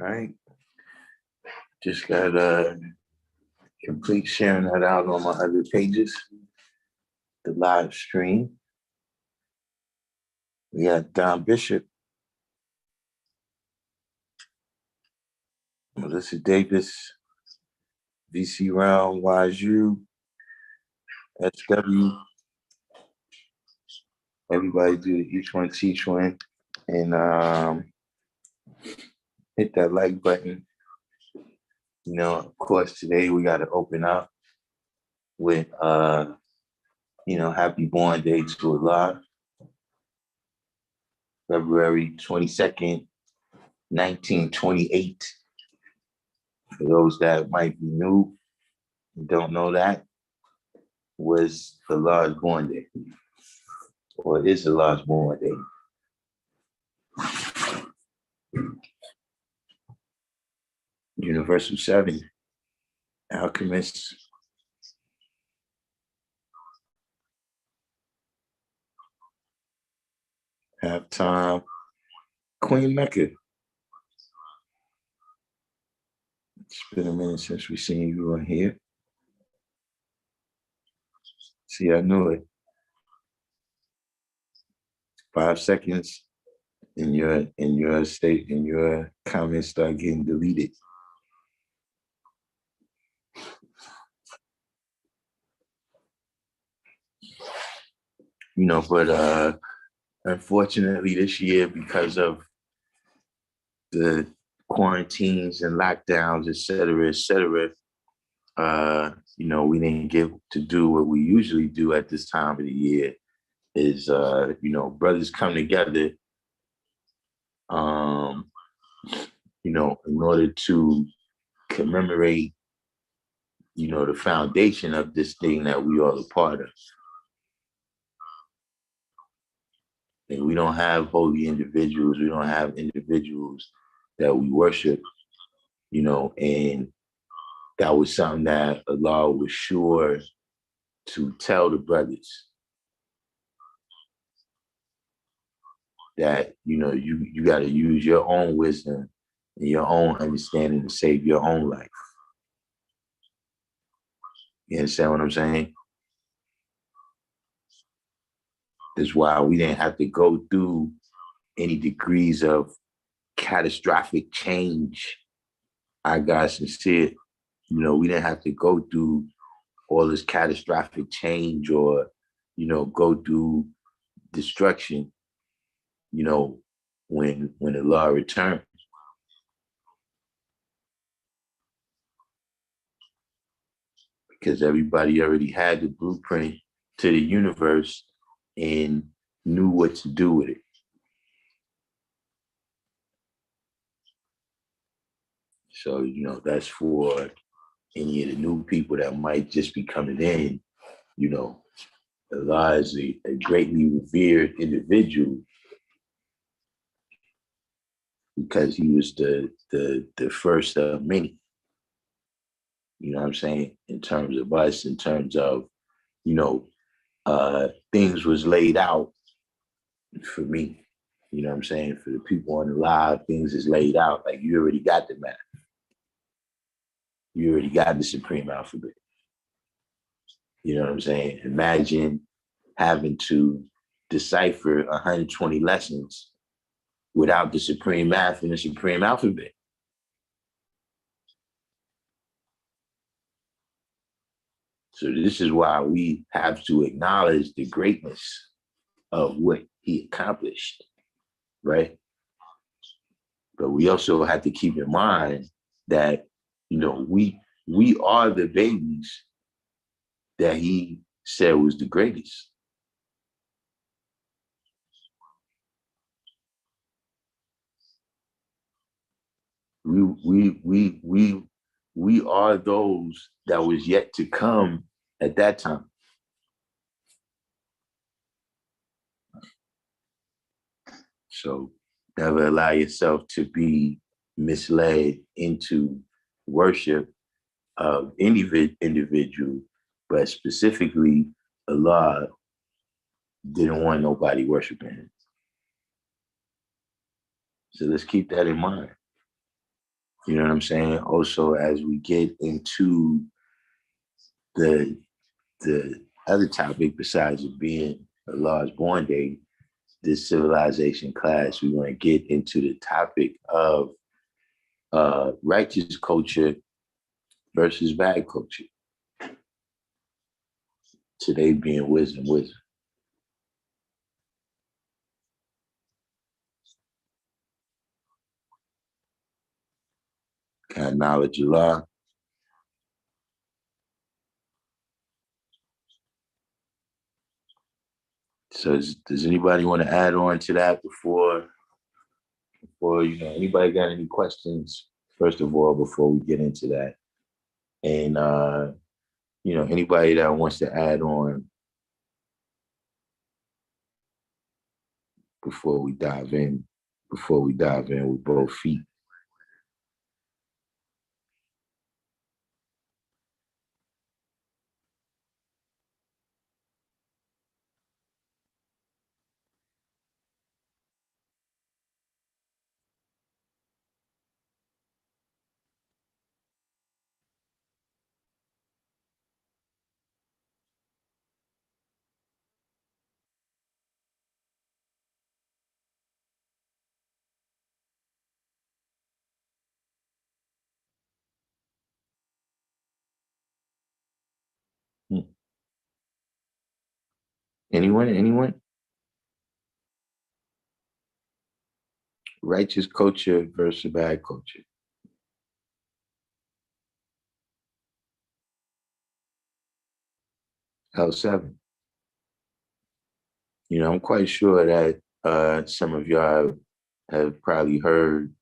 All right. Just got complete sharing that out on my other pages. The live stream. We got Don Bishop, Melissa Davis, VC Round, YSU, SW. Everybody do each one teach one. And hit that like button. You know, of course, today we got to open up with, happy born day to Allah. February 22nd, 1928. For those that might be new and don't know that, was Allah's born day, or is Allah's born day. Universal 7, Alchemist, Halftime, Queen Mecca. It's been a minute since we've seen you on here. See, I knew it. 5 seconds and your comments start getting deleted. But unfortunately this year, because of the quarantines and lockdowns, et cetera, we didn't get to do what we usually do at this time of the year, is brothers come together in order to commemorate, the foundation of this thing that we are a part of. And we don't have holy individuals. We don't have individuals that we worship, and that was something that Allah was sure to tell the brothers that, you got to use your own wisdom and your own understanding to save your own life. You understand what I'm saying? That's why we didn't have to go through any degrees of catastrophic change. I got sincere. We didn't have to go through all this catastrophic change or, go through destruction, when the law returned. Because everybody already had the blueprint to the universe and knew what to do with it. So, that's for any of the new people that might just be coming in. Allah is a greatly revered individual because he was the first of many. You know what I'm saying? In terms of us, in terms of, things was laid out for me. You know what I'm saying? For the people on the live, things is laid out. Like, you already got the map. You already got the supreme alphabet. You know what I'm saying? Imagine having to decipher 120 lessons without the supreme math and the supreme alphabet. So this is why we have to acknowledge the greatness of what he accomplished, right? But we also have to keep in mind that, we are the babies that he said was the greatest. We are those that was yet to come at that time. So never allow yourself to be misled into worship of any individual, but specifically Allah didn't want nobody worshiping him. So let's keep that in mind. You know what I'm saying? Also, as we get into the other topic besides it being Allah's born day, this civilization class, we want to get into the topic of righteous culture versus bad culture. Today being wisdom. Kind of knowledge of law. So does anybody want to add on to that before anybody got any questions, first of all, before we get into that? And anybody that wants to add on before we dive in with both feet. Anyone? Righteous culture versus bad culture. L7. I'm quite sure that some of y'all have probably heard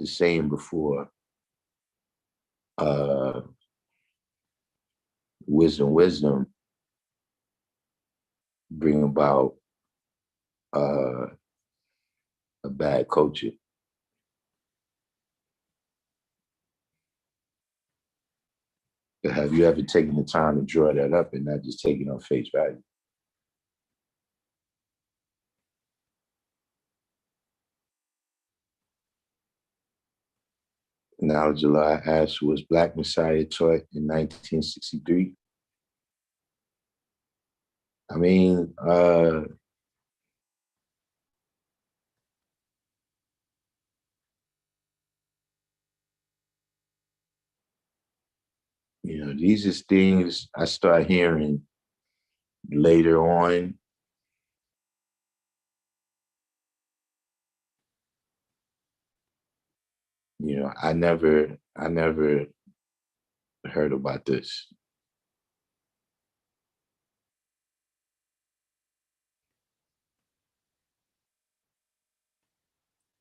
the saying before, wisdom bring about a bad culture. But have you ever taken the time to draw that up and not just take it on face value? Knowledge Allah asked, was Black Messiah taught in 1963? I mean, these are things I start hearing later on. I never heard about this.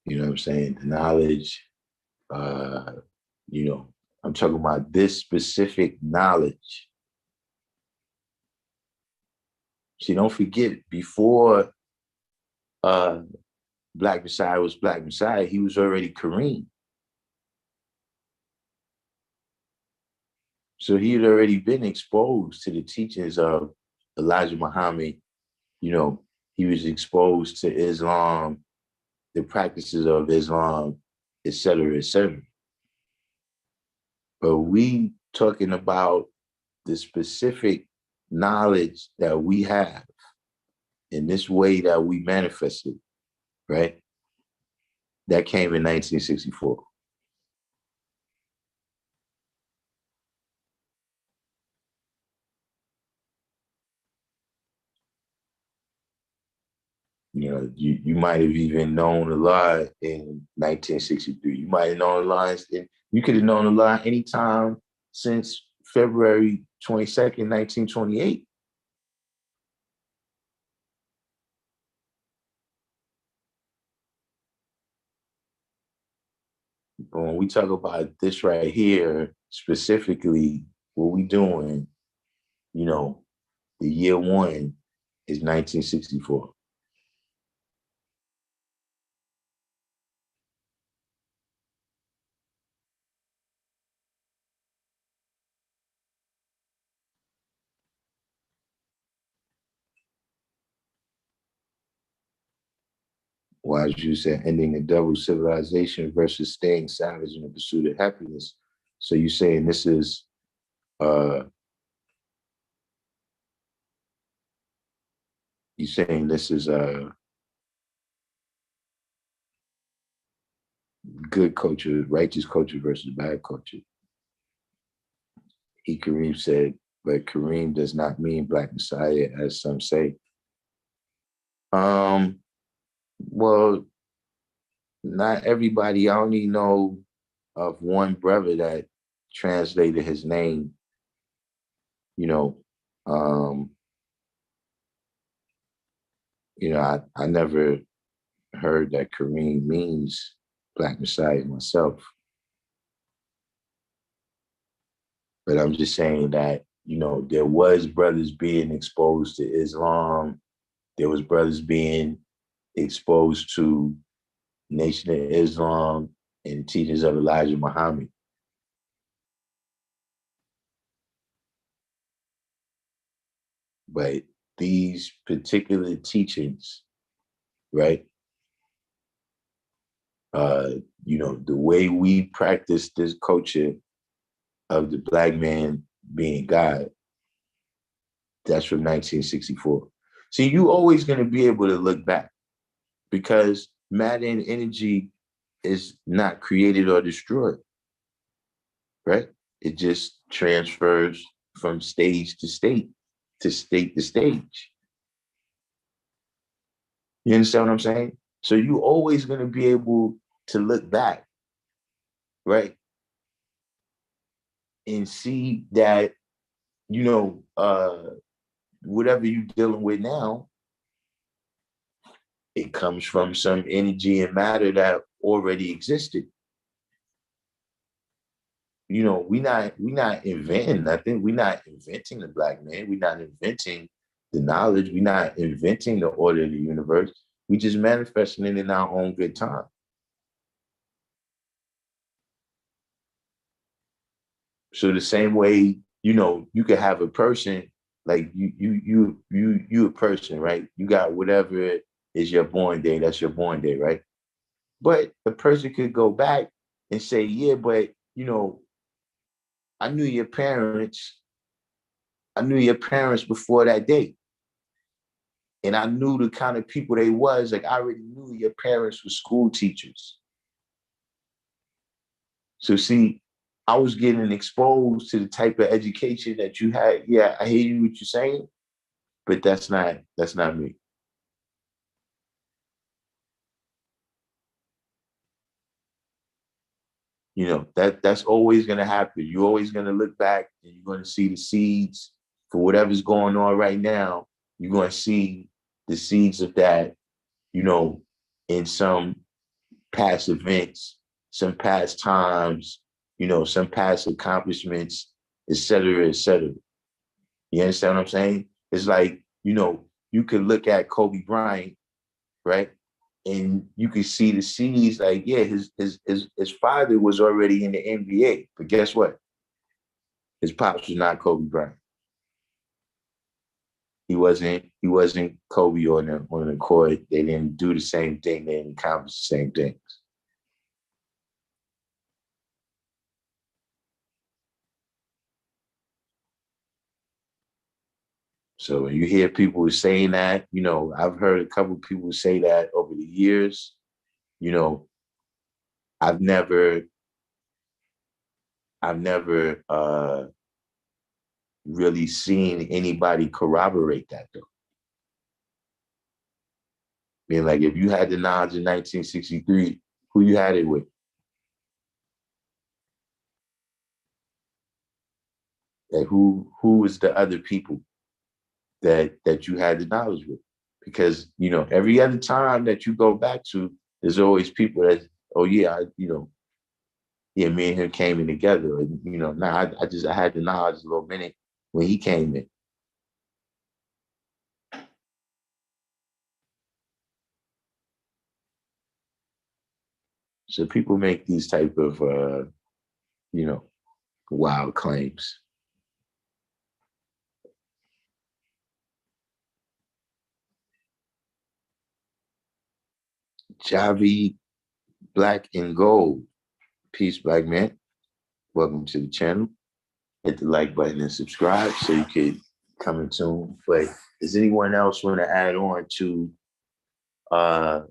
You know what I'm saying? The knowledge, I'm talking about this specific knowledge. See, don't forget, before Black Messiah was Black Messiah, he was already Kareem. So he had already been exposed to the teachings of Elijah Muhammad. He was exposed to Islam, the practices of Islam, et cetera, et cetera. But we talking about the specific knowledge that we have in this way that we manifested, right? That came in 1964. You might have even known Allah in 1963. You might have known Allah, you could have known Allah anytime since February 22nd, 1928. But when we talk about this right here, specifically, what we doing, the year one is 1964. Wise you said ending a double civilization versus staying savage in the pursuit of happiness. So you're saying this is good culture, righteous culture versus bad culture. Kareem said, but Kareem does not mean Black Messiah, as some say. Well, not everybody. I only know of one brother that translated his name. I never heard that Kareem means Black Messiah myself. But I'm just saying that, there was brothers being exposed to Islam. There was brothers being exposed to Nation of Islam and the teachings of Elijah Muhammad. But these particular teachings, right? The way we practice this culture of the Black man being God, that's from 1964. See, you always going to be able to look back because matter and energy is not created or destroyed, right? It just transfers from stage to state to stage. You understand what I'm saying? So you always going to be able to look back, right? And see that, whatever you're dealing with now, it comes from some energy and matter that already existed. we not inventing nothing. We're not inventing the black man. We're not inventing the knowledge. We're not inventing the order of the universe. We just manifesting it in our own good time. So the same way, you could have a person like you a person, right? You got whatever is your born day. That's your born day, right? But the person could go back and say, yeah, but I knew your parents. I knew your parents before that day. And I knew the kind of people they was. Like I already knew your parents were school teachers. So see, I was getting exposed to the type of education that you had. Yeah, I hear you what you're saying, but that's not me. That's always gonna happen. You're always gonna look back and you're gonna see the seeds for whatever's going on right now. You're gonna see the seeds of that, you know, in some past events, some past times, some past accomplishments, et cetera, et cetera. You understand what I'm saying? It's like, you could look at Kobe Bryant, right? And you could see the seeds, like, yeah, his father was already in the NBA. But guess what? His pops was not Kobe Bryant. He wasn't Kobe on the court. They didn't do the same thing, they didn't accomplish the same things. So when you hear people saying that, I've heard a couple of people say that over the years. You know, I've never, I've never really seen anybody corroborate that though. I mean, like if you had the knowledge in 1963, who you had it with? Like who was the other people that you had the knowledge with? Because every other time that you go back to, there's always people that, oh yeah, yeah, me and him came in together. And, now I had the knowledge a little minute when he came in. So people make these type of, you know, wild claims. Javi, Black and Gold. Peace, black man. Welcome to the channel. Hit the like button and subscribe so you could come in tune. But does anyone else want to add on to uh,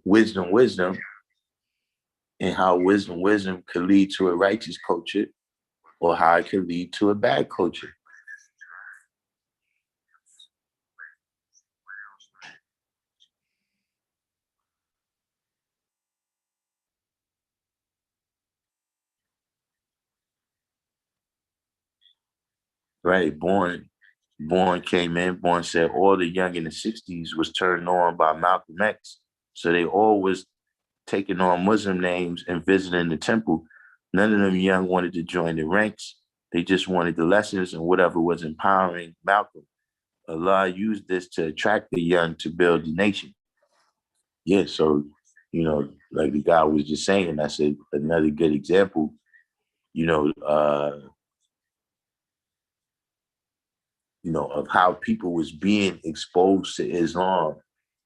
wisdom, and how wisdom could lead to a righteous culture or how it could lead to a bad culture? Right? Born came in, Born said all the young in the 60s was turned on by Malcolm X. So they all was taking on Muslim names and visiting the temple. None of them young wanted to join the ranks. They just wanted the lessons and whatever was empowering Malcolm. Allah used this to attract the young to build the nation. Yeah, so, like the guy was just saying, that's another good example, you know, uh, of how people was being exposed to Islam,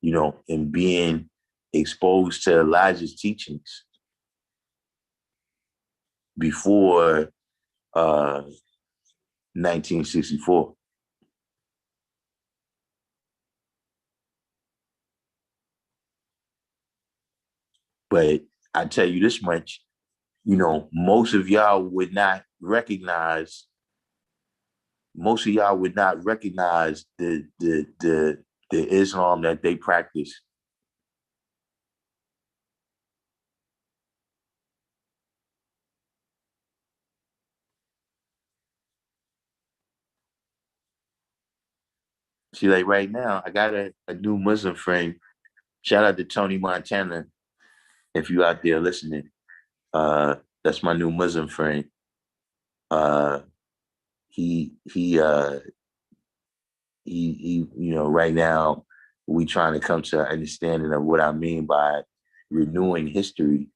and being exposed to Elijah's teachings before 1964. But I tell you this much, most of y'all would not recognize the Islam that they practice. See, like right now, I got a new Muslim friend. Shout out to Tony Montana. If you out there listening, that's my new Muslim friend. Uh, he he uh he right now we trying to come to an understanding of what I mean by renewing history.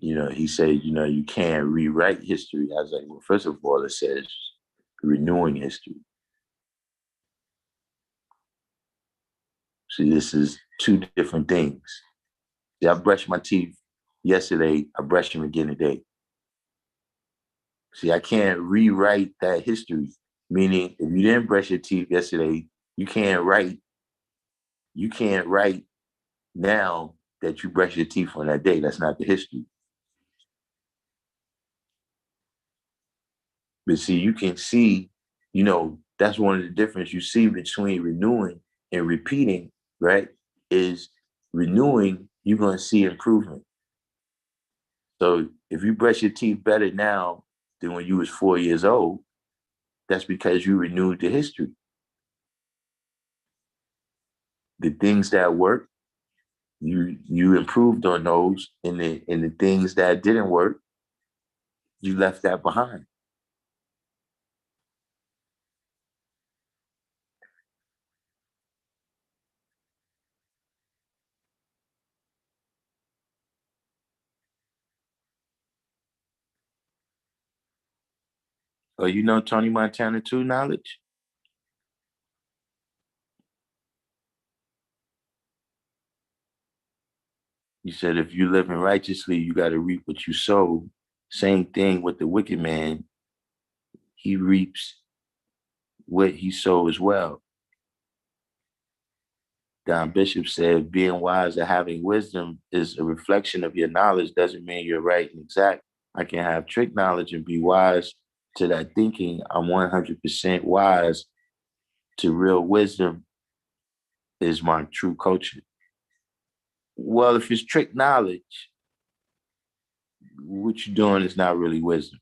He said, you can't rewrite history. I was like, well, first of all, it says renewing history. See, this is two different things. See, I brushed my teeth yesterday. I brushed them again today. See, I can't rewrite that history. Meaning, if you didn't brush your teeth yesterday, you can't write. You can't write now that you brush your teeth on that day. That's not the history. But see, you can see, that's one of the difference you see between renewing and repeating, right? Is renewing, you're going to see improvement. So if you brush your teeth better now than when you was 4 years old, that's because you renewed the history. The things that work, you improved on those, and the things that didn't work, you left that behind. Oh, you know Tony Montana 2 knowledge? You said if you live in righteously, you got to reap what you sow. Same thing with the wicked man. He reaps what he sows as well. Don Bishop said, being wise or having wisdom is a reflection of your knowledge, doesn't mean you're right and exact. I can have trick knowledge and be wise to that thinking. I'm 100% wise to real wisdom is my true culture. Well, if it's trick knowledge, what you're doing is not really wisdom.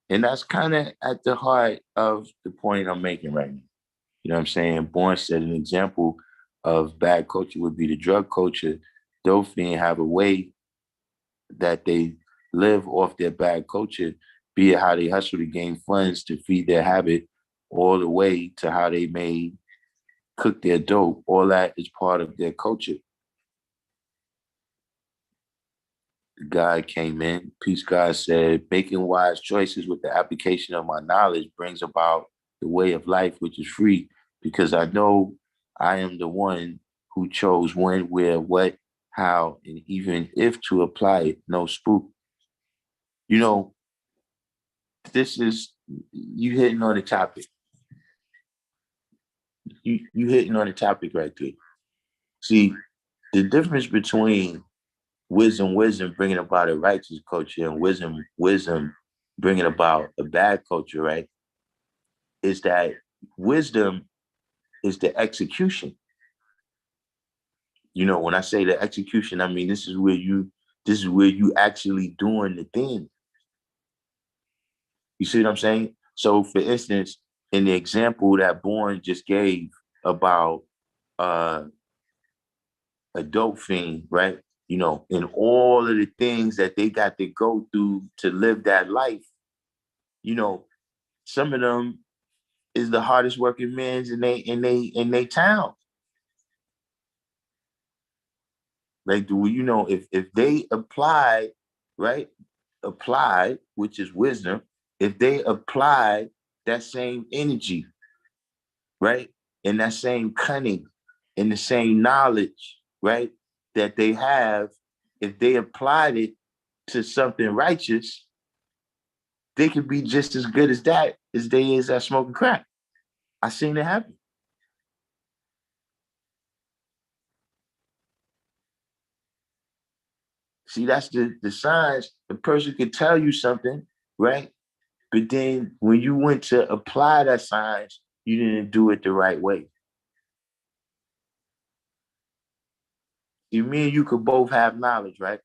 And that's kind of at the heart of the point I'm making right now. You know what I'm saying? Bourne said an example of bad culture would be the drug culture. Dope fiends have a way that they live off their bad culture, be it how they hustle to gain funds to feed their habit, all the way to how they may cook their dope. All that is part of their culture. God came in. Peace God said, making wise choices with the application of my knowledge brings about the way of life, which is free, because I know I am the one who chose when, where, what, how, and even if to apply it. No spook. You know, this is you hitting on the topic. You hitting on the topic right there. See, the difference between wisdom bringing about a righteous culture and wisdom bringing about a bad culture, right? Is that wisdom is the execution. When I say the execution, I mean this is where you actually doing the thing. You see what I'm saying? So for instance, in the example that Bourne just gave about uh a dope fiend, right? And all of the things that they got to go through to live that life, you know, some of them is the hardest working men in they town. Like, if they apply, right? Apply, which is wisdom, if they apply that same energy, right? And that same cunning and the same knowledge, right? That they have, if they applied it to something righteous, they could be just as good as that as they is at smoking crack. I seen it happen. See, that's the signs. The person could tell you something, right? But then when you went to apply that science, you didn't do it the right way. You mean you could both have knowledge, right?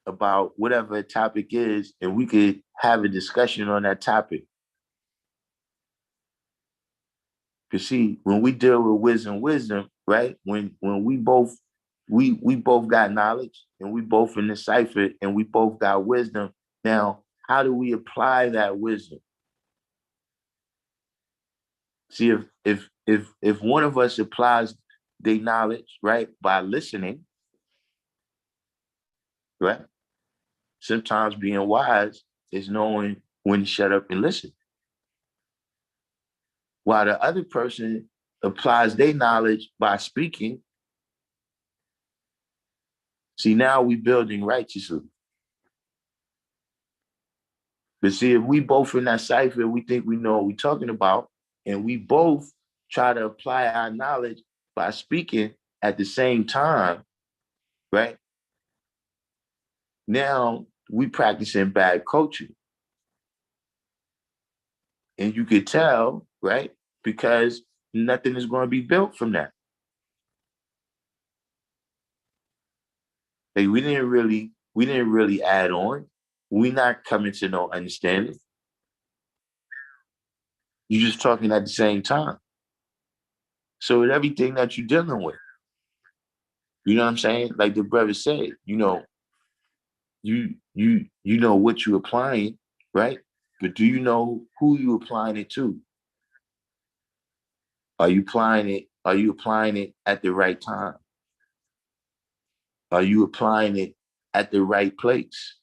About whatever a topic is, and we could have a discussion on that topic. Because see, when we deal with wisdom, right? When we both got knowledge and we both in the cipher and we both got wisdom. Now, how do we apply that wisdom? See, if one of us applies their knowledge, right, by listening, right? Sometimes being wise is knowing when to shut up and listen. While the other person applies their knowledge by speaking, see, now we building righteously. But see, if we both in that cipher, we think we know what we're talking about, and we both try to apply our knowledge by speaking at the same time, right? Now we practicing bad coaching. And you could tell, right? Because nothing is going to be built from that. Like we didn't really add on. We're not coming to no understanding. You're just talking at the same time. So with everything that you're dealing with, you know what I'm saying? Like the brother said, you know what you're applying, right? But do you know who you applying it to? Are you applying it at the right time? Are you applying it at the right place?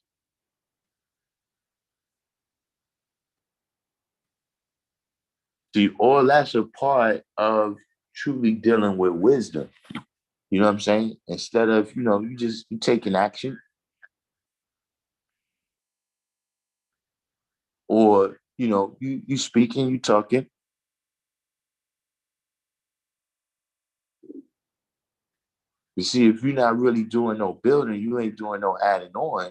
See, all that's a part of truly dealing with wisdom. You know what I'm saying? Instead of, you taking action or, you speaking, you talking. You see, if you're not really doing no building, you ain't doing no adding on,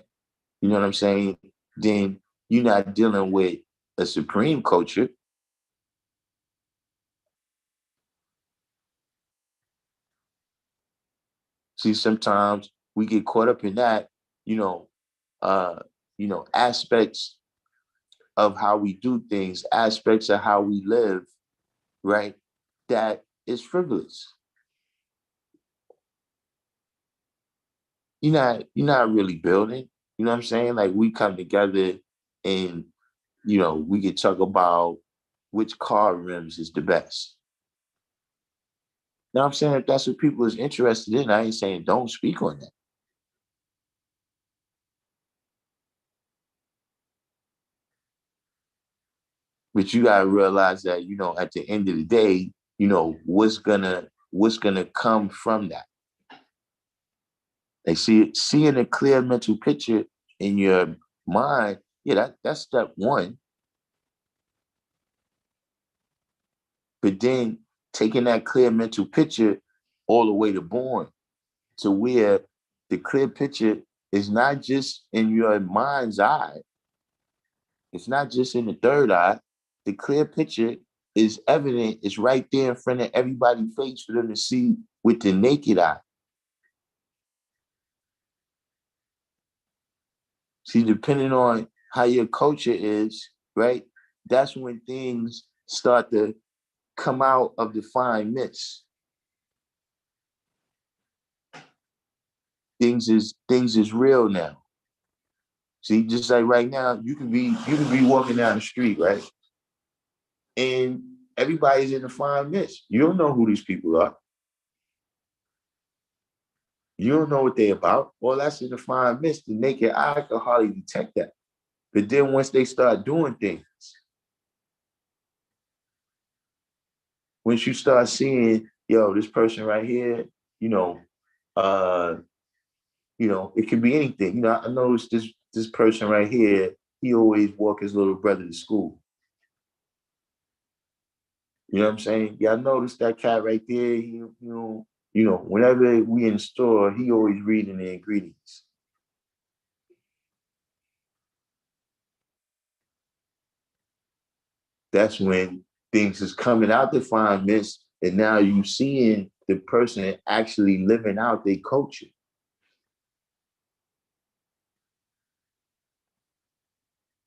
you know what I'm saying? Then you're not dealing with a supreme culture. See, sometimes we get caught up in that, you know, uh, aspects of how we do things, aspects of how we live, right? That is frivolous. You're not really building. You know what I'm saying? Like we come together and we could talk about which car rims is the best. Now I'm saying if that's what people is interested in, I ain't saying don't speak on that. But you gotta realize that, at the end of the day, what's gonna come from that. Like seeing a clear mental picture in your mind, yeah, that's step one. But then taking that clear mental picture all the way to born to where the clear picture is not just in your mind's eye, it's not just in the third eye. The clear picture is evident, it's right there in front of everybody's face for them to see with the naked eye. See, depending on how your culture is, right? That's when things start to come out of the fine mist. Things is real now. See, just like right now, you can be walking down the street, right? And everybody's in the fine mist. You don't know who these people are. You don't know what they're about. Well, that's in the fine mist. The naked eye can hardly detect that. But then once they start doing things, once you start seeing, yo, this person right here, you know, uh, it could be anything. I noticed this person right here, he always walk his little brother to school. You know what I'm saying? Yeah, I noticed that cat right there. Whenever we in the store, he always reading the ingredients. That's when things is coming out the fine mist, and now you seeing the person actually living out their culture.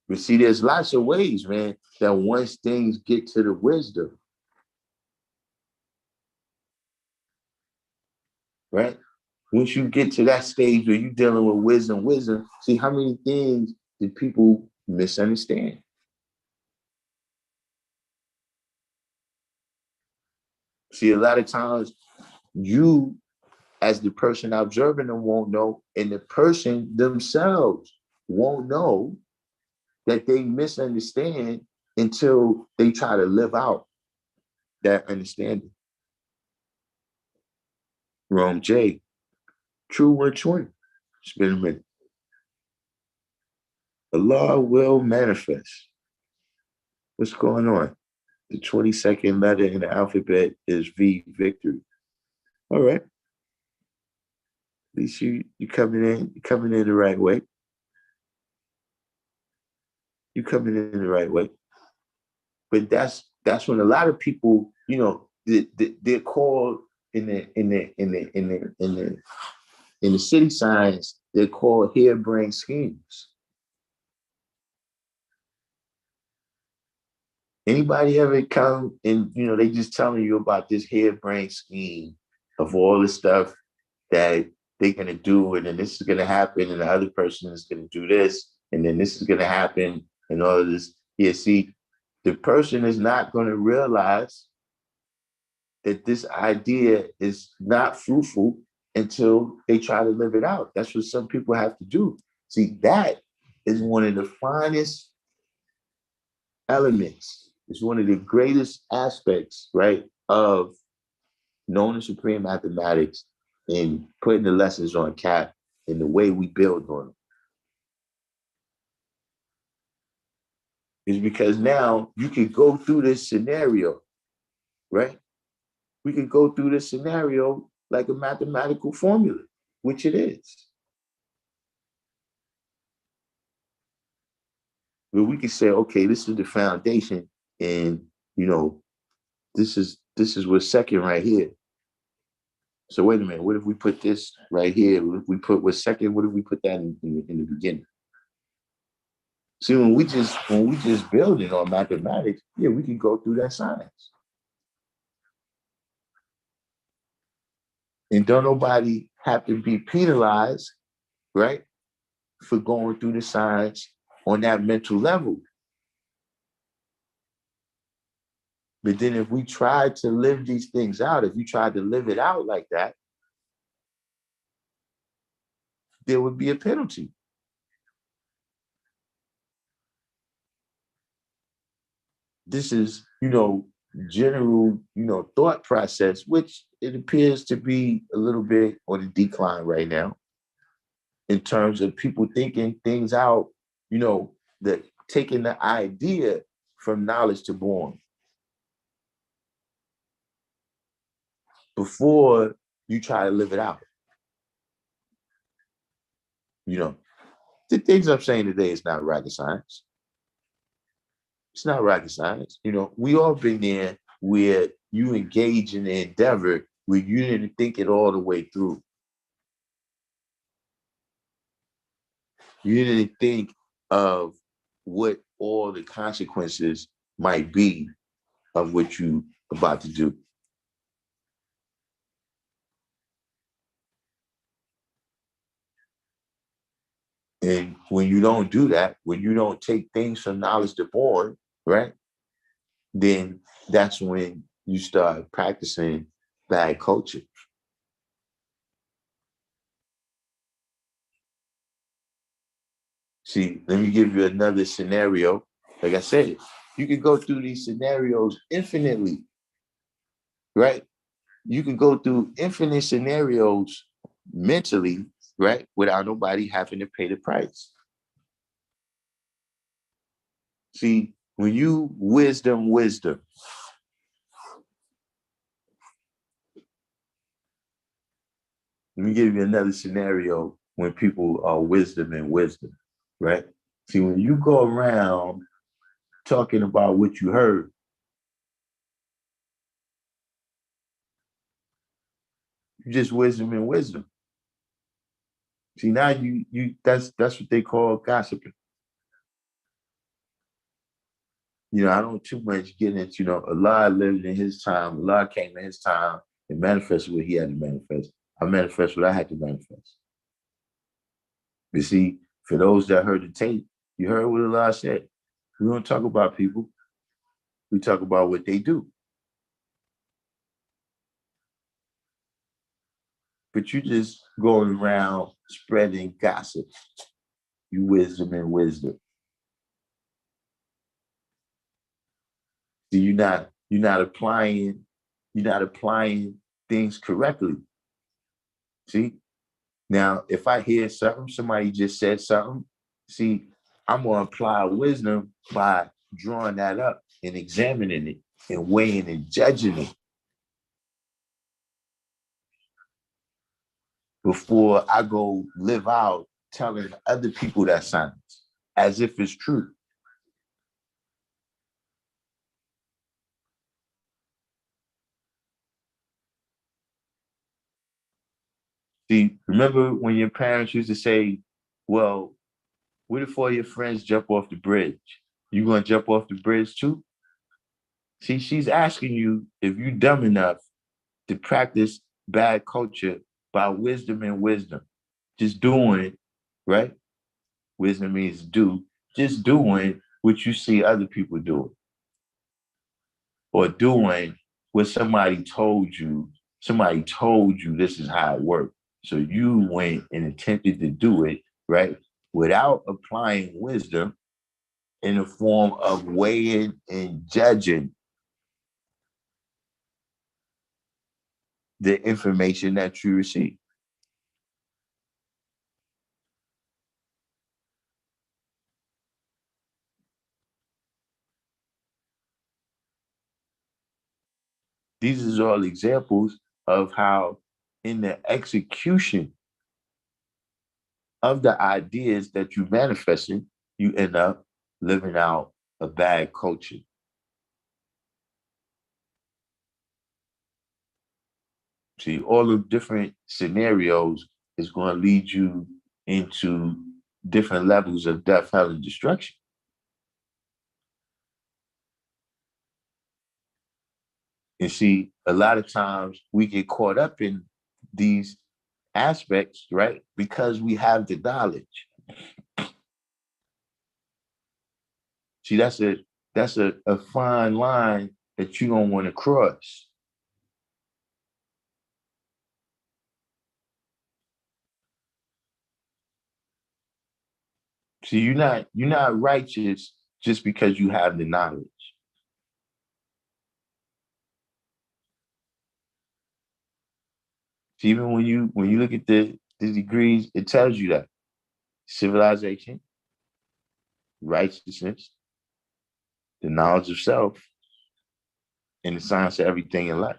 But see, there's lots of ways, man, that once things get to the wisdom, right? Once you get to that stage where you're dealing with wisdom, see how many things did people misunderstand? See, a lot of times you, as the person observing them, won't know, and the person themselves won't know that they misunderstand until they try to live out that understanding. Rome J, True 120. It's been a minute. Allah will manifest. What's going on? The 22nd letter in the alphabet is V, victory. All right. At least you're coming in the right way. You're coming in the right way. But that's when a lot of people, they're called in the city signs, they're called harebrained schemes. Anybody ever come and they just telling you about this harebrained scheme of all the stuff that they're gonna do, and then this is gonna happen, and the other person is gonna do this, and then this is gonna happen, and all of this. Yeah, see, the person is not gonna realize that this idea is not fruitful until they try to live it out. That's what some people have to do. See, that is one of the finest elements. It's one of the greatest aspects, right, of knowing the supreme mathematics and putting the lessons on cap and the way we build on them. Is because now you can go through this scenario, right? We can go through this scenario like a mathematical formula, which it is. But we can say, okay, this is the foundation, and this is what's second right here. So wait a minute, what if we put this right here? What if we put what's second? What if we put that in the beginning? See, when we just build it on mathematics, yeah, we can go through that science. And don't nobody have to be penalized, right, for going through the science on that mental level. But then if we try to live these things out, if you try to live it out like that, there would be a penalty. This is, general, thought process, which it appears to be a little bit on the decline right now in terms of people thinking things out, that taking the idea from knowledge to born before you try to live it out. The things I'm saying today is not rocket science. It's not rocket science. We all been there where you engage in the endeavor where you didn't think it all the way through. You didn't think of what all the consequences might be of what you about to do. And when you don't do that, when you don't take things from knowledge to born, right, then that's when you start practicing bad culture. See, let me give you another scenario. Like I said, you can go through these scenarios infinitely, right? You can go through infinite scenarios mentally, right, without nobody having to pay the price. See, when you wisdom, let me give you another scenario when people are wisdom and wisdom, right? See, when you go around talking about what you heard, you just wisdom and wisdom. See, now you that's what they call gossiping. I don't too much get into, Allah lived in his time, Allah came in his time and manifested what he had to manifest. I manifest what I had to manifest. You see, for those that heard the tape, you heard what Allah said. We don't talk about people. We talk about what they do. But you just going around spreading gossip. You wisdom and wisdom. So you're not applying things correctly. See? Now, if I hear something, somebody just said something, see, I'm gonna apply wisdom by drawing that up and examining it and weighing and judging it before I go live out telling other people that science as if it's true. See, remember when your parents used to say, well, what if all your friends jump off the bridge? You gonna jump off the bridge too? See, she's asking you if you dumb enough to practice bad culture by wisdom and wisdom. Just doing, right? Wisdom means do, just doing what you see other people doing. Or doing what somebody told you this is how it worked. So you went and attempted to do it, right? Without applying wisdom in the form of weighing and judging the information that you receive. These are all examples of how in the execution of the ideas that you manifesting, you end up living out a bad culture. See, all the different scenarios is going to lead you into different levels of death, hell, and destruction. And see, a lot of times we get caught up in these aspects, right? Because we have the knowledge. See, that's a fine line that you don't want to cross. See, you're not righteous just because you have the knowledge. See, even when you look at the degrees, it tells you that civilization, righteousness, the knowledge of self, and the science of everything in life.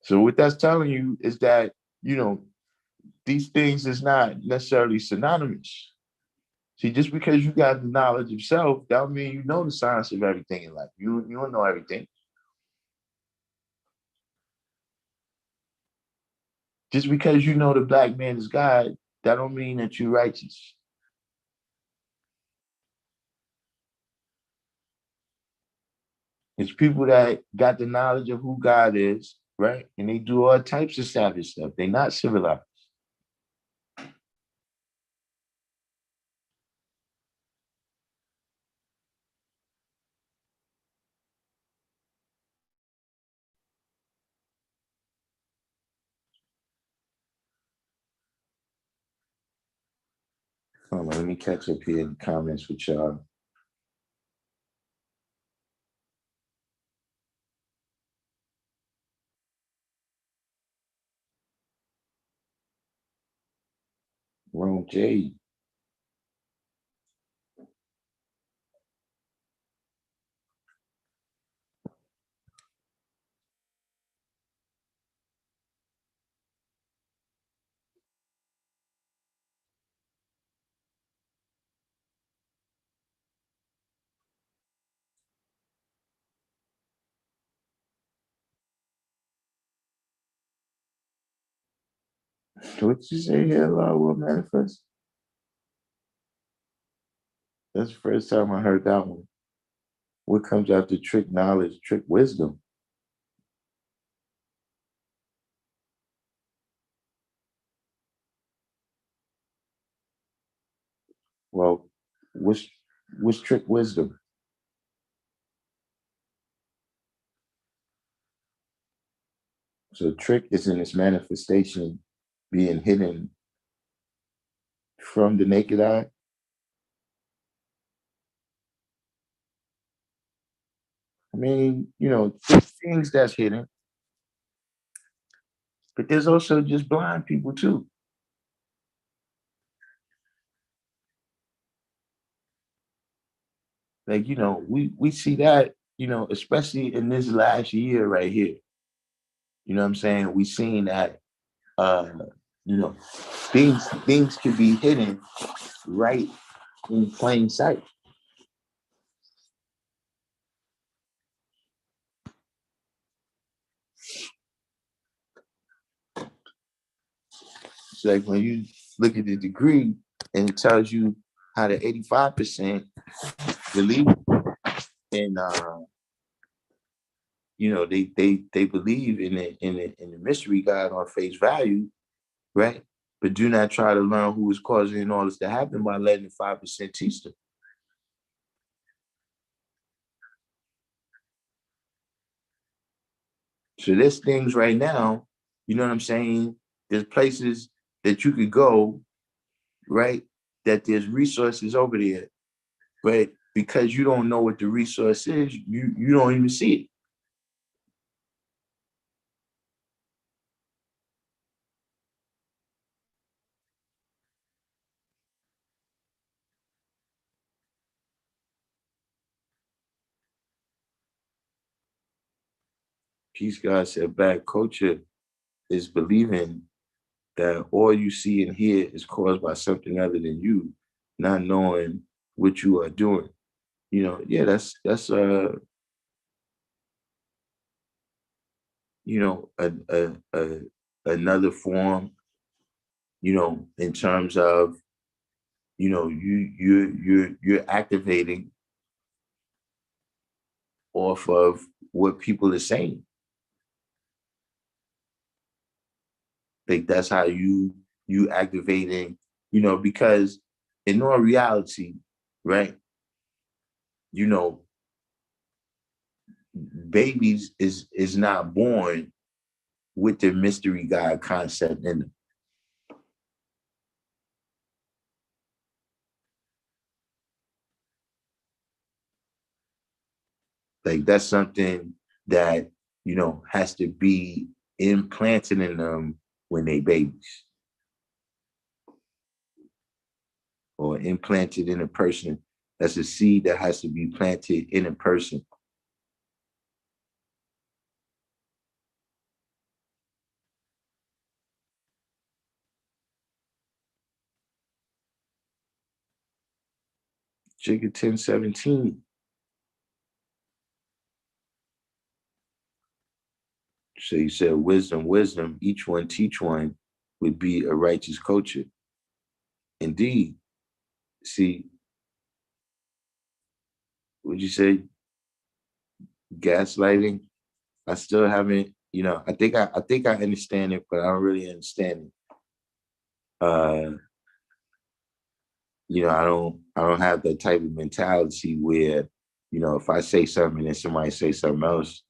So what that's telling you is that, these things is not necessarily synonymous. See, just because you got the knowledge of self, that don't mean you know the science of everything in life. You don't know everything. Just because you know the black man is God, that don't mean that you're righteous. It's people that got the knowledge of who God is, right? And they do all types of savage stuff. They're not civilized. Hold on, let me catch up here in the comments with y'all. Wrong Jade. What you say here, Allah will manifest? That's the first time I heard that one. What comes after trick knowledge, trick wisdom? what's trick wisdom? So trick is in its manifestation being hidden from the naked eye. I mean, there's things that's hidden, but there's also just blind people too. Like, we see that, especially in this last year right here. You know what I'm saying? We seen that uh, you know, things can be hidden right in plain sight. It's like when you look at the degree and it tells you how the 85% believe in they believe in the mystery God on face value, right? But do not try to learn who is causing all this to happen by letting the 5% teach them. So there's things right now, you know what I'm saying? There's places that you could go, right? That there's resources over there, but because you don't know what the resource is, you don't even see it. Peace God said bad culture is believing that all you see and hear is caused by something other than you, not knowing what you are doing. Yeah, that's a another form, in terms of, you're activating off of what people are saying. Like that's how you activating, because in all reality, right? You know, babies is not born with the mystery God concept in them. Like that's something that has to be implanted in them when they babies, or implanted in a person. That's a seed that has to be planted in a person. Jigga 1017. So you said wisdom, wisdom, each one teach one would be a righteous culture. Indeed. See, would you say gaslighting? I still haven't, I think I understand it, but I don't really understand it. Uh, I don't have that type of mentality where, if I say something and somebody say something else,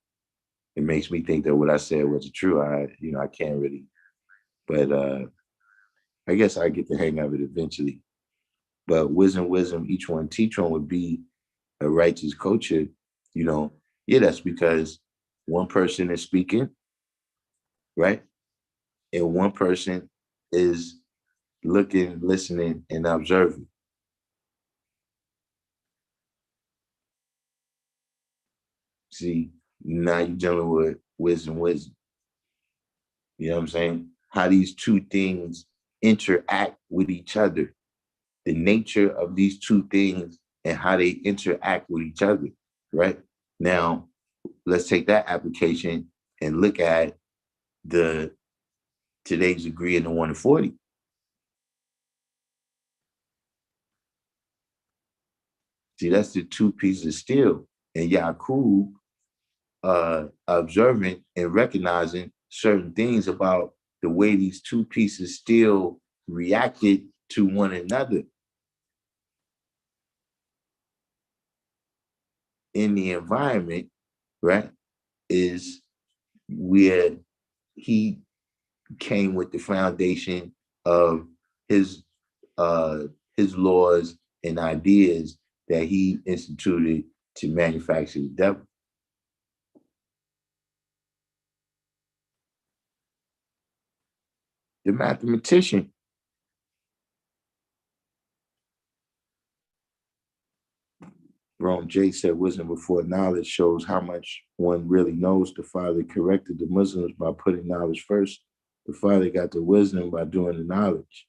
it makes me think that what I said wasn't true. I can't really, but I guess I get the hang of it eventually. But wisdom, wisdom, each one teach one would be a righteous culture. You know, yeah, that's because one person is speaking, right? And one person is looking, listening, and observing. See, now you're dealing with wisdom, wisdom. You know what I'm saying? How these two things interact with each other, the nature of these two things and how they interact with each other, right? Now, let's take that application and look at the today's degree in the 1 to 40. See, that's the two pieces of steel. And Yakub observing and recognizing certain things about the way these two pieces still reacted to one another. in the environment, right, is where he came with the foundation of his uh his laws and ideas that he instituted to manufacture the devil. The mathematician, Rome J said, wisdom before knowledge shows how much one really knows. The Father corrected the Muslims by putting knowledge first. The Father got the wisdom by doing the knowledge.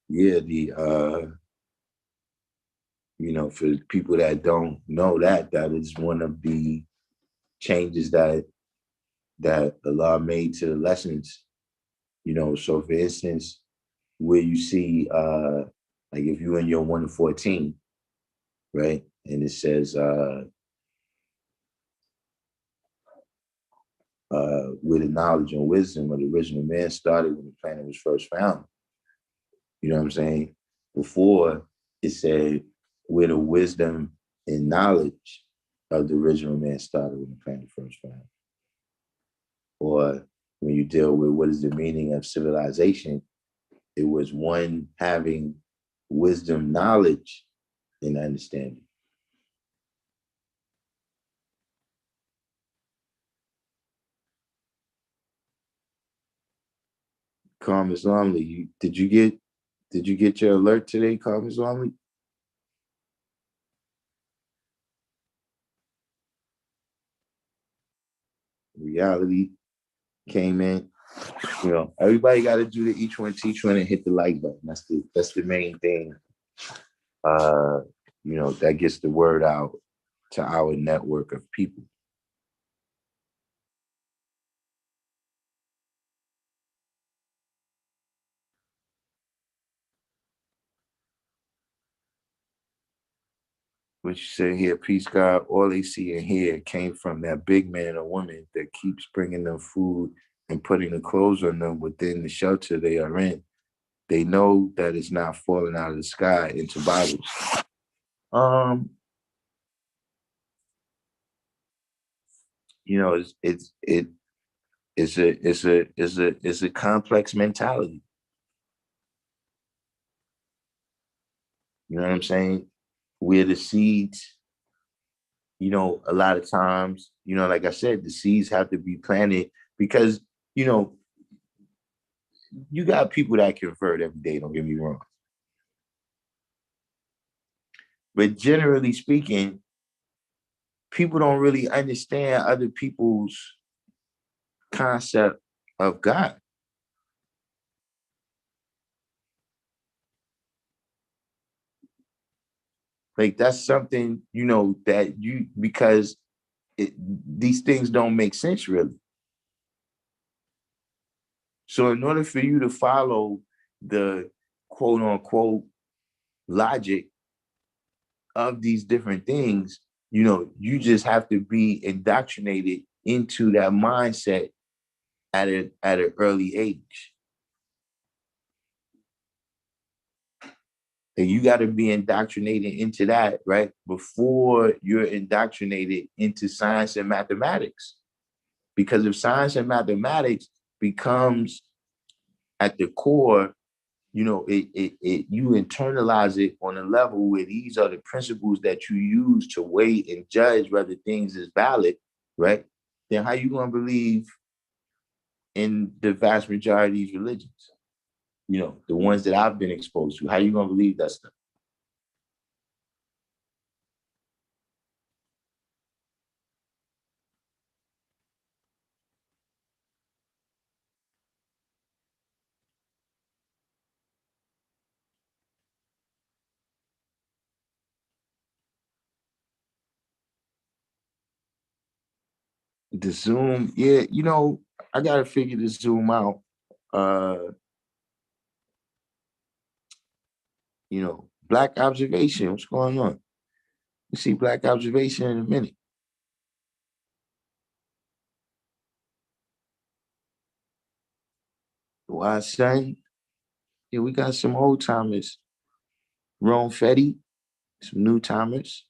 Yeah, for people that don't know that is one of the changes that Allah made to the lessons. So for instance, where you see like if you're in your 1 to 14, right? And it says where the knowledge and wisdom of the original man started when the planet was first found. You know what I'm saying? Before it said where the wisdom and knowledge of the original man started when the planet first found. Or when you deal with what is the meaning of civilization, it was one having wisdom, knowledge, and understanding. Calm Islamly, did you get your alert today, Calm Islamly? Reality came in. Everybody got to do the each one teach one and hit the like button. That's the main thing. Uh, that gets the word out to our network of people. What you say here, peace God, all they see and hear came from that big man or woman that keeps bringing them food and putting the clothes on them within the shelter they are in. They know that it's not falling out of the sky into bottles. Um, it's a complex mentality. You know what I'm saying? Where the seeds, a lot of times, like I said, the seeds have to be planted because, you know, you got people that convert every day, don't get me wrong. But generally speaking, people don't really understand other people's concept of God. Like that's something, that because these things don't make sense really. So in order for you to follow the quote unquote logic of these different things, you just have to be indoctrinated into that mindset at an early age. And you got to be indoctrinated into that, right? Before you're indoctrinated into science and mathematics. Because if science and mathematics becomes at the core, you internalize it on a level where these are the principles that you use to weigh and judge whether things is valid, right? Then how you gonna believe in the vast majority of these religions? The ones that I've been exposed to. How you gonna believe that stuff? The Zoom, yeah, I gotta figure the Zoom out. Uh, Black observation. What's going on? You see Black observation in a minute. Why, son? Yeah, we got some old timers. Rome Fetty. some new timers.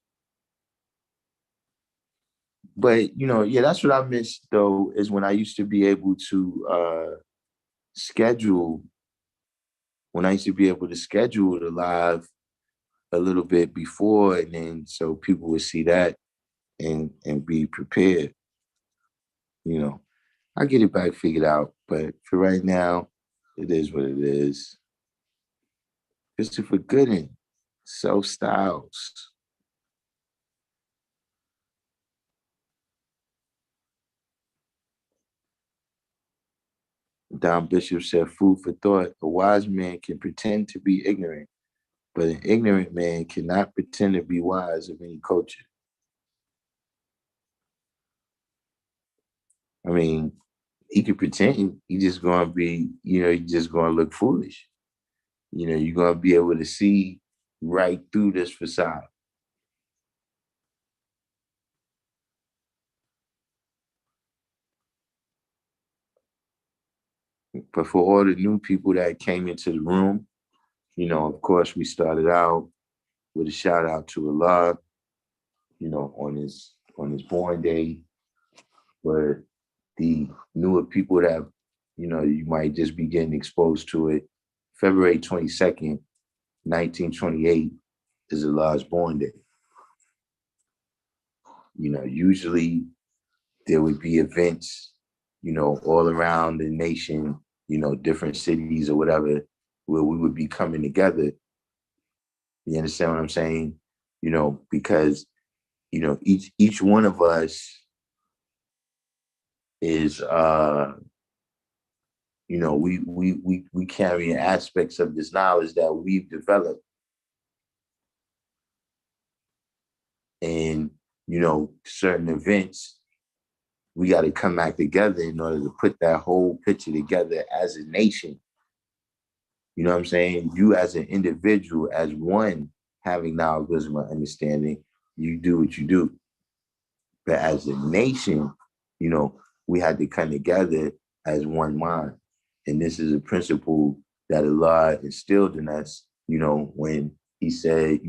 But yeah, that's what I miss though, is when I used to be able to schedule, the live a little bit before, and then so people would see that and be prepared. I get it back figured out, but for right now, it is what it is. Christopher Gooden, Self Styles. Don Bishop said, food for thought. A wise man can pretend to be ignorant, but an ignorant man cannot pretend to be wise of any culture. I mean, he could pretend he just gonna be, he just gonna look foolish. You're gonna be able to see right through this facade. But for all the new people that came into the room, of course, we started out with a shout out to Allah, on his born day. But the newer people that, you might just be getting exposed to it, February 22nd, 1928 is Allah's born day. Usually there would be events, all around the nation, different cities or whatever, where we would be coming together. You understand what I'm saying? Because, each one of us is, we carry aspects of this knowledge that we've developed. And, certain events, we got to come back together in order to put that whole picture together as a nation. You know what I'm saying? You as an individual, as one having knowledge, wisdom, and understanding, you do what you do. But as a nation, we had to come together as one mind. And this is a principle that Allah instilled in us, when he said,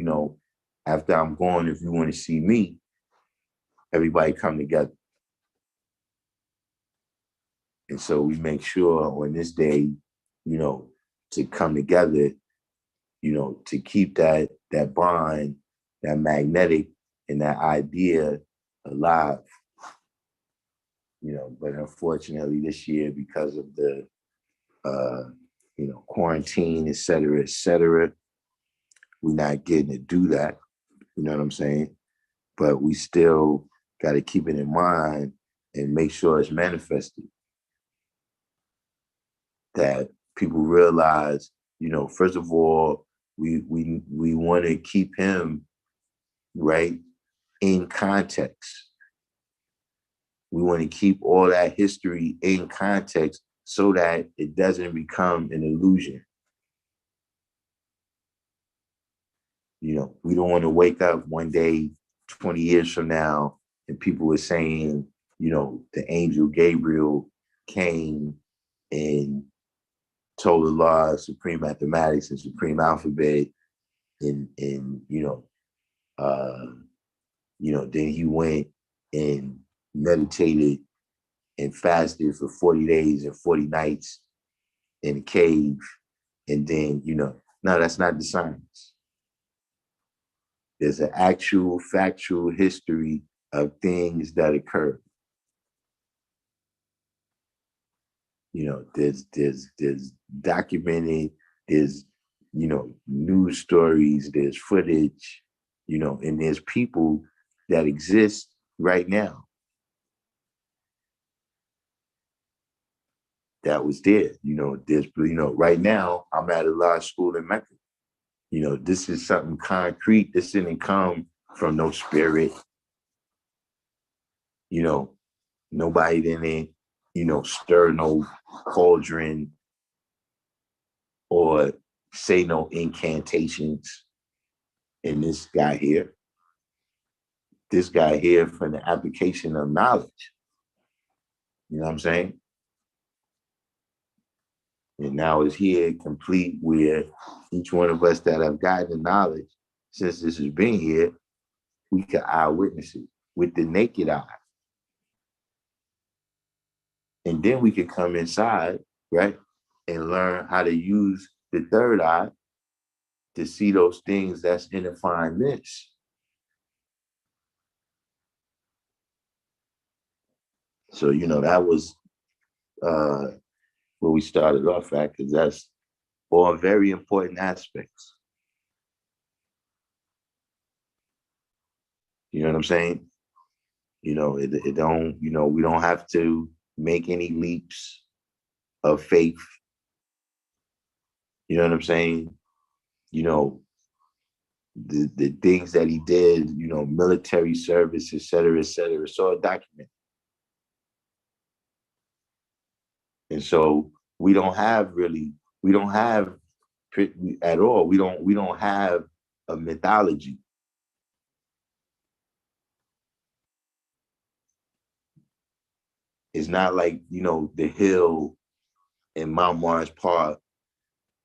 after I'm gone, if you want to see me, everybody come together. And so we make sure on this day, to come together, to keep that bond, that magnetic, and that idea alive. But unfortunately this year, because of the quarantine, et cetera, we're not getting to do that. You know what I'm saying? But we still got to keep it in mind and make sure it's manifested. That people realize, first of all, we want to keep him right in context. We want to keep all that history in context so that it doesn't become an illusion. We don't want to wake up one day, 20 years from now, and people are saying, the angel Gabriel came and told Allah supreme mathematics and supreme alphabet, and then he went and meditated and fasted for 40 days and 40 nights in a cave. And then, no, that's not the science. There's an actual factual history of things that occurred. There's documented, there's, news stories, there's footage, and there's people that exist right now that was there. There's, right now I'm at a law school in Mecca. This is something concrete. This didn't come from no spirit. Nobody didn't, stir no cauldron or say no incantations. And this guy here from the application of knowledge. You know what I'm saying? And now it's here complete where each one of us that have gotten the knowledge since this has been here, we can eyewitness it with the naked eye. And then we can come inside, right, and learn how to use the third eye to see those things that's in the fine mist. So, that was where we started off at, because that's all very important aspects. You know what I'm saying? It don't, we don't have to make any leaps of faith. You know what I'm saying? The things that he did, military service, et cetera, it's all documented. And so we don't have at all. We don't have a mythology. It's not like, the hill in Mount Morris Park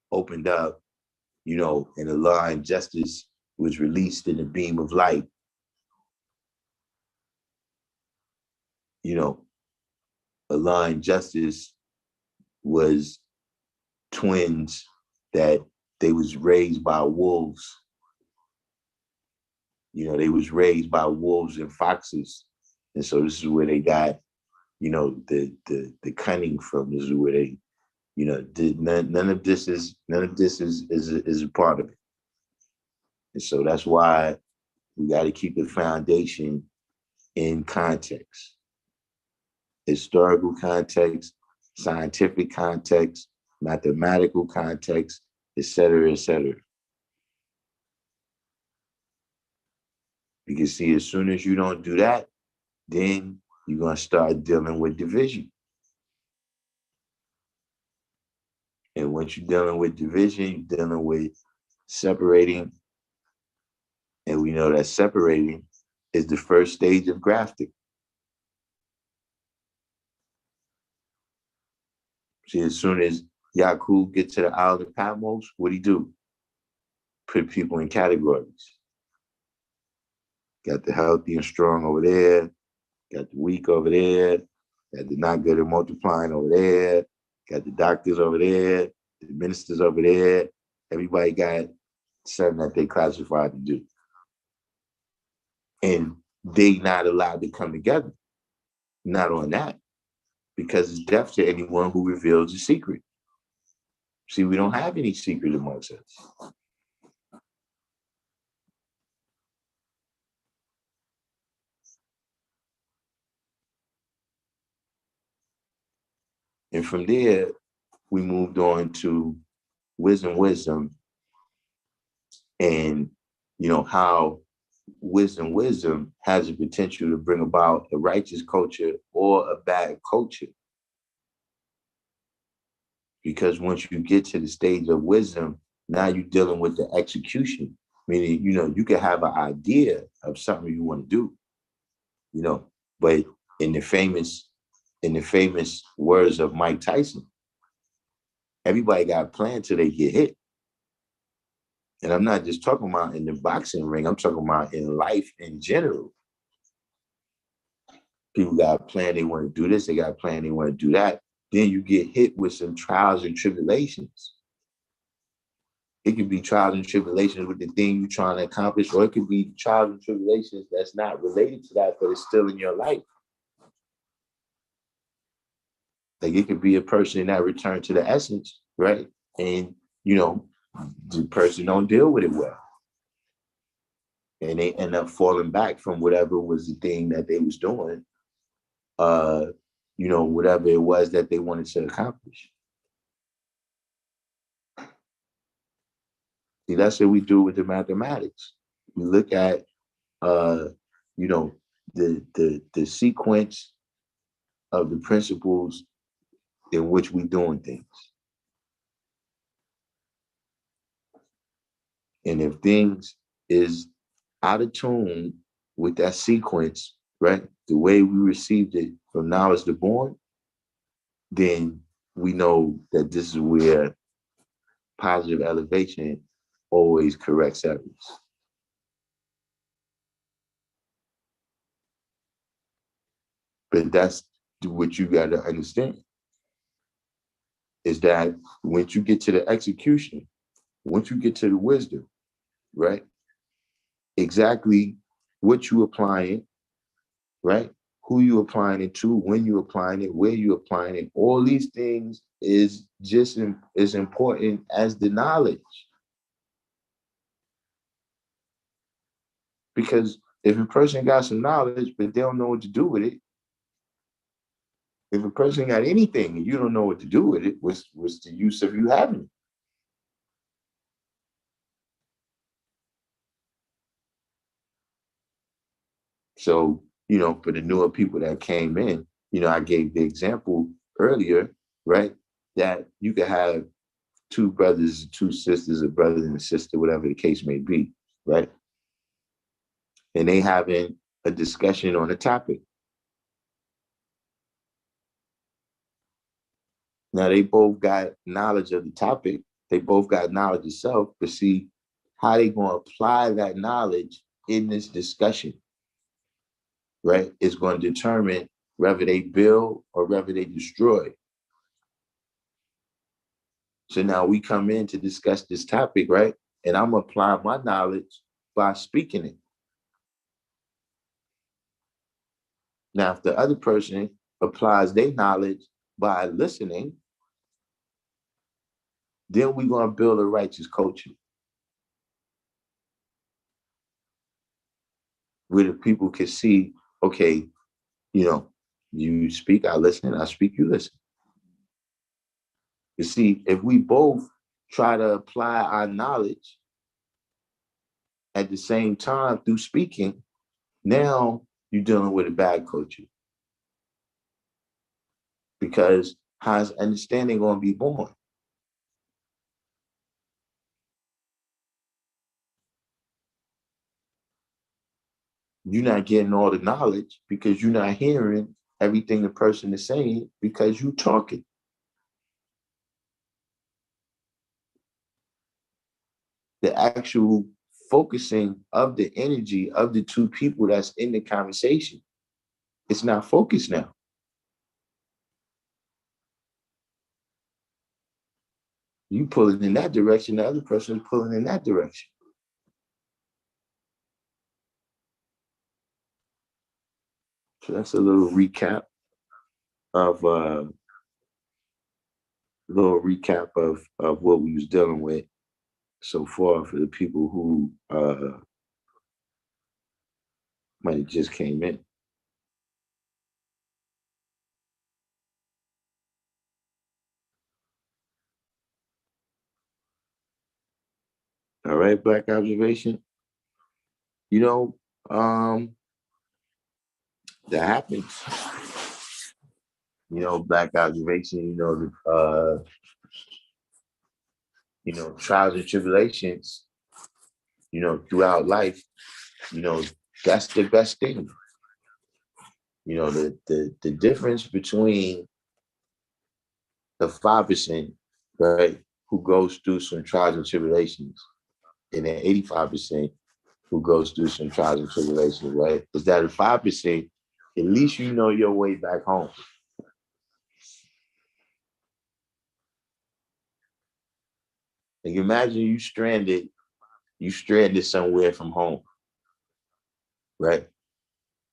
opened up, and the law and justice was released in a beam of light. A law and justice was twins that they was raised by wolves. They was raised by wolves and foxes. And so this is where they got, the cunning from. This is where they, none of this is a part of it. And so that's why we got to keep the foundation in context. Historical context, scientific context, mathematical context, et cetera, et cetera. Because see, as soon as you don't do that, then you're going to start dealing with division. And once you're dealing with division, you're dealing with separating. And we know that separating is the first stage of grafting. See, as soon as Yakub gets to the Isle of Patmos, what'd he do? Put people in categories. Got the healthy and strong over there, got the weak over there, got the not good at multiplying over there, got the doctors over there, the ministers over there. Everybody got something that they classified to do. And they not allowed to come together. Not on that. Because it's death to anyone who reveals a secret. See, we don't have any secret amongst us. And from there, we moved on to wisdom, and how wisdom has the potential to bring about a righteous culture or a bad culture. Because once you get to the stage of wisdom, now you're dealing with the execution. Meaning, you can have an idea of something you want to do, but in the famous words of Mike Tyson, everybody got a plan till they get hit. And I'm not just talking about in the boxing ring, I'm talking about in life in general. People got a plan, they want to do this, they got a plan, they want to do that. Then you get hit with some trials and tribulations. It could be trials and tribulations with the thing you're trying to accomplish, or it could be trials and tribulations that's not related to that, but it's still in your life. Like it could be a person that returned to the essence, right? And, the person don't deal with it well. And they end up falling back from whatever was the thing that they was doing, whatever it was that they wanted to accomplish. See, that's what we do with the mathematics. We look at, the sequence of the principles in which we doing things. And if things is out of tune with that sequence, right, the way we received it from knowledge to born, then we know that this is where positive elevation always corrects errors. But that's what you got to understand, is that once you get to the execution, once you get to the wisdom, right? Exactly what you applying, right? Who you applying it to, when you applying it, where you applying it. All these things is just as important as the knowledge. Because if a person got some knowledge, but they don't know what to do with it, if a person got anything and you don't know what to do with it, what's the use of you having it? So, for the newer people that came in, I gave the example earlier, right? That you could have two brothers, two sisters, a brother and a sister, whatever the case may be, right? And they having a discussion on a topic. Now they both got knowledge of the topic. They both got knowledge of self, but see how they gonna apply that knowledge in this discussion, right? Is going to determine whether they build or whether they destroy. So now we come in to discuss this topic, right? And I'm applying my knowledge by speaking it. Now, if the other person applies their knowledge by listening, then we're going to build a righteous culture where the people can see, okay, you speak, I listen, I speak, you listen. You see, if we both try to apply our knowledge at the same time through speaking, now you're dealing with a bad culture. Because how's understanding going to be born? You're not getting all the knowledge because you're not hearing everything the person is saying because you're talking. The actual focusing of the energy of the two people that's in the conversation, it's not focused now. You pulling in that direction, the other person is pulling in that direction. So that's a of uh little recap of what we was dealing with so far for the people who might have just came in. All right, Black Observation. You know, um, that happens. Black Observation, trials and tribulations, throughout life, you know, that's the best thing. The difference between the 5%, right, who goes through some trials and tribulations, and the 85% who goes through some trials and tribulations, right, is that the 5%, at least you know your way back home. Like imagine you stranded somewhere from home, right?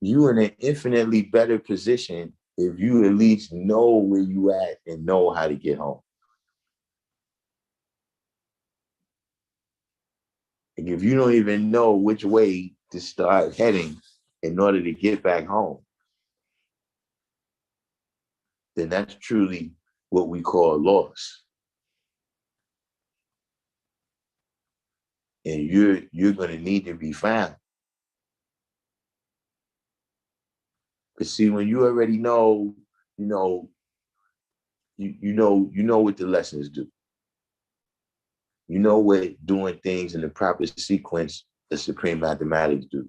You in an infinitely better position if you at least know where you at and know how to get home. Like if you don't even know which way to start heading in order to get back home, then that's truly what we call loss. And you're going to need to be found. But see, when you already know, you know, you know what the lessons do. You know what doing things in the proper sequence the supreme mathematics do.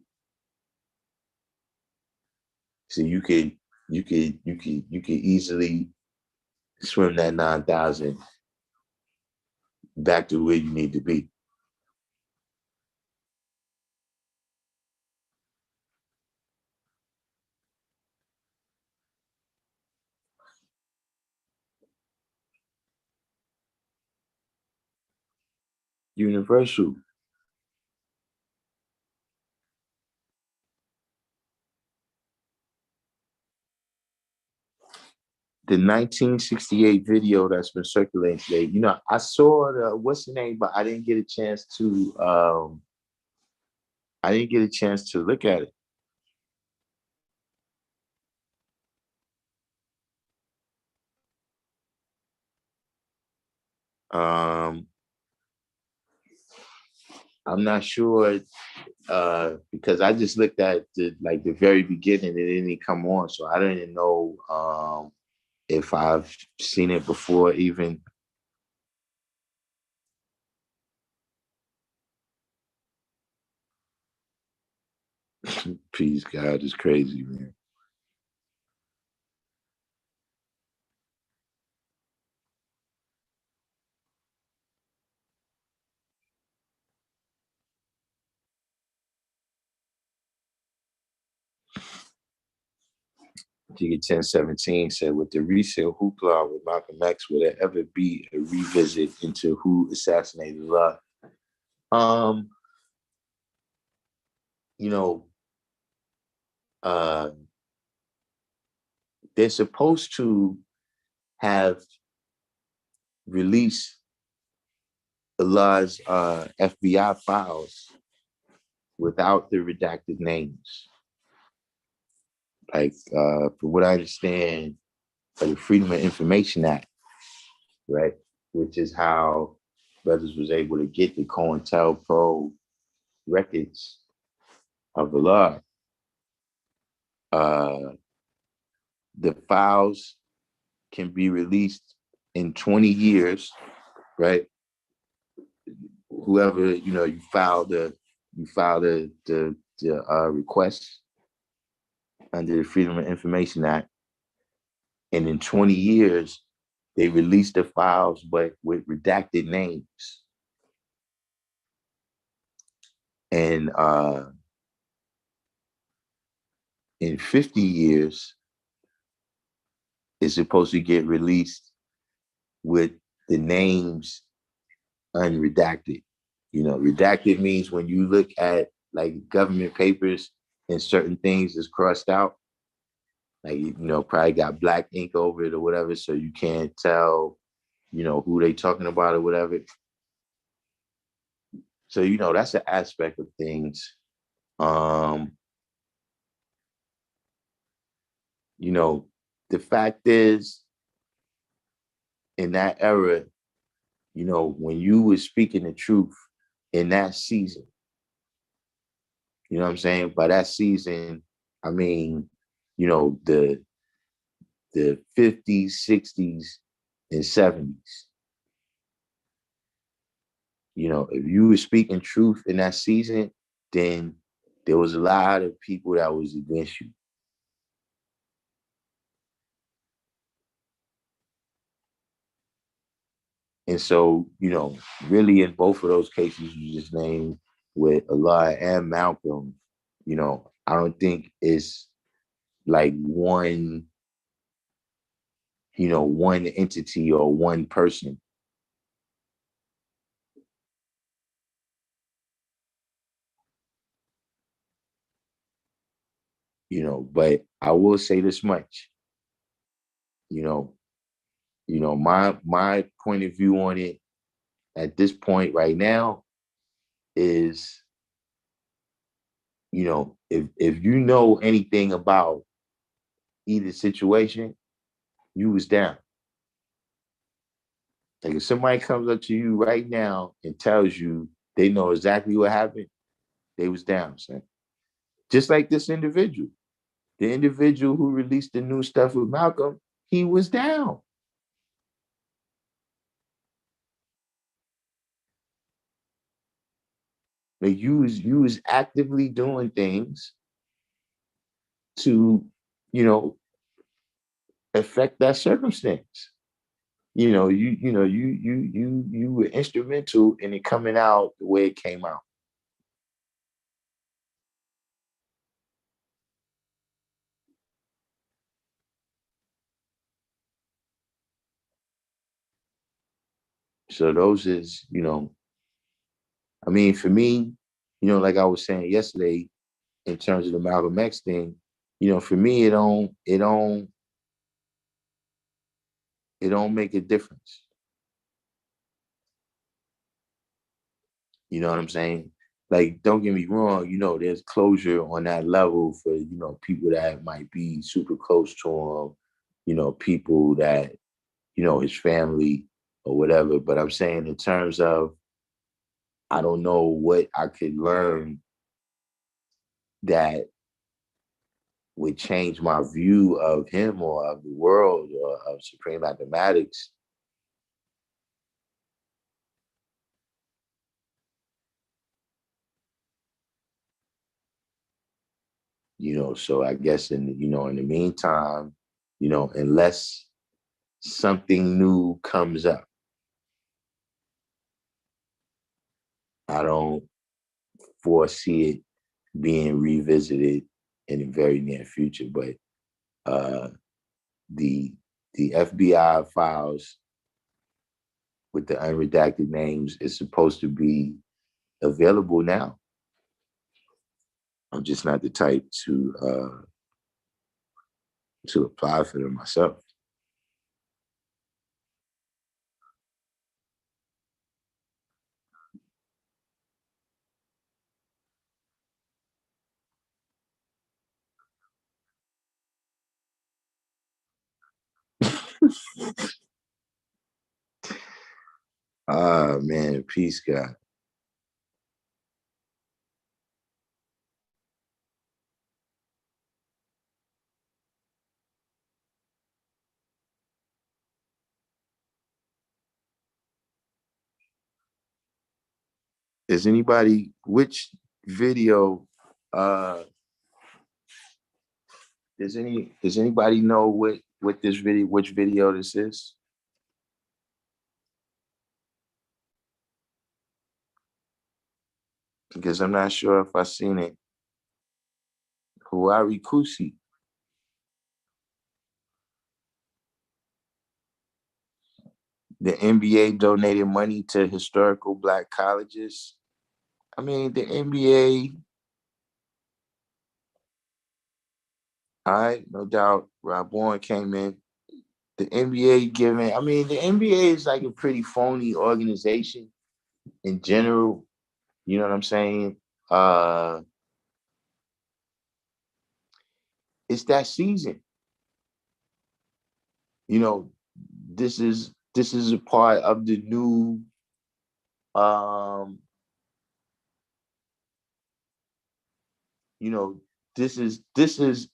So you could easily swim that 9,000 back to where you need to be. universal. The 1968 video that's been circulating today, I saw what's the name, but I didn't get a chance to look at it. I'm not sure because I just looked at the very beginning. It didn't even come on, so I didn't know if I've seen it before even. Peace, God is crazy, man. Jigga 1017 said, with the recent hoopla with Malcolm X, will there ever be a revisit into who assassinated Allah? Um, you know, uh, they're supposed to have released Allah's FBI files without the redacted names. Like, from what I understand, the Freedom of Information Act, right? Which is how brothers was able to get the COINTELPRO records of Allah. Uh, the files can be released in 20 years, right? Whoever, you file the request under the Freedom of Information Act, and in 20 years, they release the files, but with redacted names. And in 50 years, it's supposed to get released with the names unredacted. Redacted means when you look at like government papers and certain things is crossed out, like, probably got black ink over it or whatever, so you can't tell, who they talking about or whatever. So, that's an aspect of things. Um, the fact is, in that era, when you were speaking the truth in that season, you know what I'm saying? By that season, I mean, the 50s, 60s, and 70s. If you were speaking truth in that season, then there was a lot of people that was against you. And so, really in both of those cases you just named, with Allah and Malcolm, I don't think it's like one entity or one person. But I will say this much, you know, my point of view on it at this point right now is, if you know anything about either situation, you was down. Like if somebody comes up to you right now and tells you they know exactly what happened, they was down, son. Just like this individual. The individual who released the new stuff with Malcolm, he was down. Like you was actively doing things to, you know, affect that circumstance. You were instrumental in it coming out the way it came out. So those is, I mean, for me, like I was saying yesterday, in terms of the Malcolm X thing, for me, it don't make a difference. You know what I'm saying? Like, don't get me wrong, there's closure on that level for, people that might be super close to him, people that, his family or whatever. But I'm saying in terms of, I don't know what I could learn that would change my view of him or of the world or of supreme mathematics. So I guess in the meantime, unless something new comes up, I don't foresee it being revisited in the very near future. But uh, the the FBI files with the unredacted names is supposed to be available now. I'm just not the type to apply for them myself. Ah man, peace, God. Is anybody which video does anybody know what this video which video this is? Because I'm not sure if I seen it. Huari Kusi. The NBA donated money to historical black colleges. I mean, the NBA, all right, no doubt. Rob Warren came in. The NBA giving, I mean, the NBA is like a pretty phony organization in general. You know what I'm saying? Uh, it's that season. You know, this is a part of the new you know, this is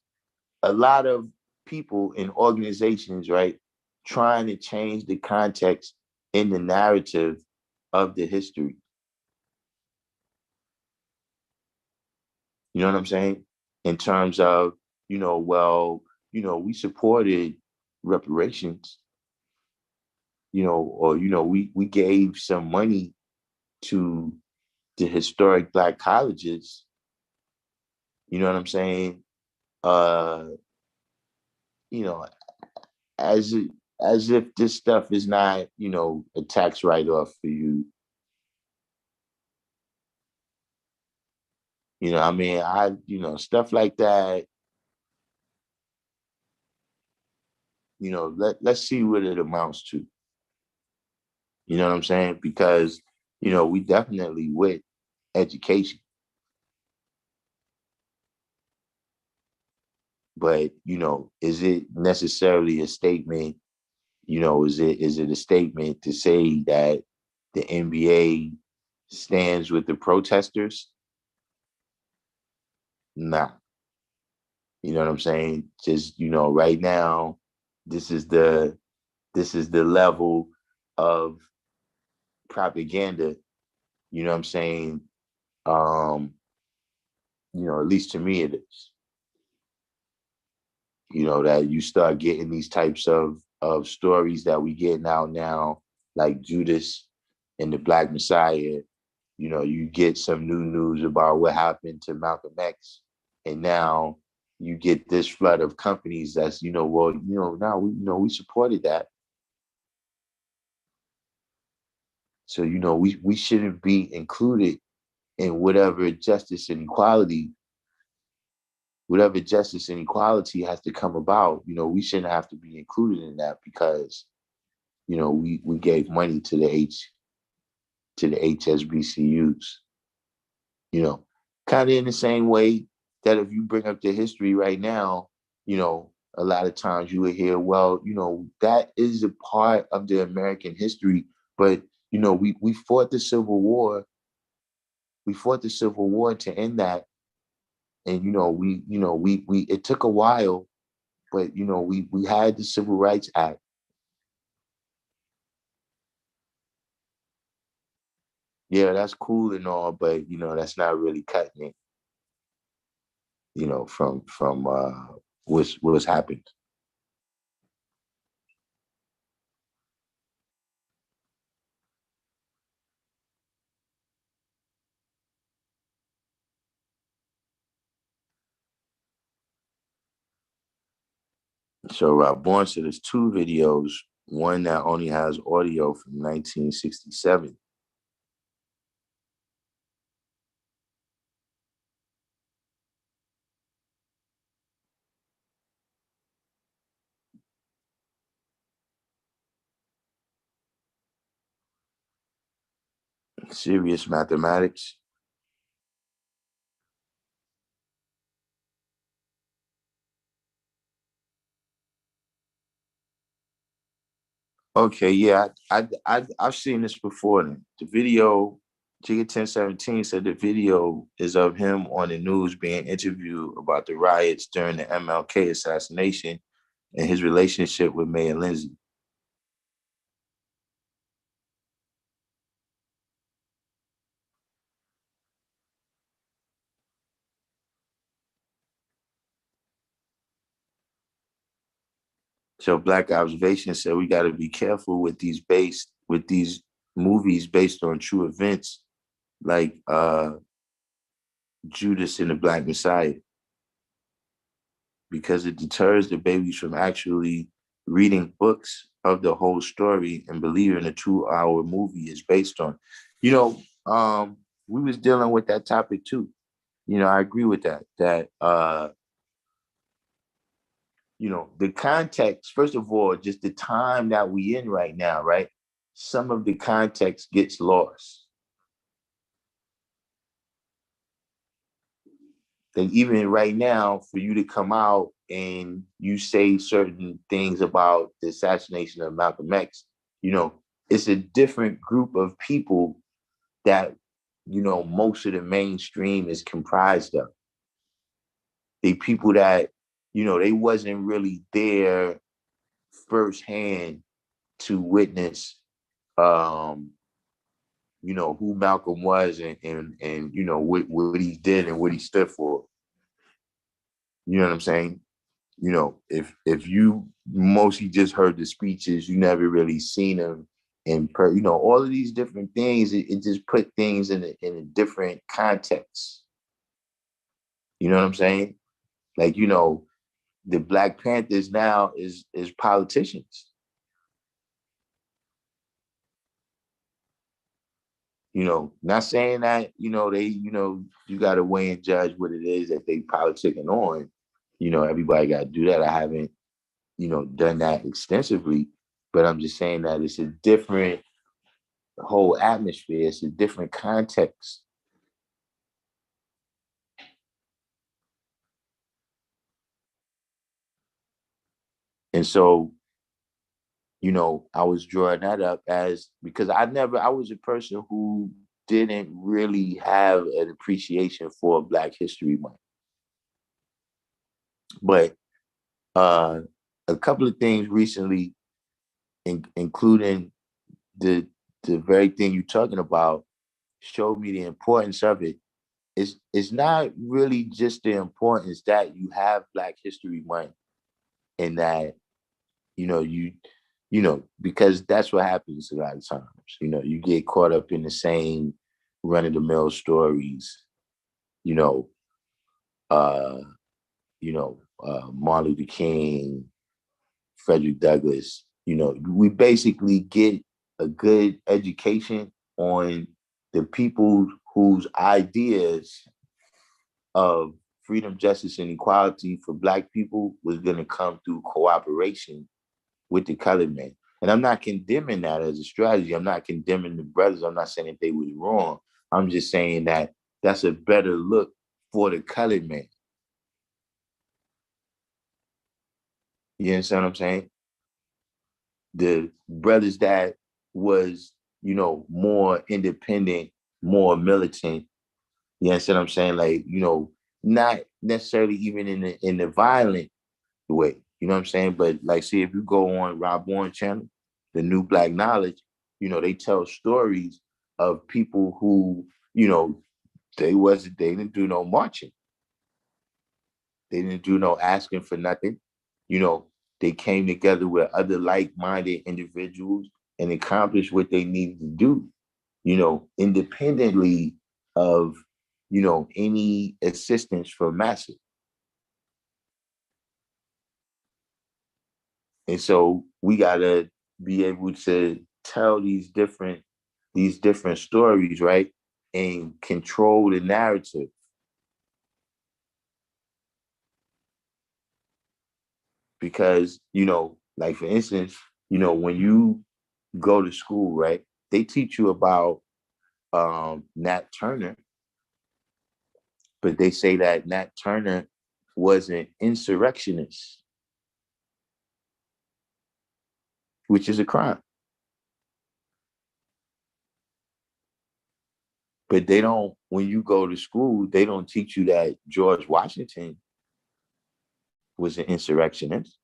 a lot of people in organizations, right, trying to change the context in the narrative of the history. You know what I'm saying? In terms of, well, we supported reparations, or we gave some money to the historic black colleges. You know what I'm saying? Uh, you know, as it, as if this stuff is not, a tax write-off for you. I mean, stuff like that, let's see what it amounts to. You know what I'm saying? Because, we definitely with education, but, is it necessarily a statement? Is it a statement to say that the NBA stands with the protesters? Nah. You know what I'm saying? Just, right now, this is the level of propaganda, you know what I'm saying? Um, at least to me it is. That you start getting these types of stories that we get now, like Judas and the Black Messiah. You get some new news about what happened to Malcolm X, and now you get this flood of companies that's, well, now we supported that. So, we shouldn't be included in whatever justice and equality has to come about. We shouldn't have to be included in that because, we gave money to the HSBCUs, you know, kind of in the same way that if you bring up the history right now, a lot of times you would hear, well, that is a part of the American history, but we fought the Civil War. We fought the Civil War to end that, and we it took a while, but we had the Civil Rights Act. Yeah, that's cool and all, but that's not really cutting it. From what's happened. So Born said there's two videos. One that only has audio from 1967. Serious mathematics. Okay, yeah, I've seen this before. Then the video, Jigga 1017 said the video is of him on the news being interviewed about the riots during the MLK assassination and his relationship with Mayor Lindsay. So Black Observation said we got to be careful with these movies based on true events, like Judas and the Black Messiah, because it deters the babies from actually reading books of the whole story and believing a 2-hour movie is based on. You know, we was dealing with that topic too. I agree with that. The context, first of all, just the time that we in right now, right? Some of the context gets lost. Like even right now, for you to come out and you say certain things about the assassination of Malcolm X, it's a different group of people that, most of the mainstream is comprised of. They people that, they wasn't really there firsthand to witness um, who Malcolm was and what he did and what he stood for. You know what I'm saying? If you mostly just heard the speeches, you never really seen them all of these different things, it just put things in a different context. You know what I'm saying? Like, the Black Panthers now is politicians. Not saying that, you gotta weigh and judge what it is that they politicking on. Everybody gotta do that. I haven't, done that extensively, but I'm just saying that it's a different whole atmosphere. It's a different context. And so, I was drawing that up as because I was a person who didn't really have an appreciation for Black History Month. But uh, a couple of things recently, including the the very thing you're talking about, showed me the importance of it. It's not really just the importance that you have Black History Month and that you because that's what happens a lot of times. You get caught up in the same run of the mill stories. You know, uh, Martin Luther King, Frederick Douglass. We basically get a good education on the people whose ideas of freedom, justice, and equality for Black people was going to come through cooperation with the colored man. And I'm not condemning that as a strategy. I'm not condemning the brothers. I'm not saying that they was wrong. I'm just saying that that's a better look for the colored man. You understand what I'm saying? The brothers that was, more independent, more militant. You understand what I'm saying? Like, not necessarily even in the violent way. You know what I'm saying? But like, see, if you go on Rob Bourne channel, the New Black Knowledge, they tell stories of people who, they didn't do no marching. They didn't do no asking for nothing. They came together with other like-minded individuals and accomplished what they needed to do, independently of, any assistance from masses. And so we gotta be able to tell these different stories, right? And control the narrative. Because, like for instance, when you go to school, right, they teach you about Nat Turner, but they say that Nat Turner was an insurrectionist, which is a crime. But they don't, when you go to school, they don't teach you that George Washington was an insurrectionist.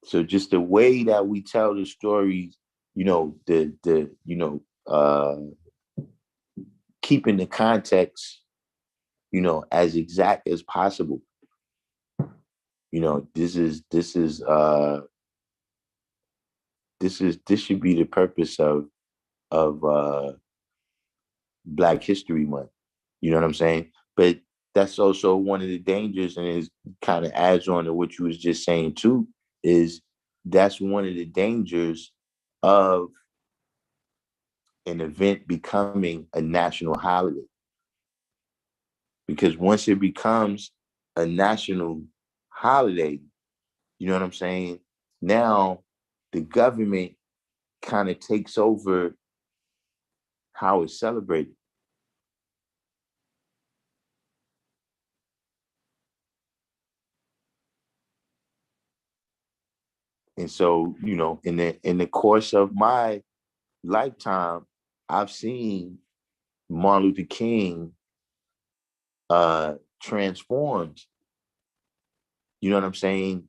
So just the way that we tell the stories, keeping the context, as exact as possible. This should be the purpose of Black History Month. You know what I'm saying? But that's also one of the dangers, and it kind of adds on to what you was just saying too, is that's one of the dangers of an event becoming a national holiday. Because once it becomes a national holiday, you know what I'm saying? Now the government kind of takes over how it's celebrated. And so, in the course of my lifetime, I've seen Martin Luther King transformed. You know what I'm saying?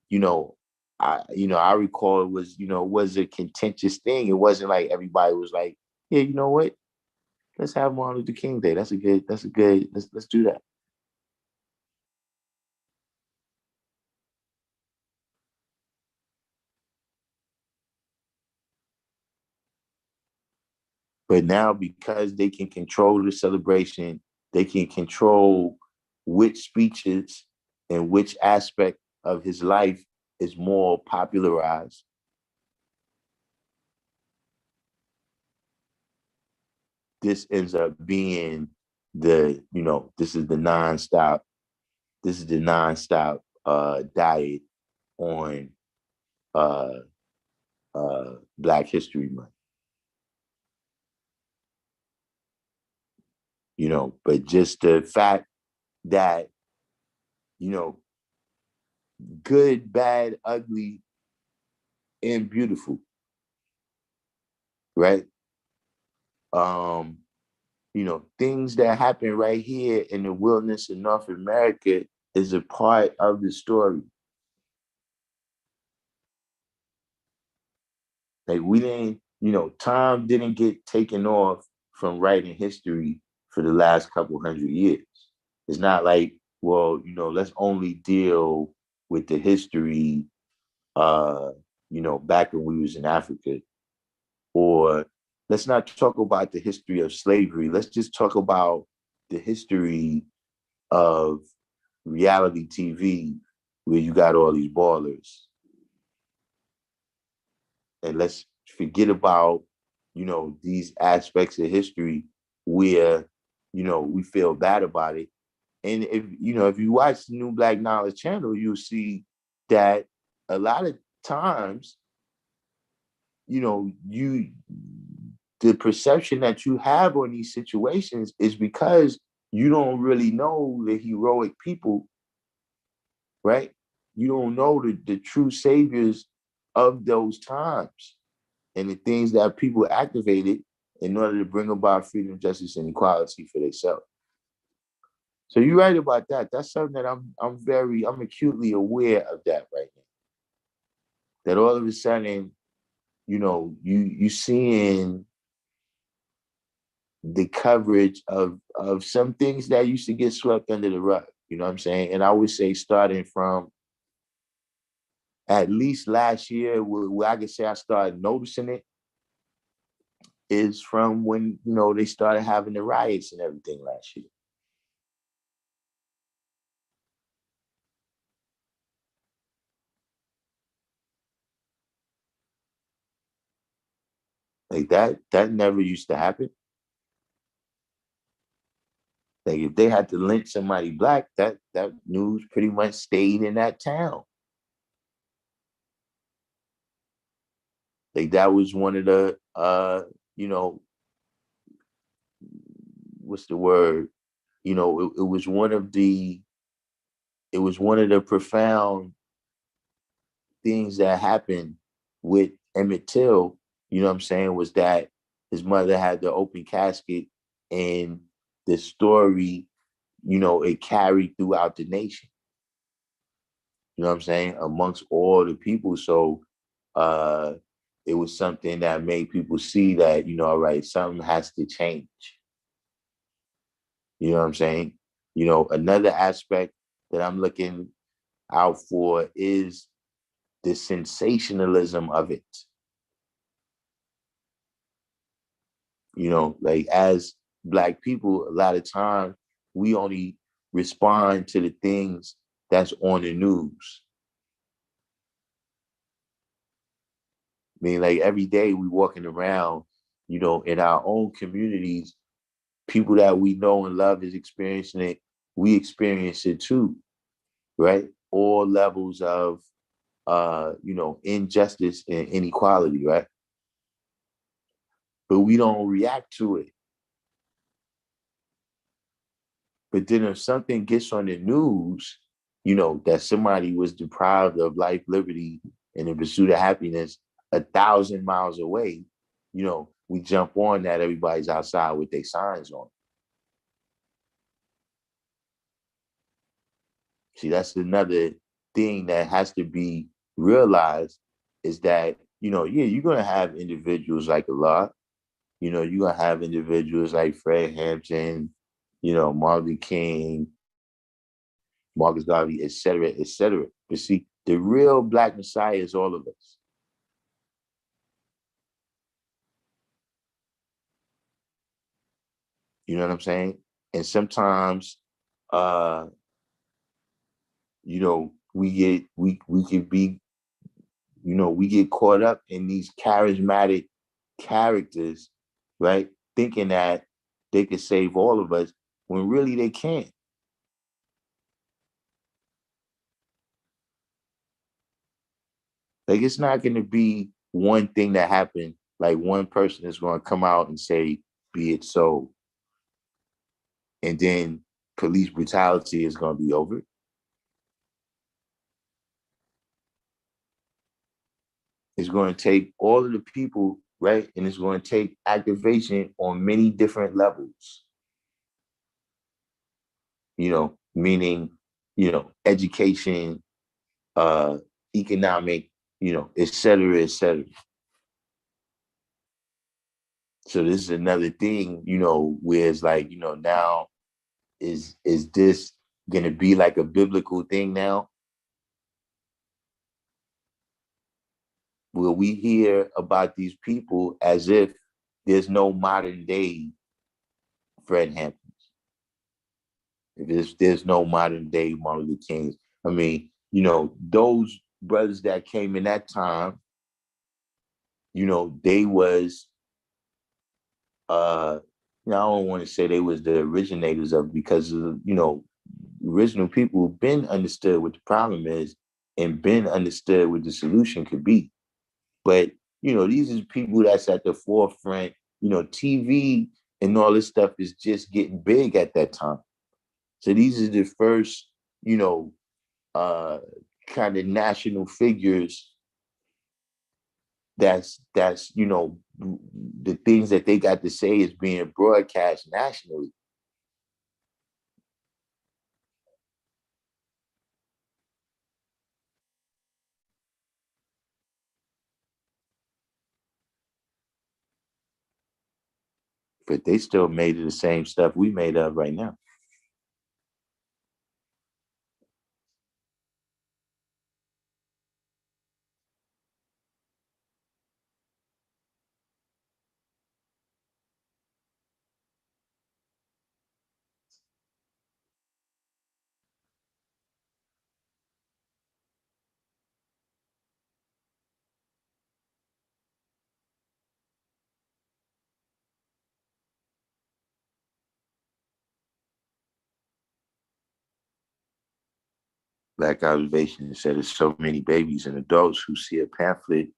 I recall it was a contentious thing. It wasn't like everybody was like, yeah, you know what? Let's have Martin Luther King Day. Let's do that. But now, because they can control the celebration, they can control which speeches and which aspect of his life is more popularized. This ends up being this is the nonstop, diet on uh, Black History Month. But just the fact that, you know, good, bad, ugly, and beautiful, right? Um, things that happen right here in the wilderness of North America is a part of the story. Like we didn't, time didn't get taken off from writing history for the last couple hundred years. It's not like, well, let's only deal with the history, uh, back when we was in Africa, or let's not talk about the history of slavery. Let's just talk about the history of reality TV, where you got all these ballers and let's forget about, these aspects of history where, we feel bad about it. And if you watch the New Black Knowledge channel, you'll see that a lot of times, the perception that you have on these situations is because you don't really know the heroic people, right? You don't know the true saviors of those times and the things that people activated in order to bring about freedom, justice, and equality for themselves. So you're right about that. That's something that I'm acutely aware of that right now. That all of a sudden, you seeing the coverage of some things that used to get swept under the rug. You know what I'm saying? And I would say starting from at least last year, where I could say I started noticing it, is from when, they started having the riots and everything last year. Like that never used to happen. Like if they had to lynch somebody black, that news pretty much stayed in that town. Like that was one of the what's the word? It was one of the profound things that happened with Emmett Till, you know what I'm saying, was that his mother had the open casket, and the story, it carried throughout the nation. You know what I'm saying? Amongst all the people. So it was something that made people see that, all right, something has to change. You know what I'm saying? Another aspect that I'm looking out for is the sensationalism of it. Like as Black people, a lot of time we only respond to the things that's on the news. I mean, like every day we walking around, in our own communities, people that we know and love is experiencing it. We experience it too, right? All levels of, injustice and inequality, right? But we don't react to it. But then if something gets on the news, that somebody was deprived of life, liberty, and the pursuit of happiness 1,000 miles away, we jump on that. Everybody's outside with their signs on. See, that's another thing that has to be realized is that, yeah, you're going to have individuals like Allah, you're going to have individuals like Fred Hampton, Martin King, Marcus Garvey, et cetera, et cetera. But see, the real Black Messiah is all of us. You know what I'm saying? And sometimes, we can be, we get caught up in these charismatic characters, right? Thinking that they could save all of us when really they can't. Like it's not going to be one thing that happened. Like one person is going to come out and say, "Be it so," and then police brutality is going to be over. It's going to take all of the people, right? And it's going to take activation on many different levels. Meaning, education, economic, et cetera, et cetera. So this is another thing, where it's like, now is this gonna be like a biblical thing now? Will we hear about these people as if there's no modern day Fred Hamptons? If there's no modern day Martin Luther Kings. I mean, those brothers that came in that time, they was I don't want to say they was the originators of, because original people been understood what the problem is and been understood what the solution could be. But these are people that's at the forefront. TV and all this stuff is just getting big at that time. So these are the first, uh kind of national figures that's the things that they got to say is being broadcast nationally. But they still made of the same stuff we made of right now. Black Observation said there's so many babies and adults who see a pamphlet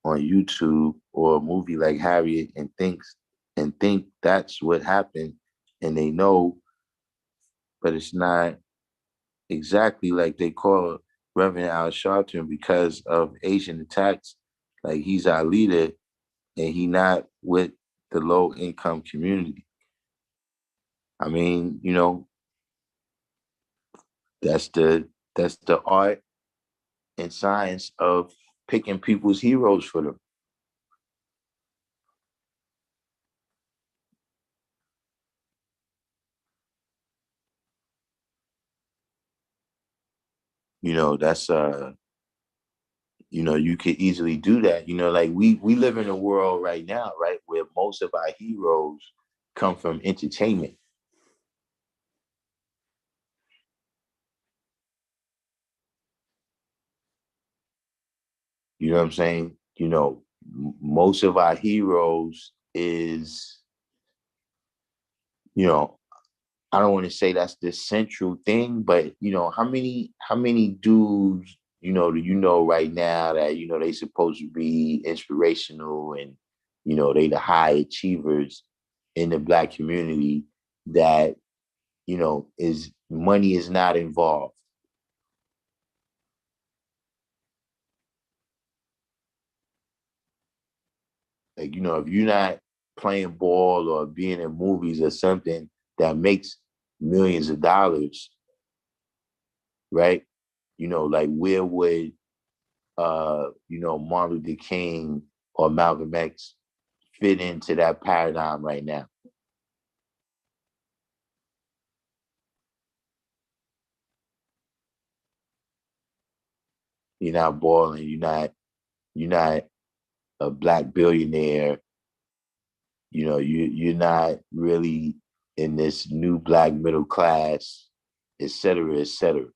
on YouTube or a movie like Harriet and think that's what happened, and they know, but it's not exactly like they call Reverend Al Sharpton because of Asian attacks. Like, he's our leader, and he not with the low income community. I mean, that's the art and science of picking people's heroes for them. That's you could easily do that. Like, we live in a world right now, right, where most of our heroes come from entertainment. You know what I'm saying? Most of our heroes is, you know, I don't want to say that's the central thing, but how many dudes, do right now that, they supposed to be inspirational, and, they the high achievers in the Black community that, is money is not involved. Like, if you're not playing ball or being in movies or something that makes millions of dollars, right? Like, where would Martin Luther King or Malcolm X fit into that paradigm right now? You're not balling, you're not a Black billionaire, you're not really in this new Black middle class, et cetera, et cetera.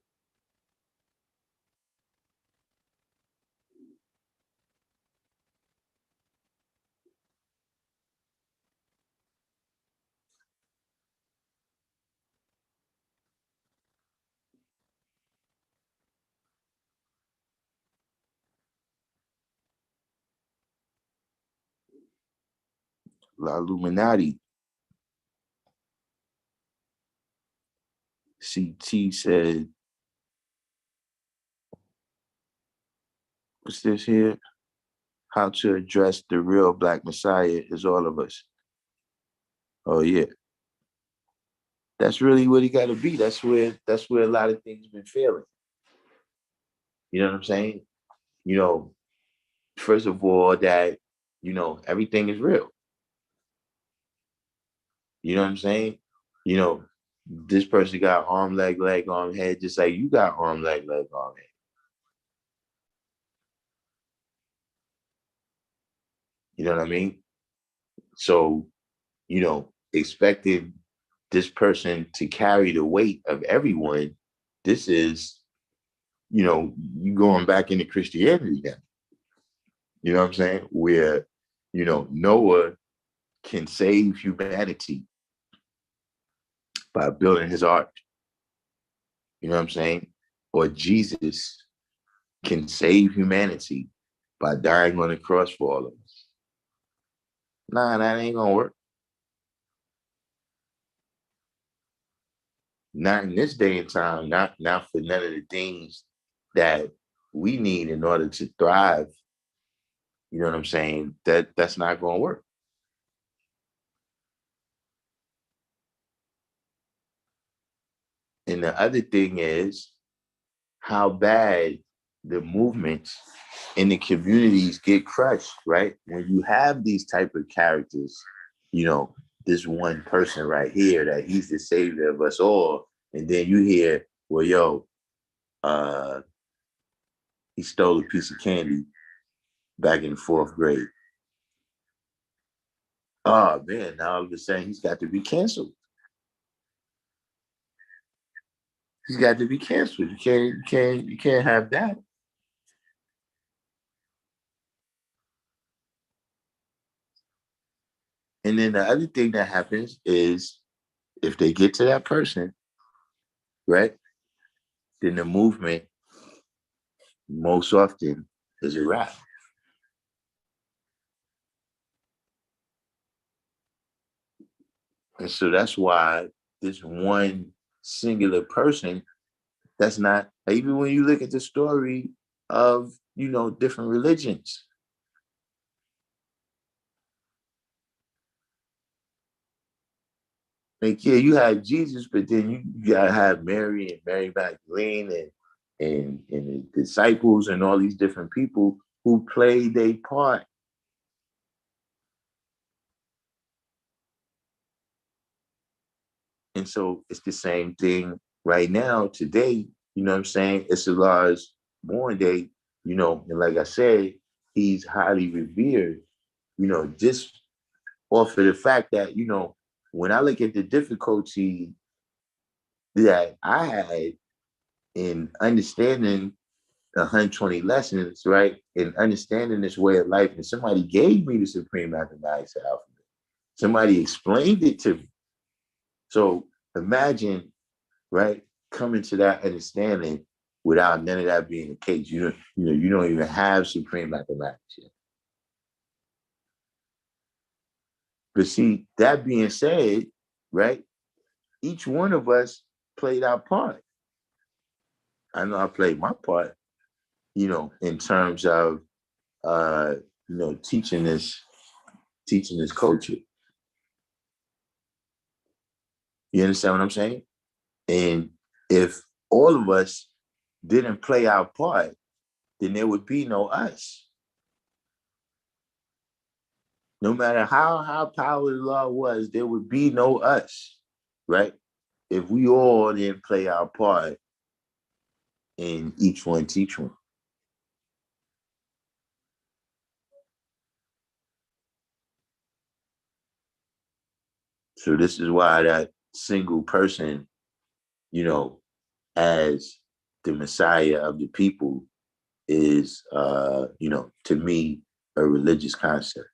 La Illuminati. CT said, what's this here? How to address the real Black Messiah is all of us. Oh yeah. That's really what he gotta be. That's where a lot of things been failing. You know what I'm saying? You know, first of all, that everything is real. You know what I'm saying? You know, this person got arm, leg, arm, head, just like you got arm, leg, arm, head. You know what I mean? So, expecting this person to carry the weight of everyone, this is, you going back into Christianity now. You know what I'm saying? Where Noah can save humanity by building his ark. You know what I'm saying? Or Jesus can save humanity by dying on the cross for all of us. Nah, that ain't gonna work. Not in this day and time, not for none of the things that we need in order to thrive. You know what I'm saying? That's not gonna work. And the other thing is how bad the movements in the communities get crushed, right? When you have these type of characters, this one person right here that he's the savior of us all, and then you hear, well, yo, uh, he stole a piece of candy back in the fourth grade. Oh man, now all of a sudden he's got to be canceled. He's got to be canceled. You can't have that. And then the other thing that happens is if they get to that person, right, then the movement most often is a wrap. And so that's why this one singular person, that's not, even when you look at the story of, different religions, like, yeah, you have Jesus, but then you gotta have Mary and Mary Magdalene and the disciples and all these different people who played their part. And so it's the same thing right now, today, you know what I'm saying? It's Allah's born day, and like I said, he's highly revered, just off of the fact that, when I look at the difficulty that I had in understanding 120 lessons, right? And understanding this way of life, and somebody gave me the supreme mathematics alphabet. Somebody explained it to me. So imagine, right, coming to that understanding without none of that being the case. You don't even have supreme mathematics yet. But see, that being said, right, each one of us played our part. I know I played my part, in terms of uh, teaching this culture. You understand what I'm saying? And if all of us didn't play our part, then there would be no us. No matter how powerful the law was, there would be no us, right? If we all didn't play our part in each one teach one. So this is why that single person, you know, as the Messiah of the people is, to me, a religious concept.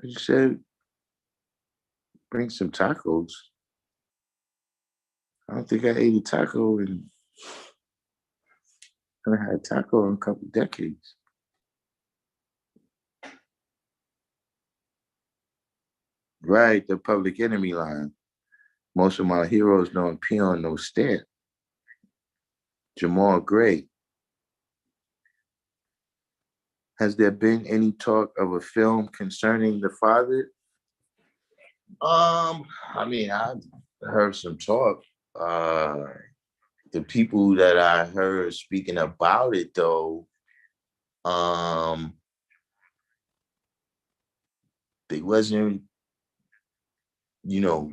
I just said, bring some tacos. I don't think I ate a taco and I haven't had a taco in a couple decades. Right, the Public Enemy line. Most of my heroes don't appear on no stamp. Jamal Gray. Has there been any talk of a film concerning the father? I mean, I heard some talk. Uh, the people that I heard speaking about it, though, um, they wasn't, you know,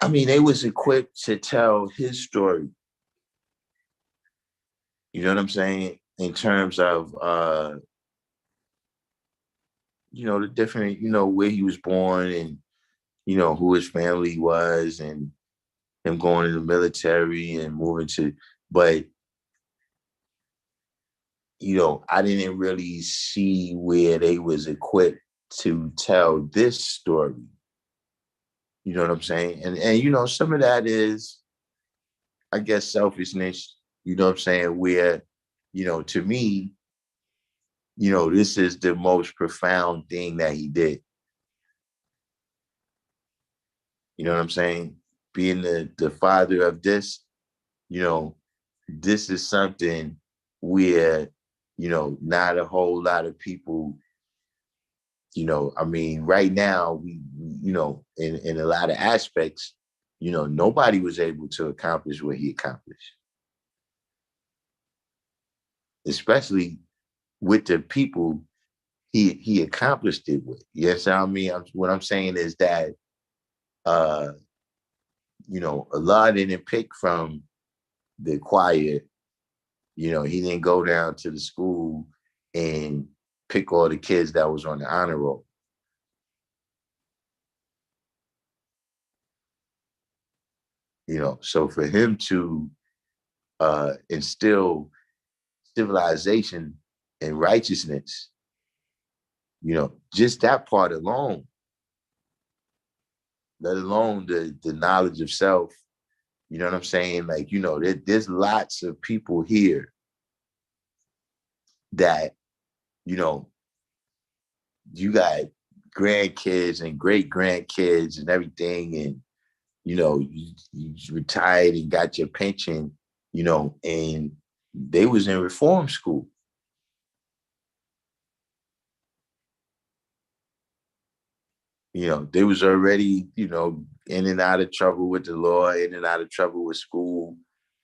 I mean, they was equipped to tell his story. You know what I'm saying? In terms of, the different, where he was born and, who his family was and him going in the military and moving to, but, I didn't really see where they was equipped to tell this story. You know what I'm saying? And some of that is, I guess, selfishness, you know what I'm saying, where, to me, this is the most profound thing that he did. You know what I'm saying? Being the father of this, you know, this is something where, not a whole lot of people, I mean, right now, in a lot of aspects, nobody was able to accomplish what he accomplished, especially with the people he accomplished it with. Yes, I mean, what I'm saying is that, uh, Allah didn't pick from the choir. He didn't go down to the school and pick all the kids that was on the honor roll. So for him to instill civilization and righteousness, just that part alone, let alone the knowledge of self, you know what I'm saying? Like, there's lots of people here that, you know, you got grandkids and great grandkids and everything, and you retired and got your pension, and they was in reform school. They was already, in and out of trouble with the law, in and out of trouble with school,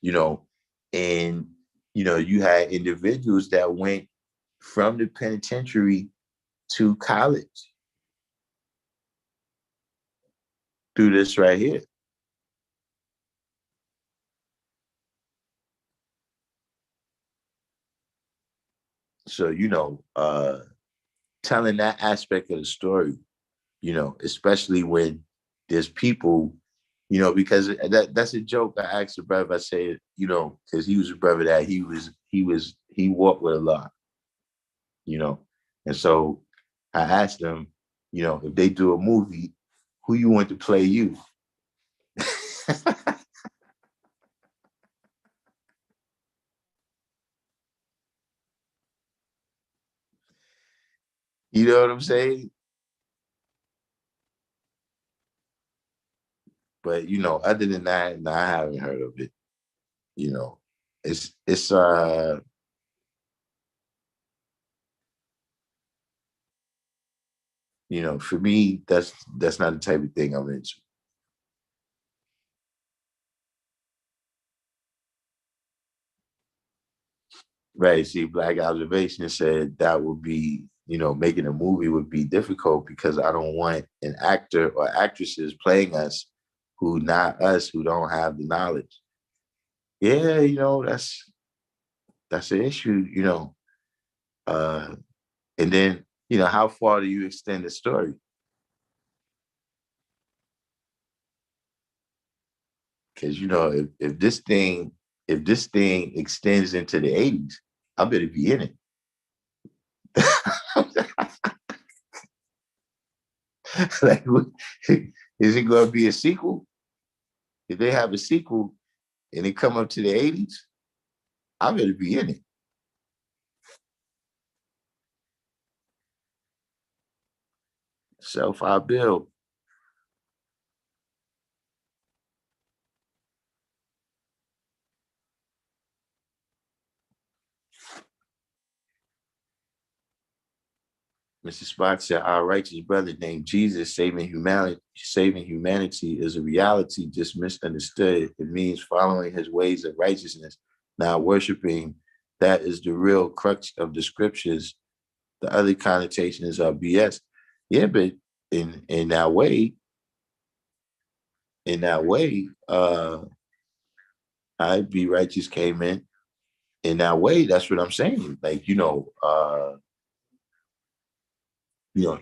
and you had individuals that went from the penitentiary to college through this right here. So, telling that aspect of the story, especially when there's people, because that's a joke. I asked the brother, I said, because he was a brother that he walked with a lot, you know. And so I asked him, if they do a movie, who you want to play you? You know what I'm saying? But other than that, no, I haven't heard of it. You know, it's for me, that's not the type of thing I'm into. Right. See, Black Observation said that would be, making a movie would be difficult because I don't want an actor or actresses playing us who not us, who don't have the knowledge. Yeah, that's an issue, Uh, and then, how far do you extend the story? Because if this thing extends into the 80s, I better be in it. Like, is it going to be a sequel? If they have a sequel and it come up to the 80s, I better be in it. Self I build. Mr. Spock said, our righteous brother named Jesus saving humanity is a reality just misunderstood. It means following his ways of righteousness, not worshiping. That is the real crux of the scriptures. The other connotations are BS. Yeah, but in that way, I be righteous came in that way. That's what I'm saying. Like,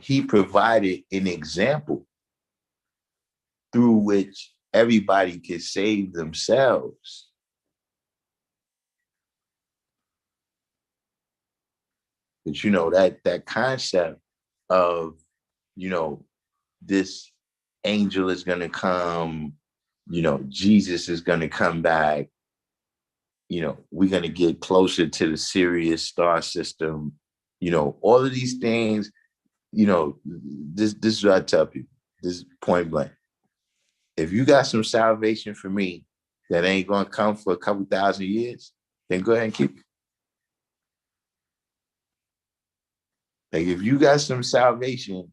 he provided an example through which everybody can save themselves. But that concept of, this angel is gonna come, Jesus is gonna come back, we're gonna get closer to the Sirius star system, all of these things, this is what I tell people. This is point blank. If you got some salvation for me that ain't gonna come for a couple thousand years, then go ahead and keep it. Like if you got some salvation,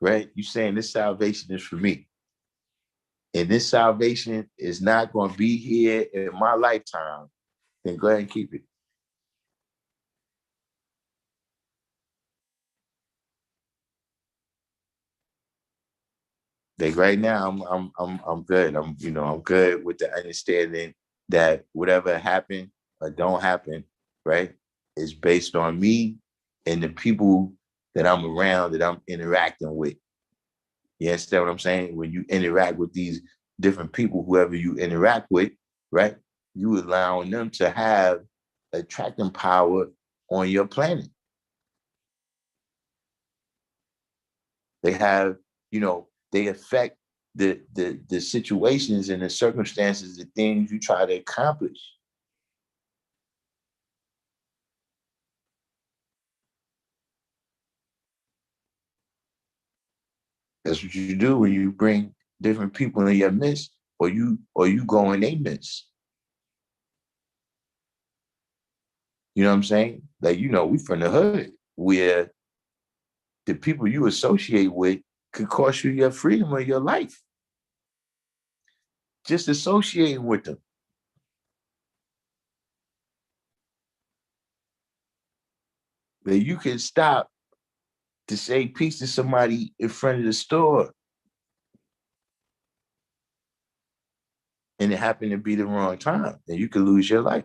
right? You saying this salvation is for me. And this salvation is not going to be here in my lifetime, then go ahead and keep it. Like right now, I'm good. I'm good with the understanding that whatever happened or don't happen, right, is based on me and the people that I'm around, that I'm interacting with. You understand what I'm saying? When you interact with these different people, whoever you interact with, right, you allowing them to have attracting power on your planet. They have, they affect the situations and the circumstances, the things you try to accomplish. That's what you do when you bring different people in your midst, or you go in their midst. You know what I'm saying? Like, we from the hood where the people you associate with could cost you your freedom or your life. Just associating with them. That you can stop to say peace to somebody in front of the store, and it happened to be the wrong time, and you could lose your life.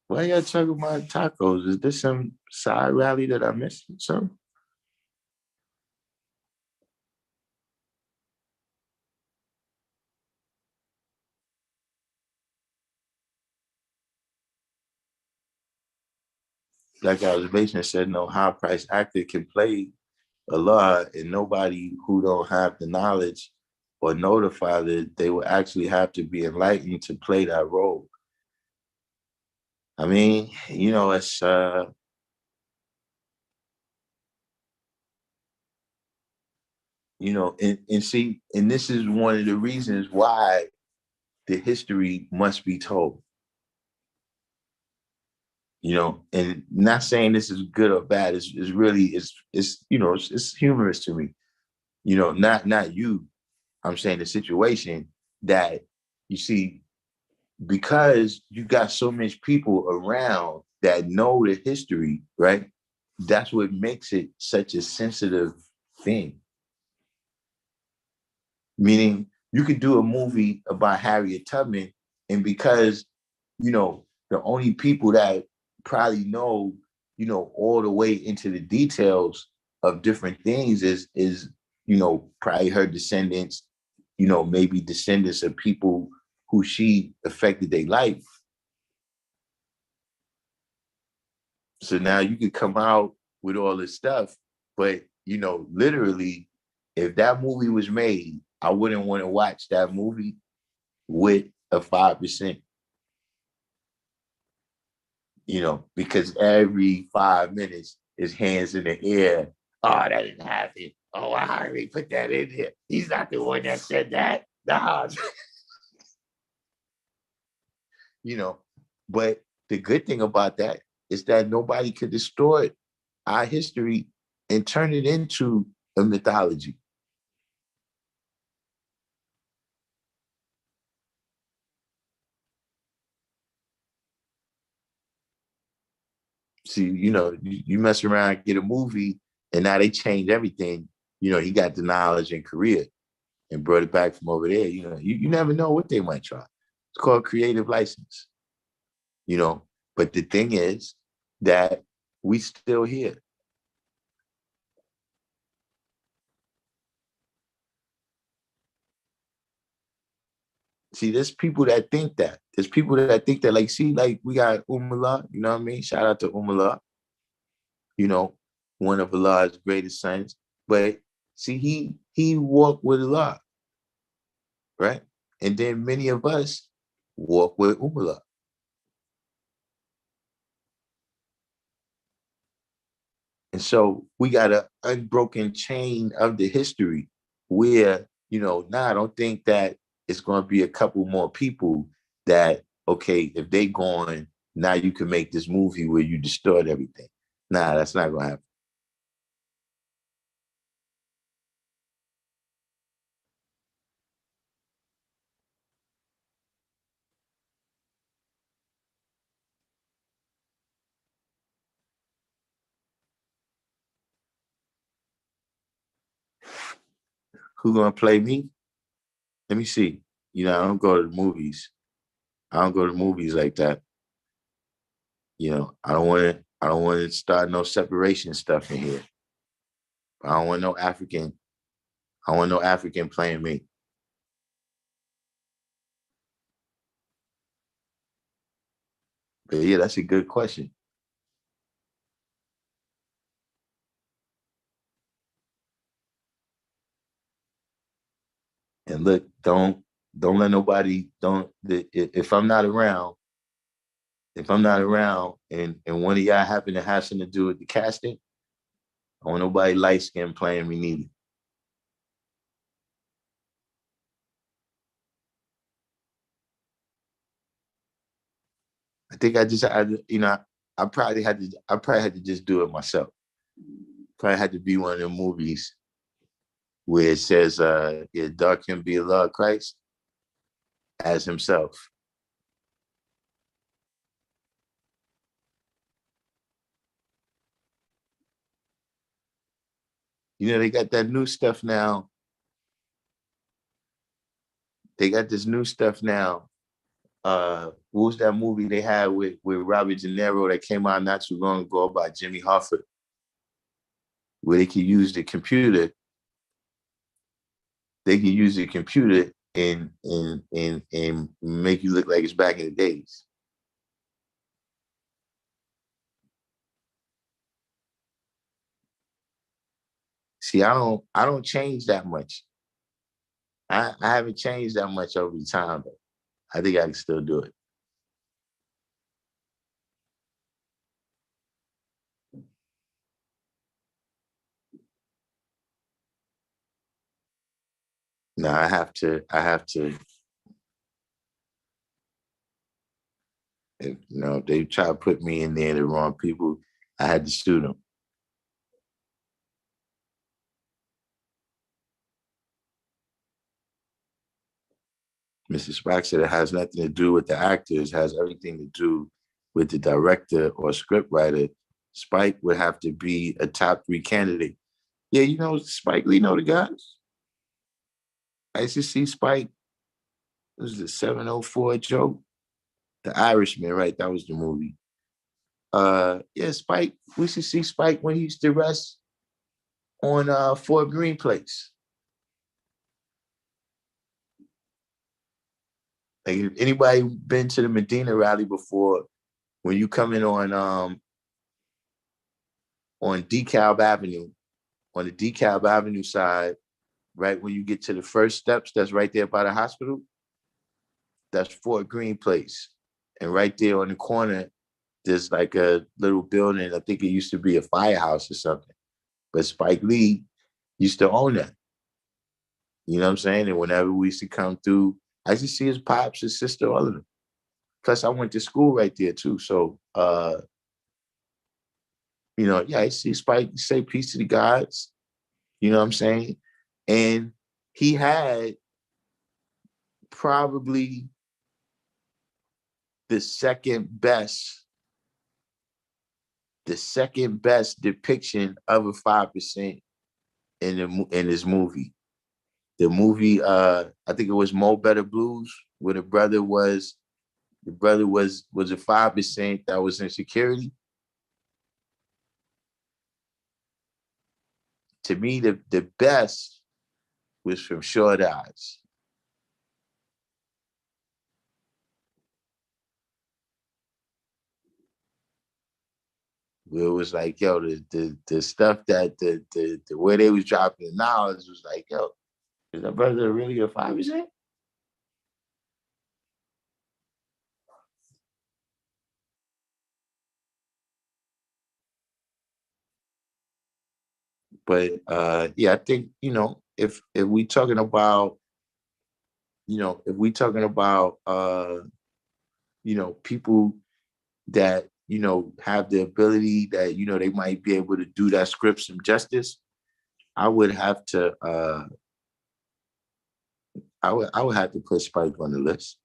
Why y'all talking about tacos? Is this some side rally that I missed? So, like I was basically said, no high price actor can play a lot, and nobody who don't have the knowledge or notify that they will actually have to be enlightened to play that role. I mean, it's and see, and this is one of the reasons why the history must be told. And not saying this is good or bad. It's really it's humorous to me. Not you. I'm saying the situation that you see, because you got so much people around that know the history, right? That's what makes it such a sensitive thing. Meaning you could do a movie about Harriet Tubman, and because, the only people that probably know, all the way into the details of different things is, probably her descendants, maybe descendants of people who she affected their life. So now you could come out with all this stuff, but literally, if that movie was made I wouldn't want to watch that movie with a 5%, because every 5 minutes is hands in the air. Oh, that didn't happen. Oh, why did they put that in here? He's not the one that said that. Nah. But the good thing about that is that nobody could destroy our history and turn it into a mythology. See, you mess around, get a movie, and now they change everything. He got the knowledge in Korea and brought it back from over there. You never know what they might try. It's called creative license. But the thing is that we still here. See, there's people that think that. There's people that think that, like, see, like we got Umala, you know what I mean? Shout out to Umala, you know, one of Allah's greatest sons. But see, he walked with Allah, right? And then many of us walk with Umala. And so we got an unbroken chain of the history where, now I don't think that it's going to be a couple more people that, okay, if they gone, now you can make this movie where you destroyed everything. Nah, that's not going to happen. Who going to play me? Let me see. I don't go to the movies. I don't go to movies like that. I don't want to start no separation stuff in here. I don't want no African. I want no African playing me. But yeah, that's a good question. And look, don't let nobody don't if I'm not around, and one of y'all happen to have something to do with the casting, I want nobody light skin playing me neither. I think I probably had to just do it myself. Probably had to be one of the movies where it says yeah, Darkim Be AllahChrist as himself. They got that new stuff now. They got this new stuff now. What was that movie they had with Robert De Niro that came out not too long ago about Jimmy Hoffa, where they could use the computer. They could use the computer and make you look like it's back in the days. See, I don't change that much. I haven't changed that much over the time, but I think I can still do it. No, I have to. If they try to put me in there, the wrong people, I had to sue them. Mr. Spock said it has nothing to do with the actors, has everything to do with the director or script writer. Spike would have to be a top three candidate. Yeah, Spike Lee know the guys. I used to see Spike. It was the 704 Joe, the Irishman, right? That was the movie. Yeah, Spike. We should see Spike when he used to rest on Fort Greene Place. Like, if anybody been to the Medina rally before, when you come in on DeKalb Avenue, on the DeKalb Avenue side, right when you get to the first steps, that's right there by the hospital. That's Fort Greene Place. And right there on the corner, there's like a little building. I think it used to be a firehouse or something. But Spike Lee used to own that. You know what I'm saying? And whenever we used to come through, I used to see his pops, his sister, all of them. Plus, I went to school right there too. So, yeah, I see Spike say peace to the gods. You know what I'm saying? And he had probably the second best depiction of a 5% in his movie. The movie, I think it was Mo Better Blues, where the brother was a 5% that was in security. To me, the best was from Short Eyes. Where it was like, yo, the stuff that the way they was dropping the knowledge was like, yo, is that brother really a 5%? But yeah, I think, if we talking about, if we talking about people that, have the ability that, they might be able to do that script some justice, I would have to I would have to put Spike on the list.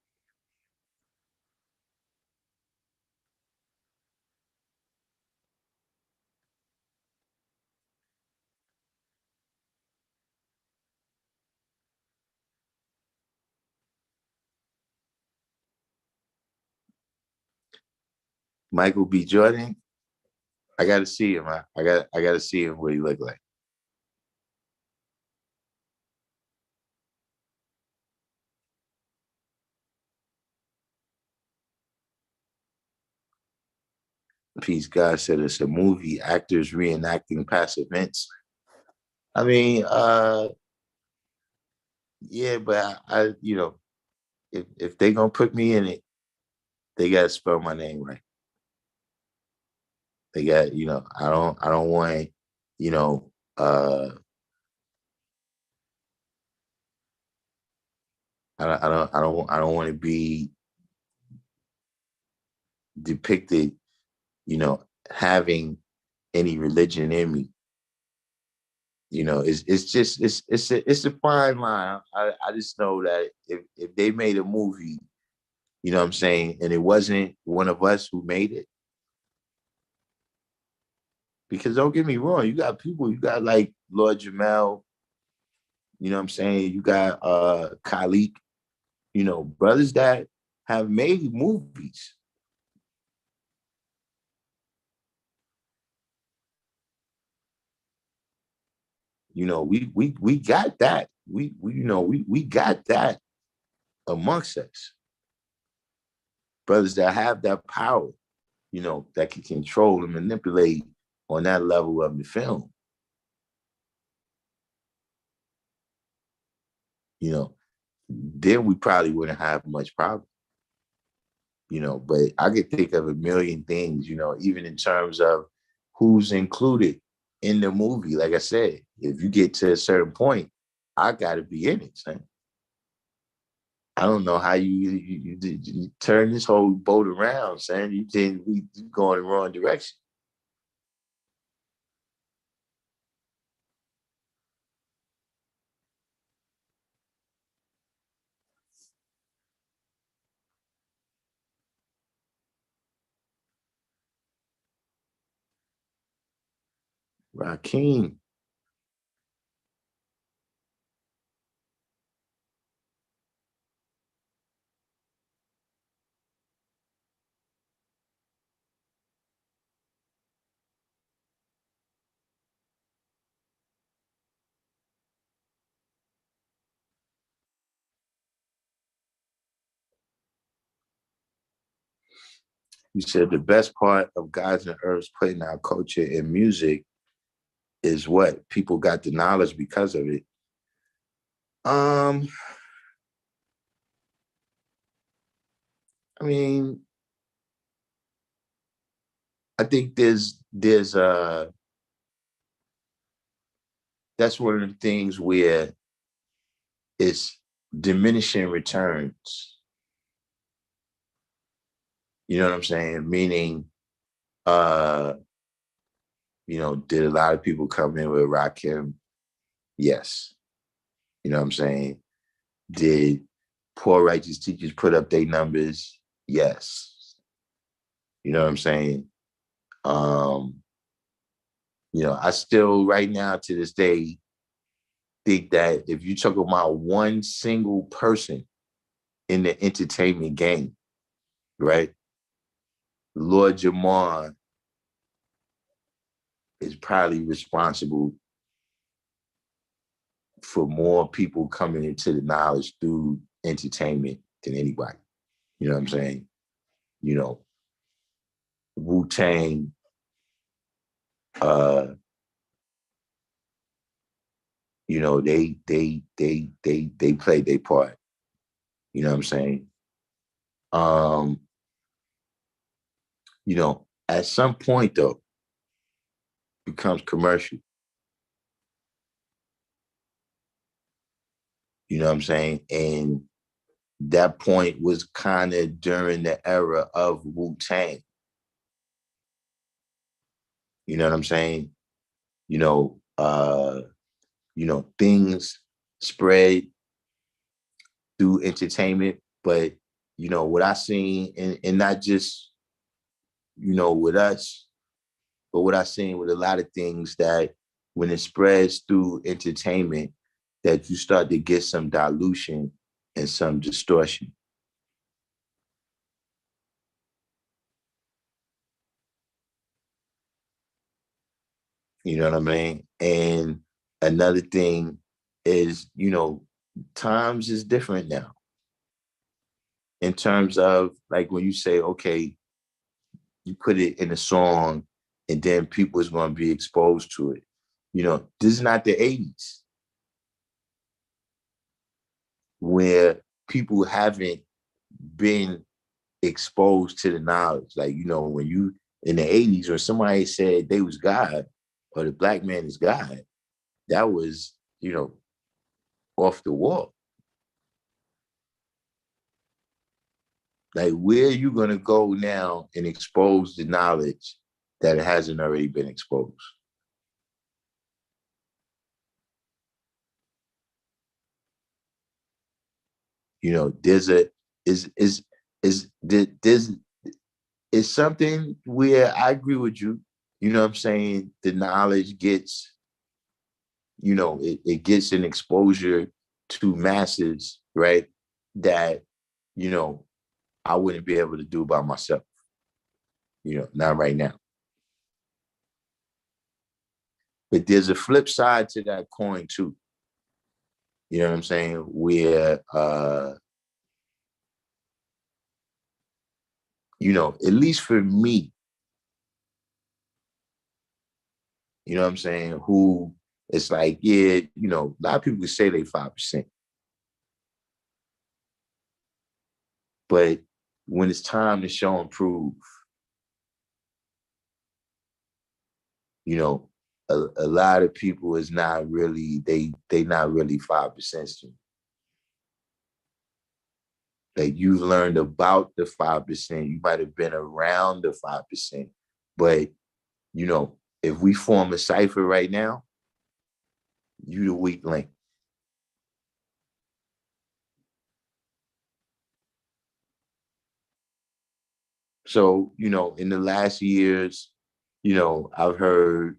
Michael B. Jordan, I gotta see him. I gotta see him what he look like. Peace God said it's a movie, actors reenacting past events. I mean, yeah, but if they gonna put me in it, they gotta spell my name right. They got, I don't want, you know, uh, I don't want to be depicted, having any religion in me. It's just it's a fine line. I just know that if they made a movie, you know what I'm saying, and it wasn't one of us who made it, because don't get me wrong, you got like Lord Jamel, you know what I'm saying, you got Khalik, brothers that have made movies. We got that. We got that amongst us. Brothers that have that power, that can control and manipulate on that level of the film. You know, then we probably wouldn't have much problem. But I could think of a million things, even in terms of who's included in the movie. Like I said, if you get to a certain point, I got to be in it, son. I don't know how you turn this whole boat around, son. You think we going the wrong direction. Raheem, you said the best part of Gods and Earths putting our culture in music is what? People got the knowledge because of it. I mean, I think that's one of the things where it's diminishing returns. You know what I'm saying? Meaning, did a lot of people come in with Rakim? Yes. You know what I'm saying? Did poor righteous teachers put up their numbers? Yes. You know what I'm saying? I still right now to this day think that if you talk about one single person in the entertainment game, right? Lord Jamar is probably responsible for more people coming into the knowledge through entertainment than anybody. You know what I'm saying? Wu-Tang, they played their part. You know what I'm saying? At some point though, it becomes commercial. You know what I'm saying? And that point was kind of during the era of Wu-Tang. You know what I'm saying? Things spread through entertainment, but what I seen, and not just with us, but what I seen with a lot of things, that when it spreads through entertainment, that you start to get some dilution and some distortion. You know what I mean? And another thing is, times is different now in terms of like when you say, okay, you put it in a song and then people is going to be exposed to it. This is not the 80s where people haven't been exposed to the knowledge. Like, when you in the 80s, when somebody said they was God or the black man is God, that was, off the wall. Like, where are you going to go now and expose the knowledge that hasn't already been exposed? There's a there's is something where I agree with you. You know what I'm saying? The knowledge gets, it gets an exposure to masses, right? That, I wouldn't be able to do by myself, not right now. But there's a flip side to that coin too. You know what I'm saying? Where, at least for me, you know what I'm saying? Who it's like, yeah, a lot of people say they 5%. But when it's time to show and prove, a lot of people is not really, they not really 5%. Like, you've learned about the 5%. You might have been around the 5%. But, if we form a cipher right now, you the weak link. So, in the last years, I've heard,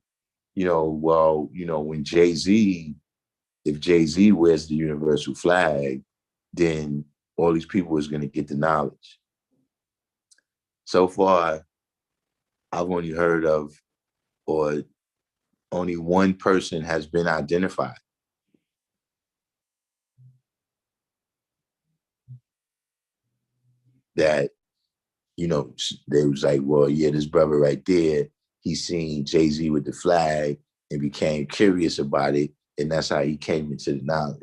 when Jay-Z, if Jay-Z wears the universal flag, then all these people is going to get the knowledge. So far, I've only heard of, or only one person has been identified. That, they was like, well, yeah, this brother right there, he seen Jay-Z with the flag and became curious about it. And that's how he came into the knowledge.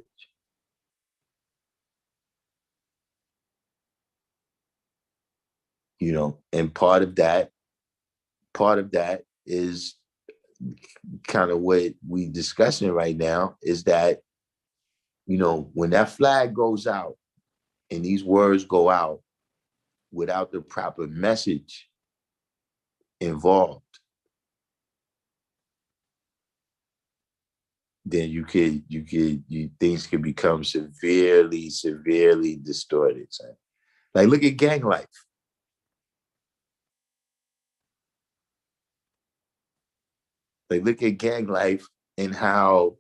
And part of that is kind of what we discussing right now, is that, when that flag goes out and these words go out without the proper message involved, then things can become severely distorted. Like, look at gang life. Like, look at gang life and how,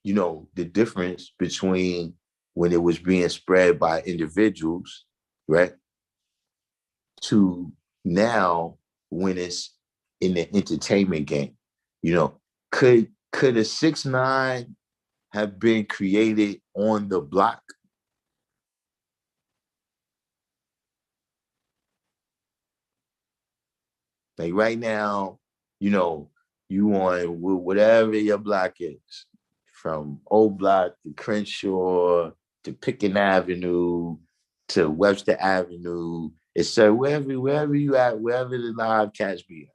the difference between when it was being spread by individuals, right, to now when it's in the entertainment game. Could a 6ix9ine have been created on the block? Like right now, you on whatever your block is, from Old Block to Crenshaw to Pickens Avenue to Webster Avenue. It's so wherever you at, wherever the live cats be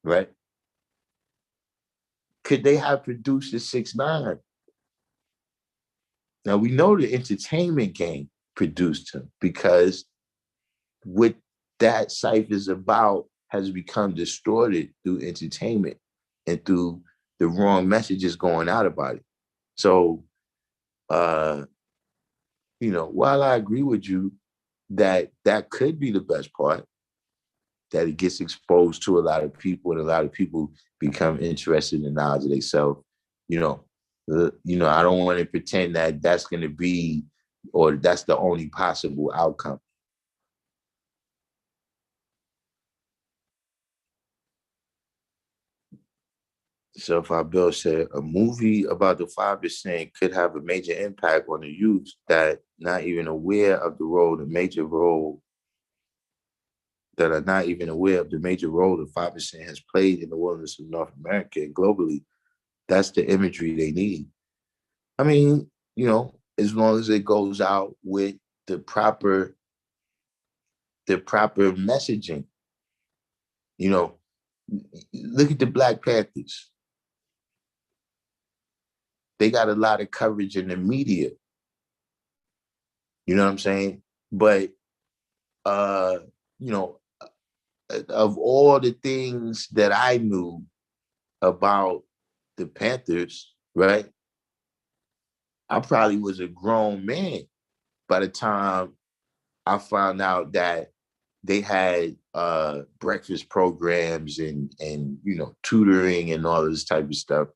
at, right? Could they have produced a 6ix9ine? Now we know the entertainment game produced him, because what that cipher is about has become distorted through entertainment and through the wrong messages going out about it. So, while I agree with you that that could be the best part, that it gets exposed to a lot of people and a lot of people become interested in the knowledge of themselves, I don't want to pretend that that's going to be, or that's the only possible outcome. So if our bill said a movie about the 5% could have a major impact on the youth that not even aware of the role, the major role that are not even aware of the major role the 5% has played in the wilderness of North America and globally, that's the imagery they need. I mean, as long as it goes out with the proper messaging, you know, look at the Black Panthers. They got a lot of coverage in the media. You know what I'm saying? But uh, you know, of all the things that I knew about the Panthers, right? I probably was a grown man by the time I found out that they had breakfast programs and tutoring and all this type of stuff.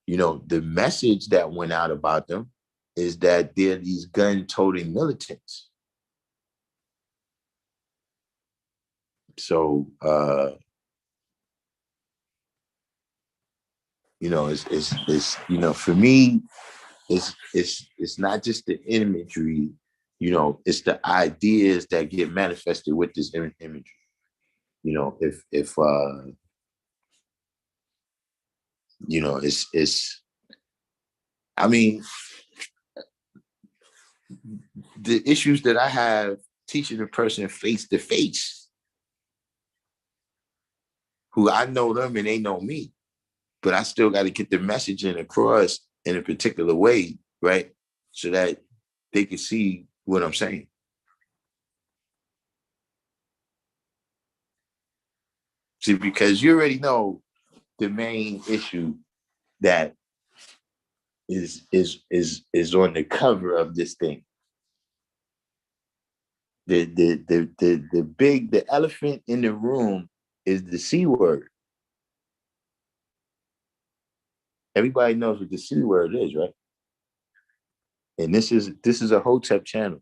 The message that went out about them is that they're these gun-toting militants. So it's for me, it's not just the imagery, it's the ideas that get manifested with this imagery. If it's I mean, the issues that I have teaching a person face to face, who I know them and they know me, but I still got to get the messaging across in a particular way, right? So that they can see what I'm saying. See, because you already know the main issue that is on the cover of this thing. The elephant in the room is the C word. Everybody knows what the C word is, right? And this is a Hotep channel.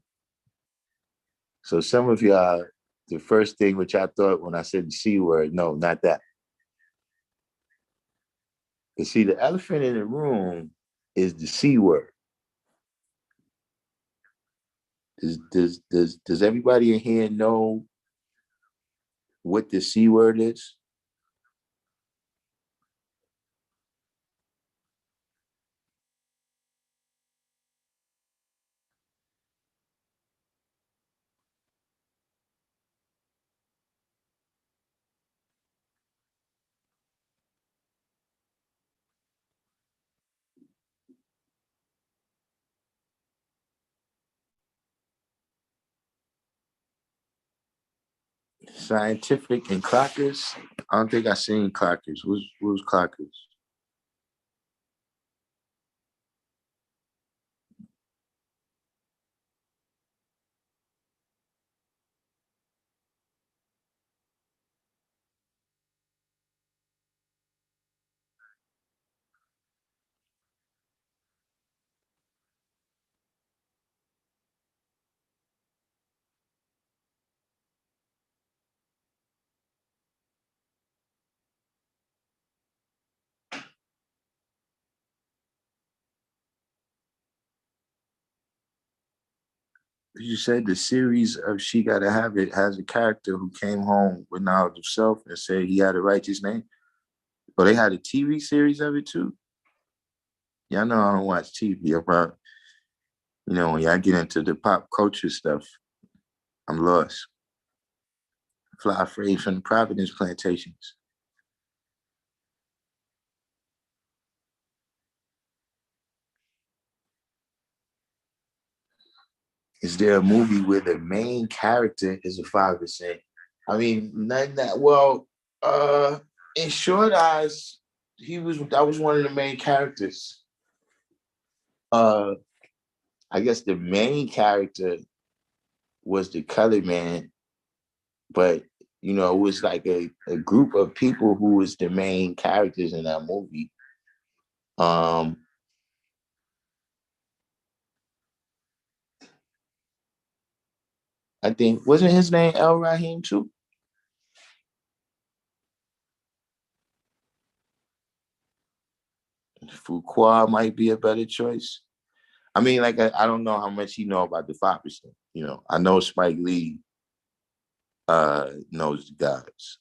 So some of y'all, the first thing which I thought when I said the C word, no, not that. You see, the elephant in the room is the C word. Does everybody in here know what the C word is? Scientific and Clockers. I don't think I seen Clockers. What was Clockers? You said the series of She Gotta Have It has a character who came home with knowledge of self and said he had a righteous name. Oh, they had a TV series of it too. Yeah, I know I don't watch TV. About when y'all get into the pop culture stuff, I'm lost. Fly afraid from the Providence plantations. Is there a movie where the main character is a 5%? I mean, not that well, in short eyes, that was one of the main characters. Uh I guess the main character was the colored man, but it was like a group of people who was the main characters in that movie. Um, I think wasn't his name El Rahim too? Fuqua might be a better choice. I mean, like I don't know how much you know about the 5%. I know Spike Lee knows the guys.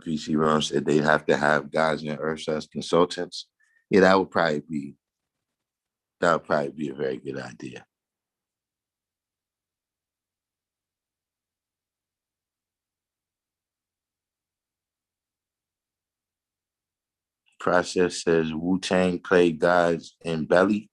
VC Ron said they'd have to have guys in Earth as consultants. Yeah, that would probably be a very good idea. Process says Wu Tang played guys in Belly.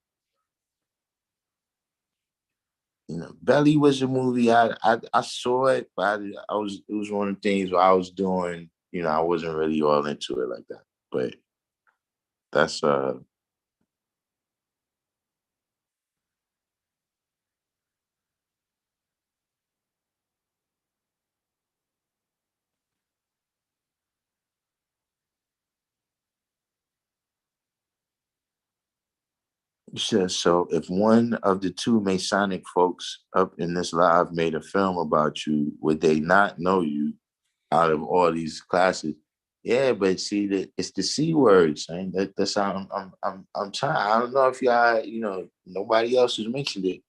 Belly was a movie I saw it, but it was one of the things where I was doing. I wasn't really all into it like that. But that's says so. If one of the two Masonic folks up in this live made a film about you, would they not know you out of all these classes? Yeah, but see that it's the C words, man. That's how I'm trying. I don't know if y'all, nobody else has mentioned it.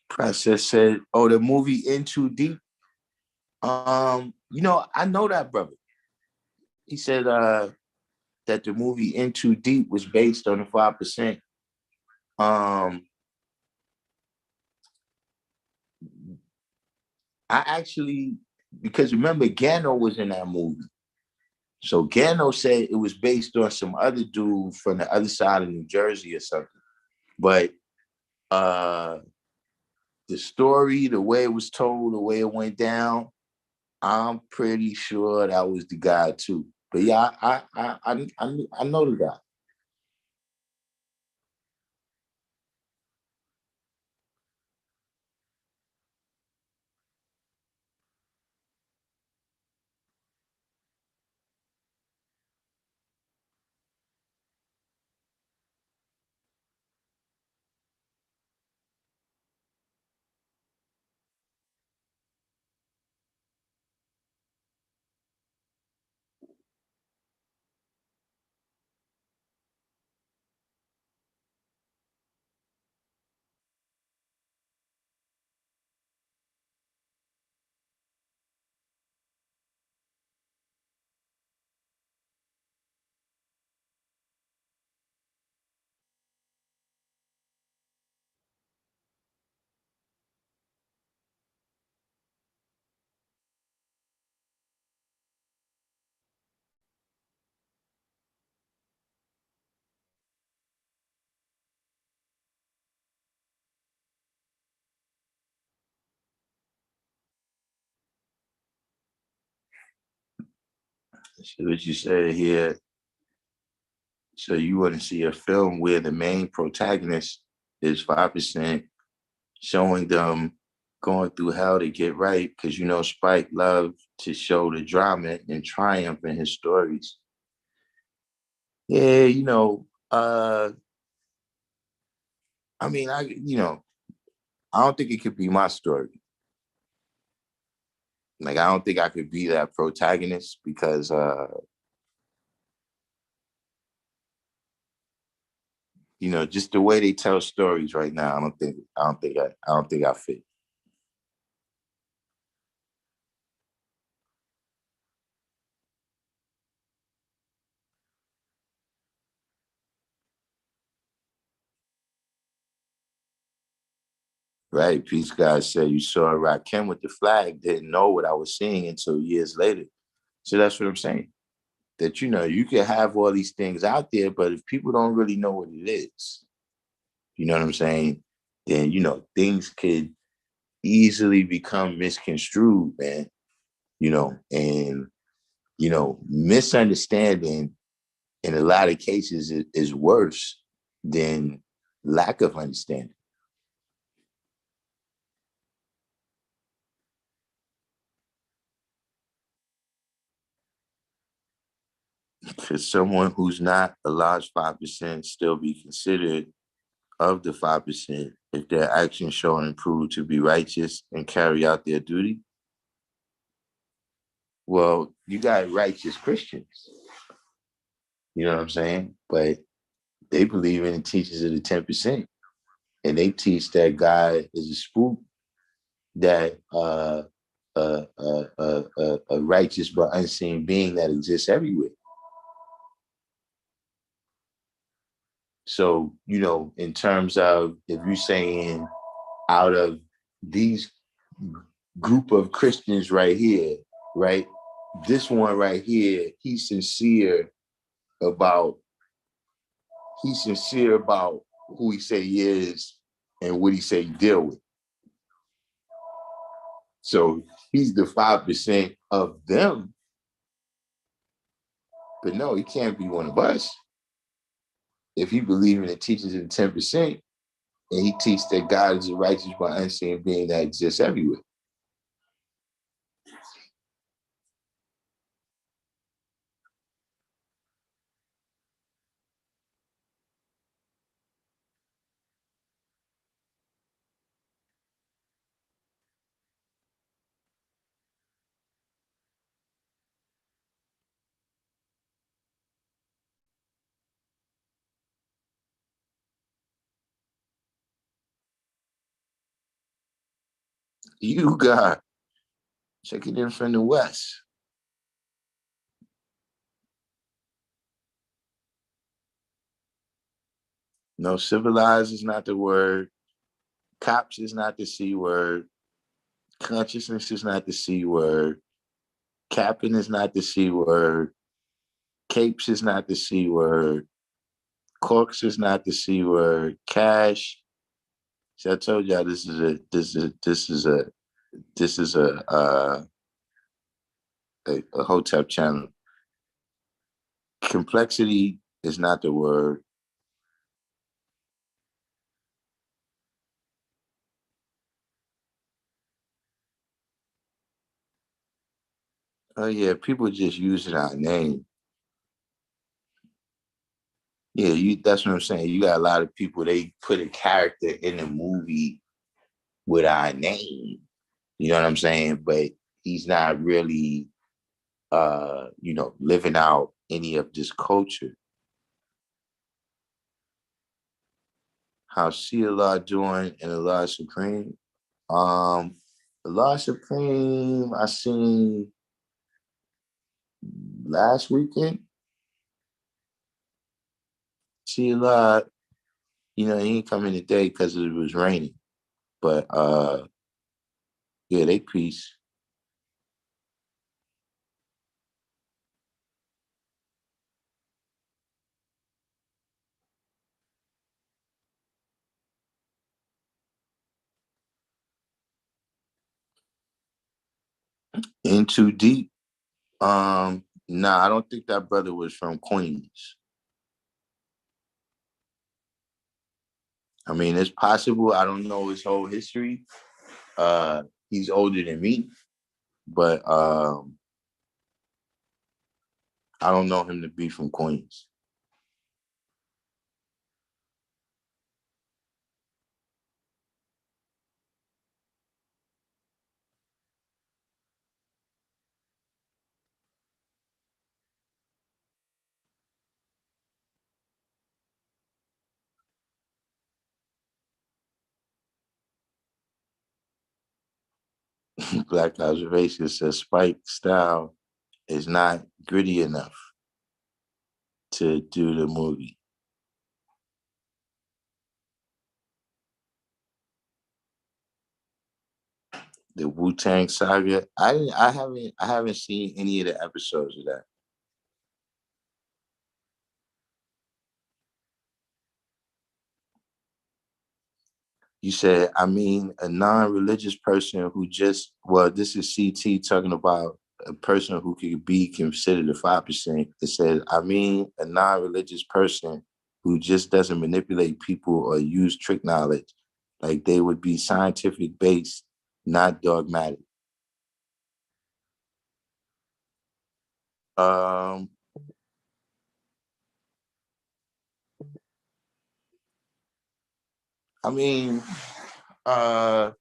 Process said, "Oh, the movie In Too Deep." I know that brother. He said that the movie In Too Deep was based on the 5%. Um, I actually because remember Gano was in that movie. So Gano said it was based on some other dude from the other side of New Jersey or something. But uh the story, the way it was told, the way it went down, I'm pretty sure that was the guy too. But yeah, I know the guy. See what you said here. So you want to see a film where the main protagonist is 5%, showing them going through hell to get right, because you know Spike loved to show the drama and triumph in his stories. Yeah, I mean, I don't think it could be my story. Like, I don't think I could be that protagonist because, just the way they tell stories right now, I don't think I fit. Right? Peace God said you saw Rakim with the flag, didn't know what I was seeing until years later. So that's what I'm saying. That you can have all these things out there, but if people don't really know what it is, you know what I'm saying? Then things could easily become misconstrued, man. And misunderstanding in a lot of cases is worse than lack of understanding. Could someone who's not a large 5% still be considered of the 5% if their actions show and prove to be righteous and carry out their duty? Well, you got righteous Christians, you know what I'm saying? But they believe in the teachings of the 10%. And they teach that God is a spook, that a righteous but unseen being that exists everywhere. So, in terms of if you're saying out of these group of Christians right here, right? This one right here, about he's sincere about who he say he is and what he say he deal with. So he's the 5% of them, but no, he can't be one of us. If he believes in the teachings of the 10%, and he teaches that God is a righteous but unseen being that exists everywhere. You God, check it in from the West. No, civilized is not the word. Cops is not the C word. Consciousness is not the C word. Capping is not the C word. Capes is not the C word. Corks is not the C word. Cash. See, I told y'all this is a hotel channel. Complexity is not the word. Oh yeah, people just using our name. Yeah, that's what I'm saying. You got a lot of people, they put a character in the movie with our name. You know what I'm saying? But he's not really living out any of this culture. How's Allah doing in Allah Supreme? Um Allah Supreme, I seen last weekend. Allah, he ain't coming today because it was raining. But yeah, they peace. In too deep. Nah, I don't think that brother was from Queens. I mean, it's possible. I don't know his whole history. He's older than me, but I don't know him to be from Queens. Black Observation says Spike style is not gritty enough to do the movie. The Wu-Tang Saga. I haven't seen any of the episodes of that. You said, I mean, a non-religious person who just, well, this is CT talking about a person who could be considered a 5%. It says, I mean, a non-religious person who just doesn't manipulate people or use trick knowledge. Like they would be scientific based, not dogmatic. Um, I mean, uh,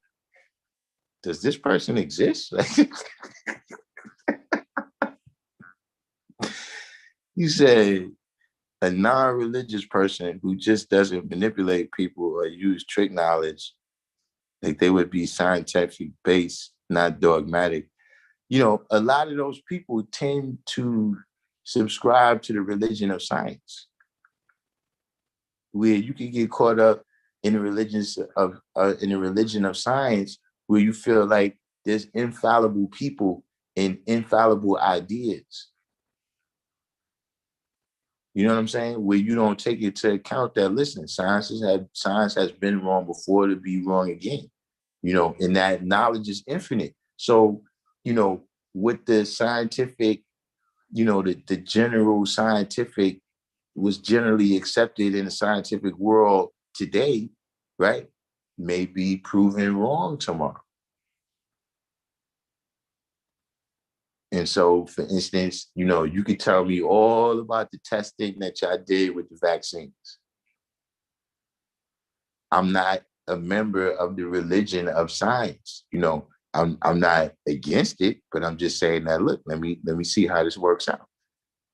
does this person exist? You said a non-religious person who just doesn't manipulate people or use trick knowledge, like they would be scientific based, not dogmatic. You know, a lot of those people tend to subscribe to the religion of science, where you can get caught up in the religion of science, where you feel like there's infallible people and infallible ideas. You know what I'm saying? Where you don't take it to account that, listen, science has been wrong before to be wrong again. You know, and that knowledge is infinite. So, you know, with the scientific, you know, the general scientific was generally accepted in the scientific world today, right? May be proven wrong tomorrow. And so, for instance, you know, you could tell me all about the testing that y'all did with the vaccines. I'm not a member of the religion of science. You know, I'm not against it, but I'm just saying that, look, let me see how this works out.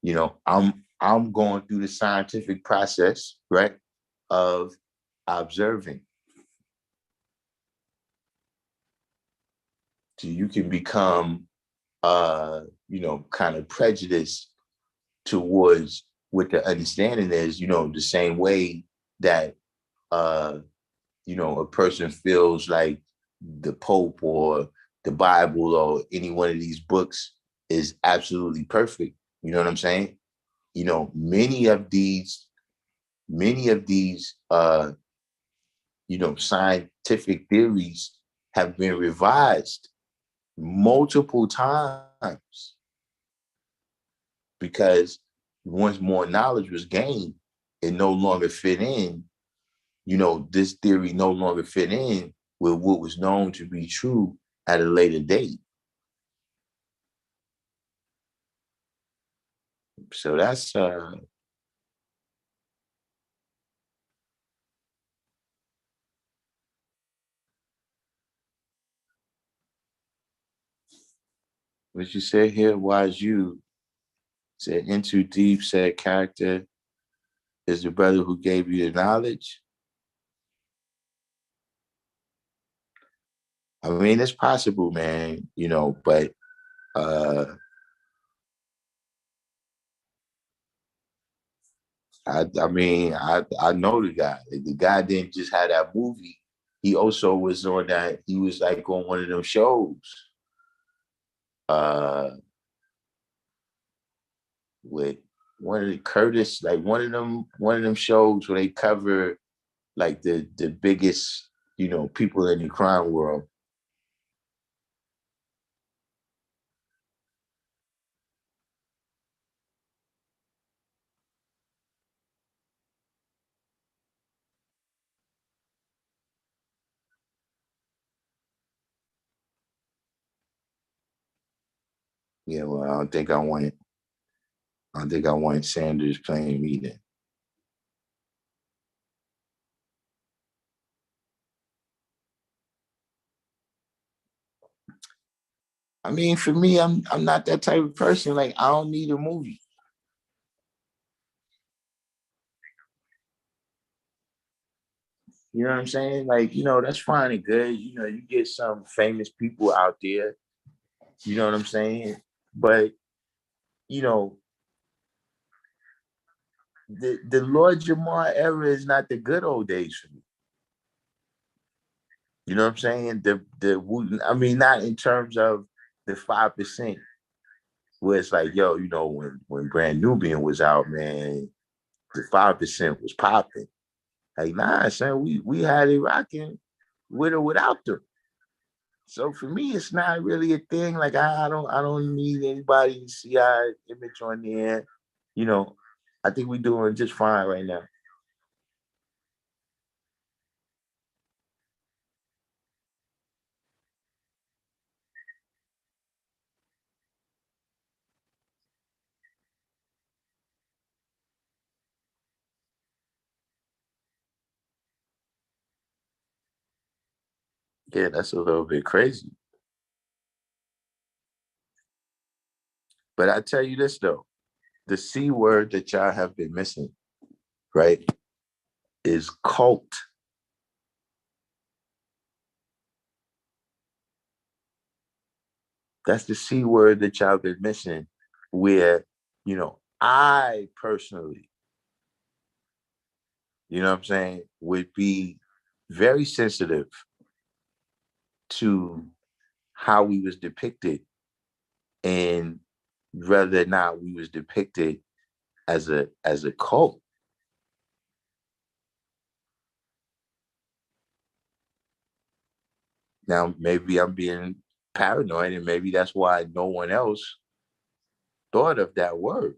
You know, I'm going through the scientific process, right, of observing. So you can become you know, kind of prejudiced towards what the understanding is, you know, the same way that uh you know, a person feels like the Pope or the Bible or any one of these books is absolutely perfect. You know what I'm saying? You know, many of these you know, scientific theories have been revised multiple times because once more knowledge was gained, it no longer fit in. You know, this theory no longer fit in with what was known to be true at a later date. So that's what you said here. Wise you said in too deep, said character is the brother who gave you the knowledge. I mean, it's possible, man, you know, but uh I mean, I know the guy. The guy didn't just have that movie. He also was on that. He was like on one of them shows. Uh, with one of the Curtis, like one of them shows where they cover like the biggest, you know, people in the crime world. Yeah, well, I don't think I want. I don't think I want Sanders playing me then. I mean, for me, I'm not that type of person. Like, I don't need a movie. You know what I'm saying? Like, that's fine and good. You get some famous people out there. You know what I'm saying? But you know, the Lord Jamar era is not the good old days for me. You know what I'm saying? I mean, not in terms of the 5%, where it's like, yo, when Brand Nubian was out, man, the 5% was popping. Like, nah, son, we had it rocking with or without them. So for me, it's not really a thing. Like, I don't need anybody to see our image on there. You know, I think we're doing just fine right now. Yeah, that's a little bit crazy. But I tell you this though, the C word that y'all have been missing, right, is cult. That's the C word that y'all been missing, where, I personally, what I'm saying, would be very sensitive to how we was depicted and whether or not we was depicted as a cult. Now maybe I'm being paranoid and maybe that's why no one else thought of that word.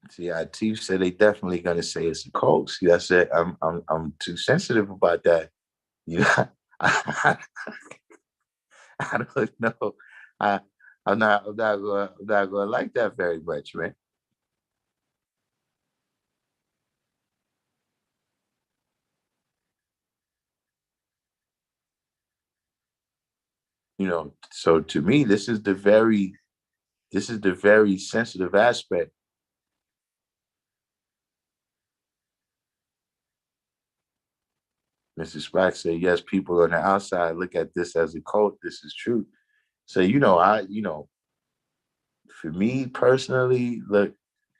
See, I Chief said they definitely gonna say it's a cult. See, that's it. I'm too sensitive about that. You know, I don't know. I I'm not gonna like that very much, man. So to me, this is the very sensitive aspect. Mrs. Spock said, yes, people on the outside look at this as a cult. This is true. So, for me personally, look,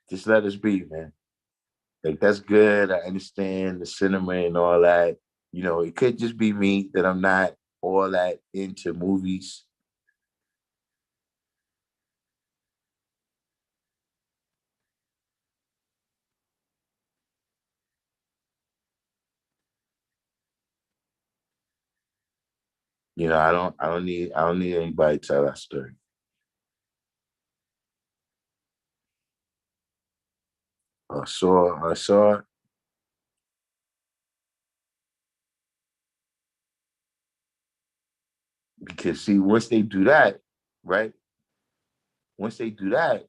just let us be, man. Like, that's good. I understand the cinema and all that. It could just be me that I'm not all that into movies. I don't need anybody to tell that story. I saw because see, once they do that, right? Once they do that,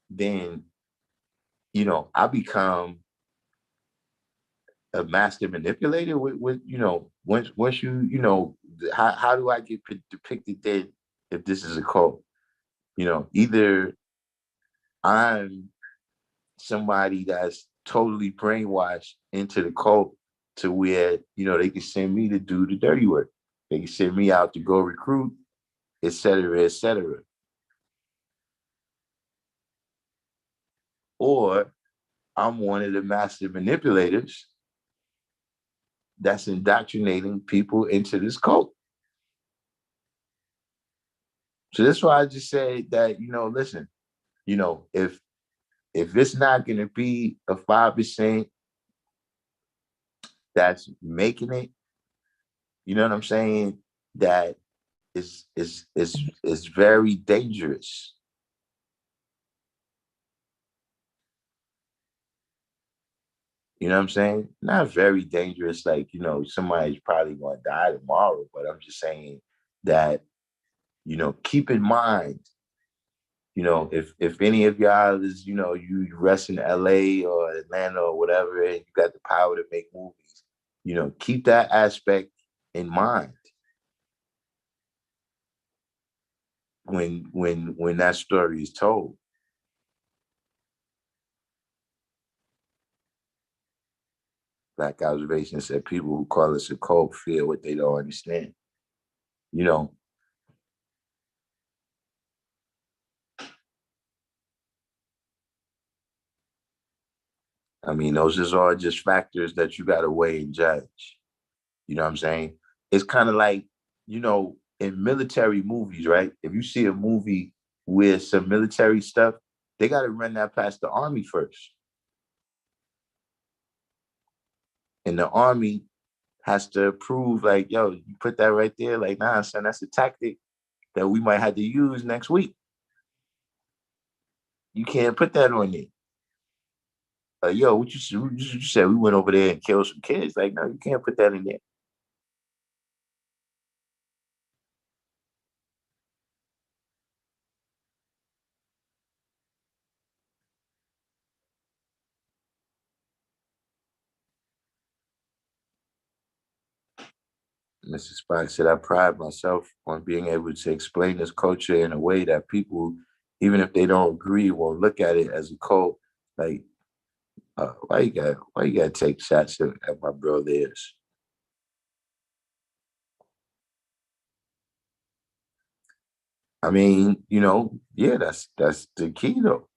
then I become a master manipulator with once how do I get depicted then if this is a cult? Either I'm somebody that's totally brainwashed into the cult to where they can send me to do the dirty work. They can send me out to go recruit, et cetera, et cetera. Or I'm one of the master manipulators that's indoctrinating people into this cult. So that's why I just say that, listen, if it's not gonna be a 5% that's making it, you know what I'm saying? That is very dangerous. You know what I'm saying? Not very dangerous, like, somebody's probably going to die tomorrow, but I'm just saying that, keep in mind, if any of y'all is, you rest in LA or Atlanta or whatever, and you got the power to make movies, keep that aspect in mind when that story is told. Black Observation said people who call us a cult fear what they don't understand. You know, I mean, those is all just factors that you got to weigh and judge. You know what I'm saying? It's kind of like, in military movies, right? If you see a movie with some military stuff, they got to run that past the army first. And the army has to approve, like, yo, you put that right there. Like, nah, son, that's a tactic that we might have to use next week. You can't put that on there. Yo, what you said? We went over there and killed some kids. Like, no, you can't put that in there. Mrs. Spock said, I pride myself on being able to explain this culture in a way that people, even if they don't agree, will look at it as a cult. Like, why you gotta take shots at my brothers? I mean, yeah, that's the key though.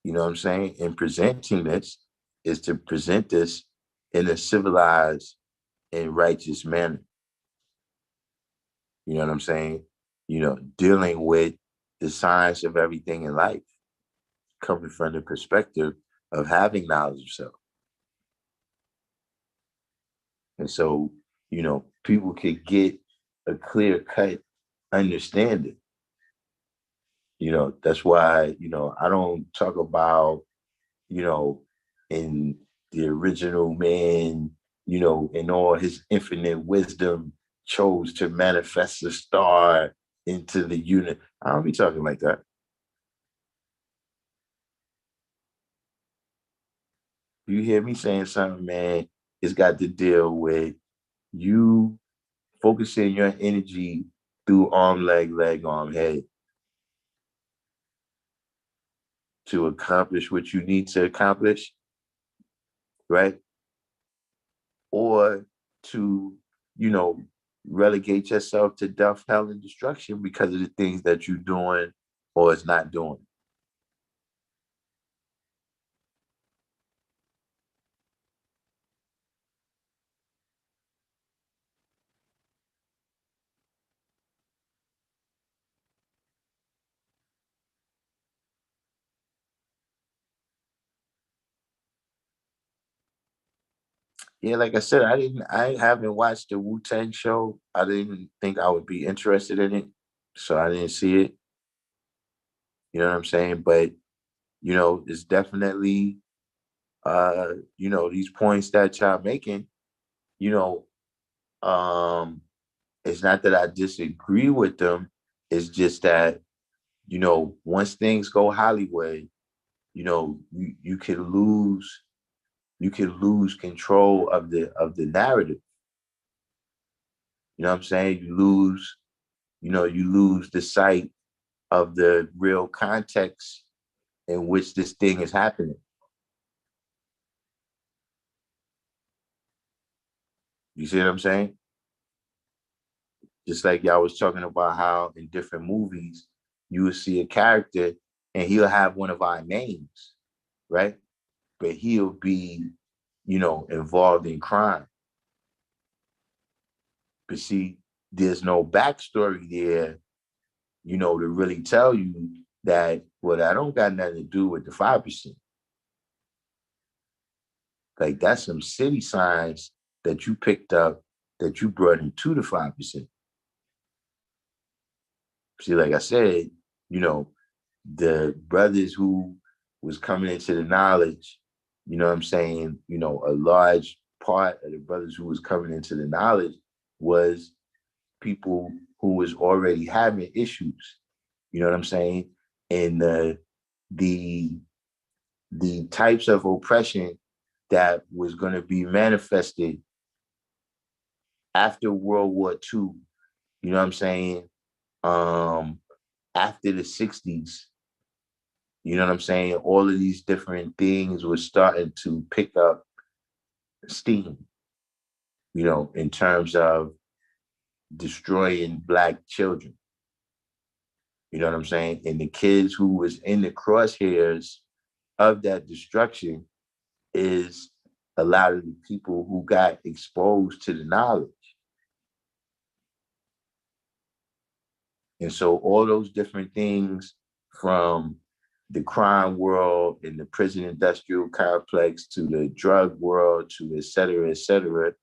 You know what I'm saying? In presenting this is to present this in a civilized and righteous manner. You know what I'm saying? Dealing with the science of everything in life, coming from the perspective of having knowledge of self. And so, people could get a clear cut understanding. That's why, I don't talk about, you know, in the original man, in all his infinite wisdom, chose to manifest a star into the unit. I don't be talking like that. You hear me saying something, man, it's got to deal with you focusing your energy through arm, leg, arm, head to accomplish what you need to accomplish, right? Or to, you know, relegate yourself to death, hell, and destruction because of the things that you're doing or is not doing. Yeah, like I said, I haven't watched the Wu-Tang show. I didn't think I would be interested in it, so I didn't see it. You know what I'm saying? But it's definitely these points that y'all making, you know, um, it's not that I disagree with them. It's just that, once things go Hollywood, you can lose control of the narrative. You know what I'm saying? You lose the sight of the real context in which this thing is happening. You see what I'm saying? Just like y'all was talking about how in different movies you will see a character and he'll have one of our names, right? But he'll be, involved in crime. But see, there's no backstory there, to really tell you that, well, I don't got nothing to do with the 5%. Like that's some city signs that you picked up that you brought into the 5%. See, like I said, the brothers who was coming into the knowledge, what I'm saying, a large part of the brothers who was coming into the knowledge was people who was already having issues. You know what I'm saying? And the the types of oppression that was going to be manifested after World War II, you know what I'm saying? Um, After the 60s, you know what I'm saying? All of these different things were starting to pick up steam, in terms of destroying Black children. You know what I'm saying? And the kids who was in the crosshairs of that destruction is a lot of the people who got exposed to the knowledge. And so all those different things, from the crime world and the prison industrial complex to the drug world to et cetera,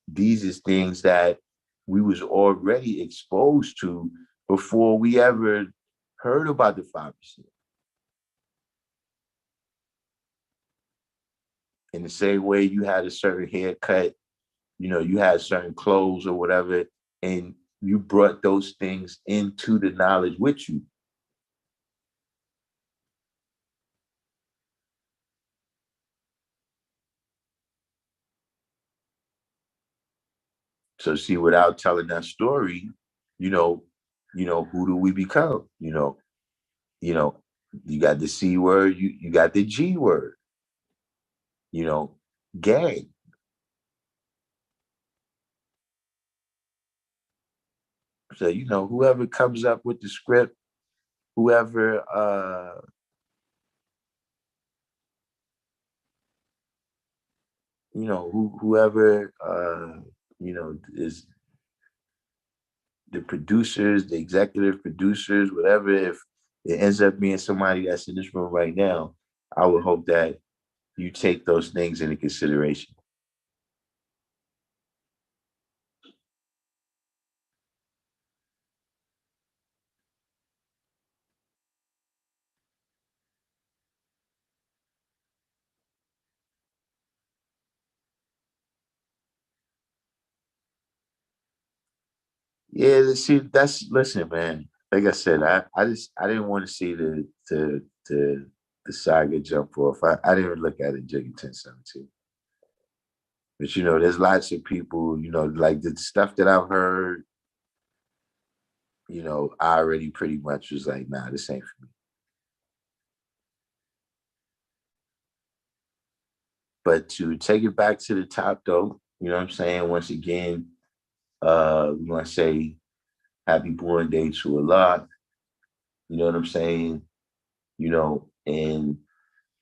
these is things that we was already exposed to before we ever heard about the 5%. In the same way you had a certain haircut, you had certain clothes or whatever, and you brought those things into the knowledge with you. So see, without telling that story, you know, who do we become? You know, you got the C word, you got the G word, you know, gang. So, whoever comes up with the script, whoever whoever is the producers, the executive producers, whatever, if it ends up being somebody that's in this room right now, I would hope that you take those things into consideration. Yeah, see, listen, man. Like I said, I didn't want to see the saga jump off. I didn't look at it Jiggy 1017. But there's lots of people, like the stuff that I've heard, I already pretty much was like, nah, this ain't for me. But to take it back to the top though, you know what I'm saying? Once again, we want to say happy born day to Allah. You know what I'm saying? And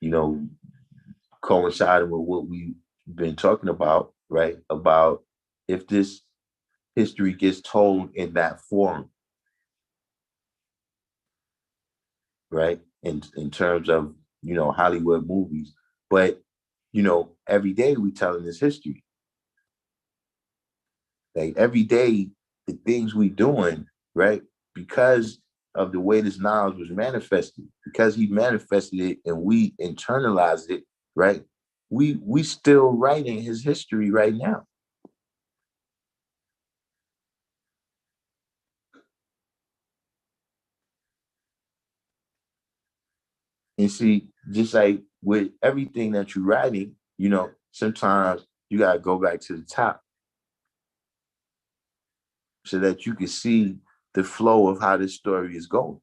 you know, coinciding with what we've been talking about, right? About if this history gets told in that form, right? In terms of Hollywood movies, but every day we telling this history. Like every day, the things we doing, right? Because of the way this knowledge was manifested, because he manifested it and we internalized it, right? We still writing his history right now. And see, just like with everything that you're writing, sometimes you gotta go back to the top so that you can see the flow of how this story is going.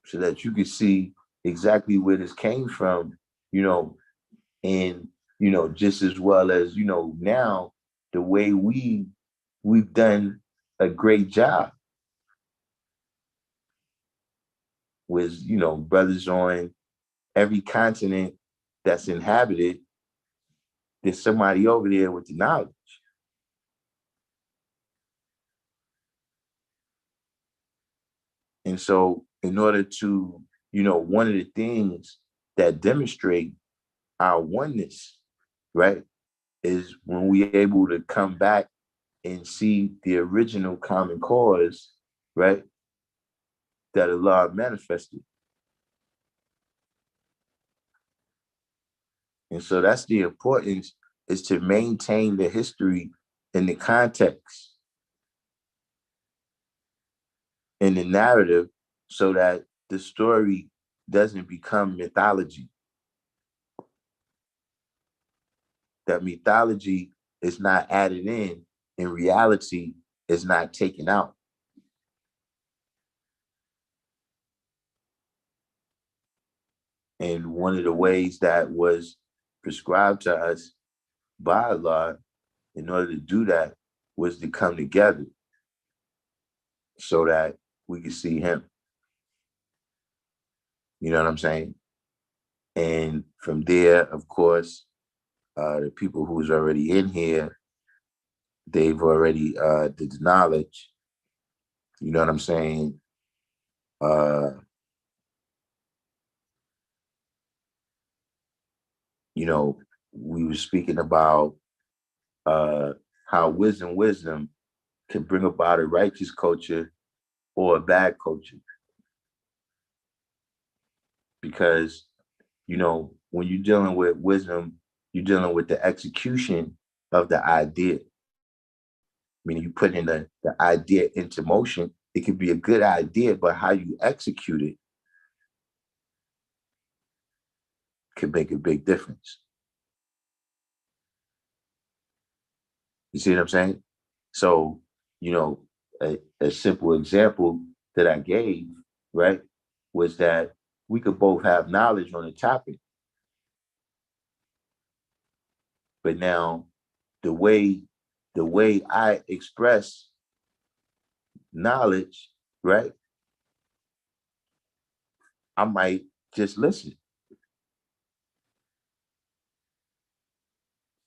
So that you can see exactly where this came from, you know, and just as well as now the way we've done a great job with brothers on every continent that's inhabited. There's somebody over there with the knowledge. And so in order to, one of the things that demonstrate our oneness, right, is when we're able to come back and see the original common cause, right, that Allah manifested. And so that's the importance, is to maintain the history and the context and the narrative so that the story doesn't become mythology. That mythology is not added in reality is not taken out. And one of the ways that was prescribed to us by Allah in order to do that was to come together so that we could see him. You know what I'm saying? And from there, of course, the people who's already in here, they've already did the knowledge. You know what I'm saying? You know, we were speaking about how wisdom can bring about a righteous culture or a bad culture. Because, you know, when you're dealing with wisdom, you're dealing with the execution of the idea. Meaning you put in the idea into motion. It could be a good idea, but how you execute it could make a big difference. You see what I'm saying? So, you know, a simple example that I gave, right, was that we could both have knowledge on the topic. But now the way I express knowledge, right, I might just listen.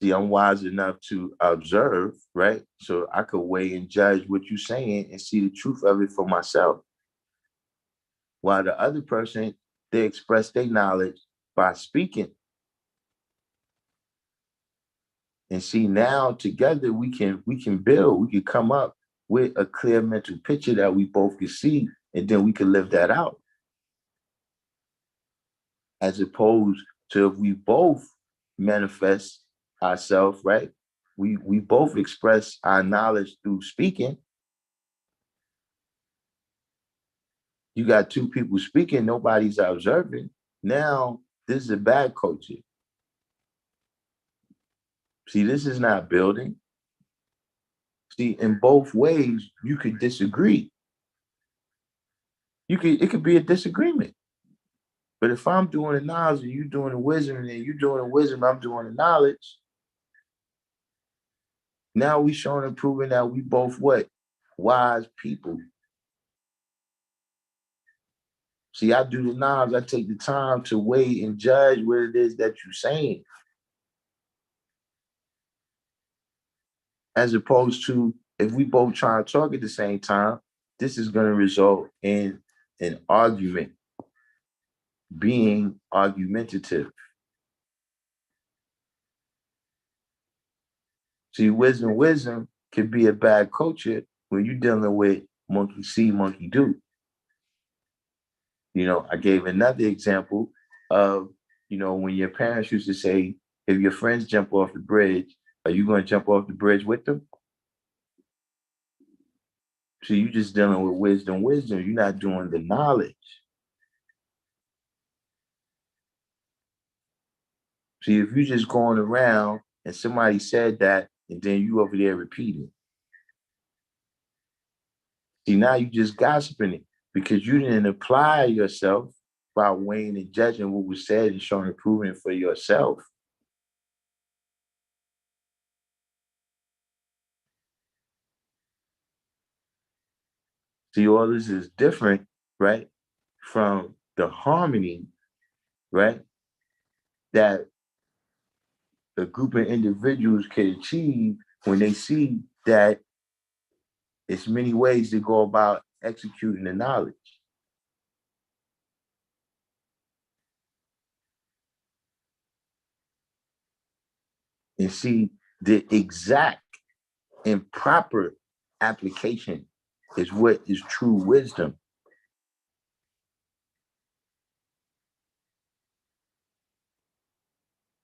See, I'm wise enough to observe, right? So I could weigh and judge what you're saying and see the truth of it for myself. While the other person, they express their knowledge by speaking. And see, now together we can build, we can come up with a clear mental picture that we both can see, and then we can live that out. As opposed to if we both manifest ourselves, right? We both express our knowledge through speaking. You got two people speaking, nobody's observing. Now, this is a bad culture. See, this is not building. See, in both ways, you could disagree. It could be a disagreement. But if I'm doing the knowledge and you doing the wisdom, and then you doing the wisdom, I'm doing the knowledge. Now we showing and proving that we both what? Wise people. See, I do the knowledge. I take the time to weigh and judge what it is that you're saying. As opposed to if we both try to talk at the same time, this is going to result in an argument, being argumentative. See, wisdom can be a bad culture when you're dealing with monkey see, monkey do. You know, I gave another example of, you know, when your parents used to say, if your friends jump off the bridge, are you going to jump off the bridge with them? So you're just dealing with wisdom. You're not doing the knowledge. See, if you're just going around and somebody said that, and then you over there repeating. See, now you just gossiping it because you didn't apply yourself by weighing and judging what was said and showing and proving it for yourself. See, all this is different, right, from the harmony, right, that a group of individuals can achieve when they see that it's many ways to go about executing the knowledge. And see, The exact and proper application is what is true wisdom.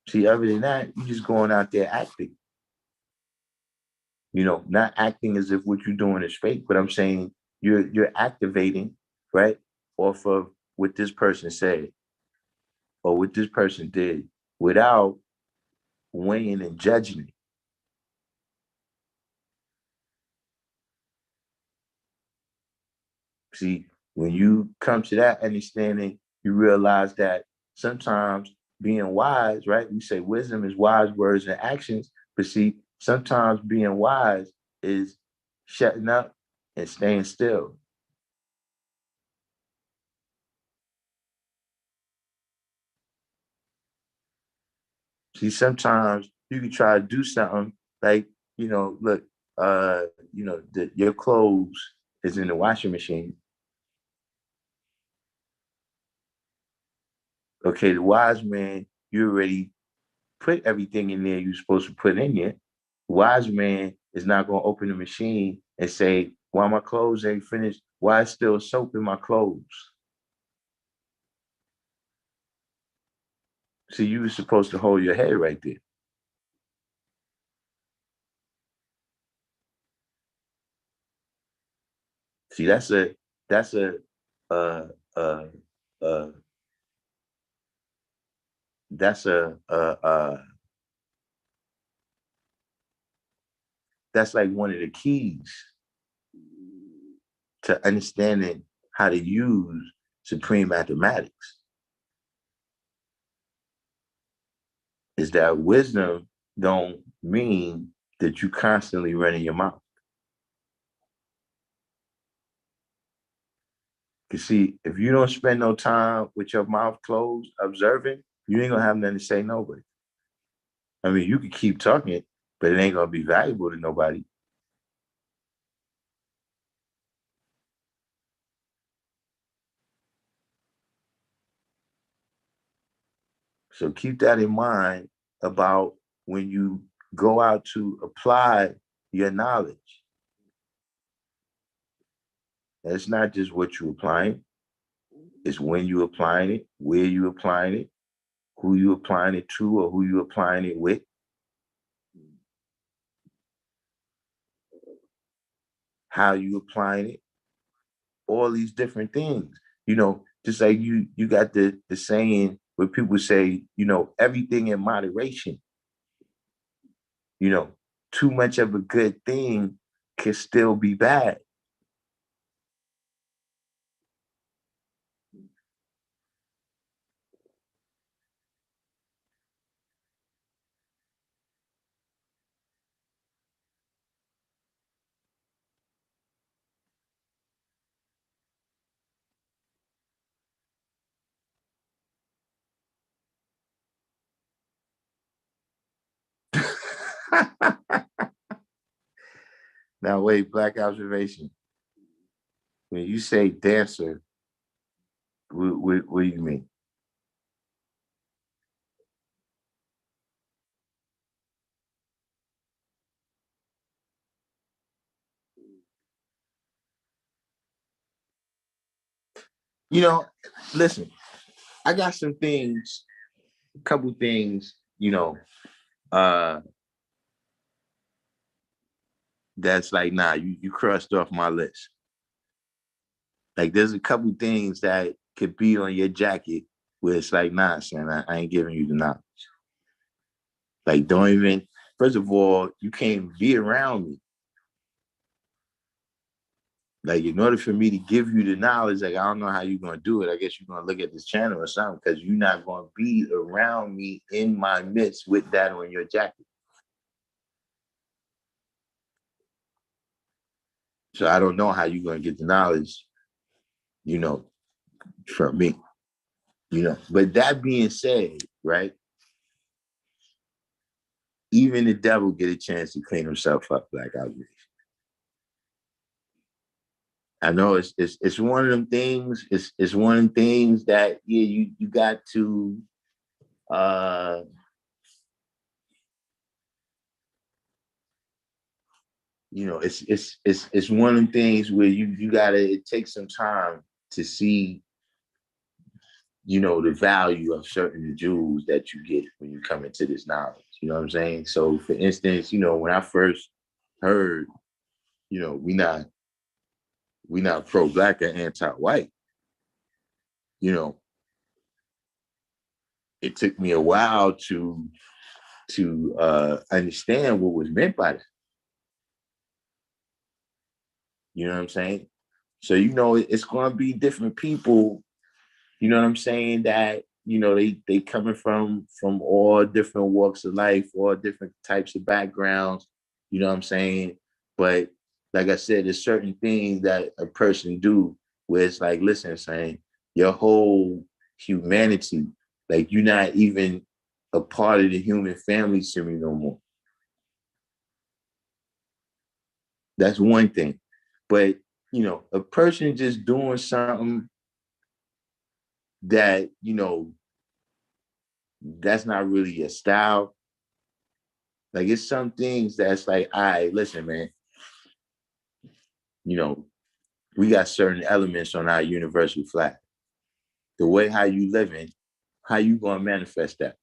See, other than that, you're just going out there acting. Not acting as if what you're doing is fake, but I'm saying you're activating, right, off of what this person said or what this person did without weighing and judging it. See, when you come to that understanding, you realize that sometimes being wise, right? We say wisdom is wise words and actions, but see, sometimes being wise is shutting up and staying still. See, sometimes you can try to do something like, look, your clothes is in the washing machine. Okay, the wise man, you already put everything in there you're supposed to put in there. Wise man is not going to open the machine and say, "Why my clothes ain't finished? Why is still soap in my clothes?" See, you were supposed to hold your head right there. See, that's uh uh uh that's that's like one of the keys to understanding how to use supreme mathematics. Is that wisdom don't mean that you constantly running your mouth. You see, if you don't spend no time with your mouth closed, observing, you ain't gonna have nothing to say nobody. I mean, you can keep talking it, but it ain't gonna be valuable to nobody. So keep that in mind about when you go out to apply your knowledge. It's not just what you're applying, it's when you're applying it, where you're applying it, who you're applying it to, or who you're applying it with, how you applying it, all these different things. Just like you got the saying where people say, everything in moderation. You know, too much of a good thing can still be bad. Now wait, black observation. When you say dancer, what do you mean? You know, listen, I got some things, a couple things, uh, that's like, nah, you crossed off my list. Like there's a couple things that could be on your jacket where it's like, nah, son, I ain't giving you the knowledge. Like, don't even, first of all, you can't be around me. Like, in order for me to give you the knowledge, like, I don't know how you're going to do it. I guess you're going to look at this channel or something because you're not going to be around me in my midst with that on your jacket. So I don't know how you're going to get the knowledge, you know, from me, But that being said, right, even the devil get a chance to clean himself up, like I was. I know it's one of them things. It's one of them things that you got to uh it's one of them things where you gotta, it takes some time to see, the value of certain jewels that you get when you come into this knowledge. You know what I'm saying? So for instance, when I first heard, we not pro-black or anti-white, you know, it took me a while to understand what was meant by that. You know what I'm saying? So, it's going to be different people, you know what I'm saying, that, they coming from all different walks of life, all different types of backgrounds, you know what I'm saying? But like I said, there's certain things that a person do where it's like, listen, saying your whole humanity, like you're not even a part of the human family to me no more. That's one thing. But, a person just doing something that, that's not really a style. Like it's some things that's like, all right, listen, man, you know, we got certain elements on our universal flag. The way how you living, how you gonna manifest that?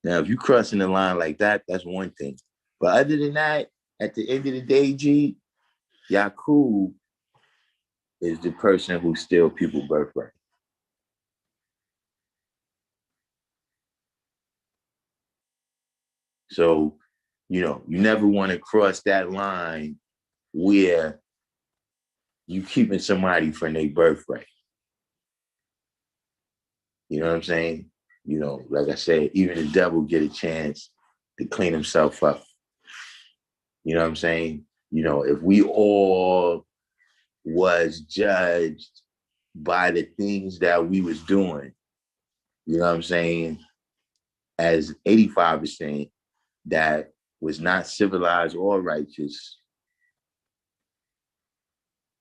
Now, if you crossing the line like that, that's one thing. But other than that, at the end of the day, G, Yakub is the person who steal people's birthright. So, you never want to cross that line where you keeping somebody from their birthright. You know what I'm saying? Like I said, even the devil get a chance to clean himself up. You know what I'm saying? If we all was judged by the things that we was doing, you know what I'm saying, as 85% that was not civilized or righteous,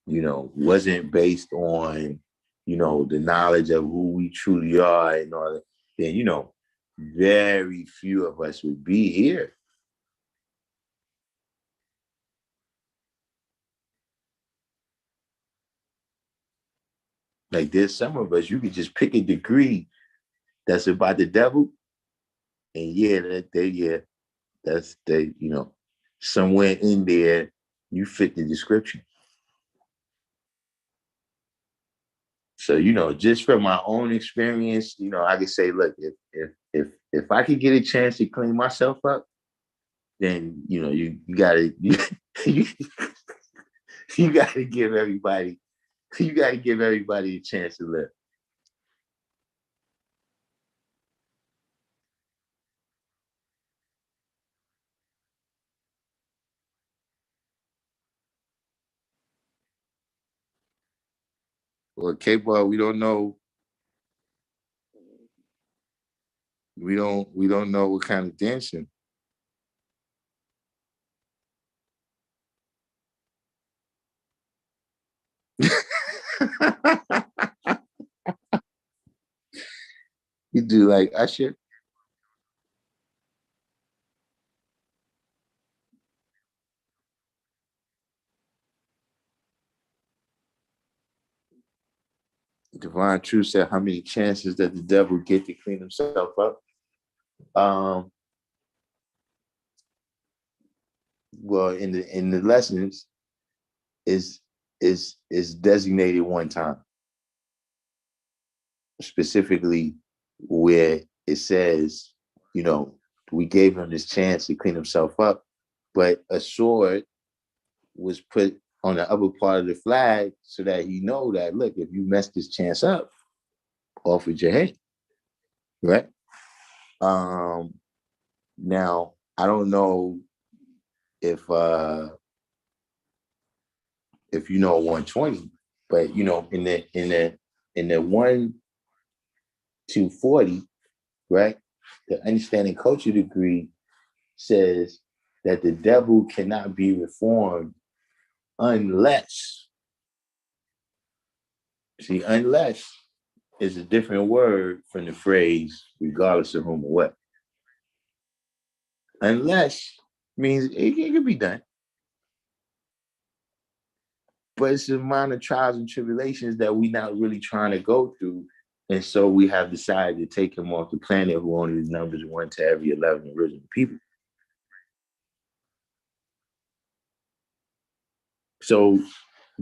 wasn't based on, the knowledge of who we truly are and all that, then, very few of us would be here. Like there's some of us, you could just pick a degree that's about the devil, and yeah, that's somewhere in there you fit the description. So, just from my own experience, I could say, look, if I could get a chance to clean myself up, then you gotta you, you gotta give everybody a chance to live. Well, K-Ball, we don't know what kind of dancing. You do like Usher, Divine Truth said, how many chances does the devil get to clean himself up? Um, well, in the lessons is designated one time, specifically where it says, you know, we gave him this chance to clean himself up, but a sword was put on the upper part of the flag so that he know that, look, if you mess this chance up, off with your head, right? Um, Now I don't know if if 120, but in the 1 to 40, right? The understanding culture degree says that the devil cannot be reformed unless, see, unless is a different word from the phrase regardless of whom or what. Unless means it can be done. But it's the amount of trials and tribulations that we're not really trying to go through. And so we have decided to take him off the planet who only numbers 1 to every 11 original people. So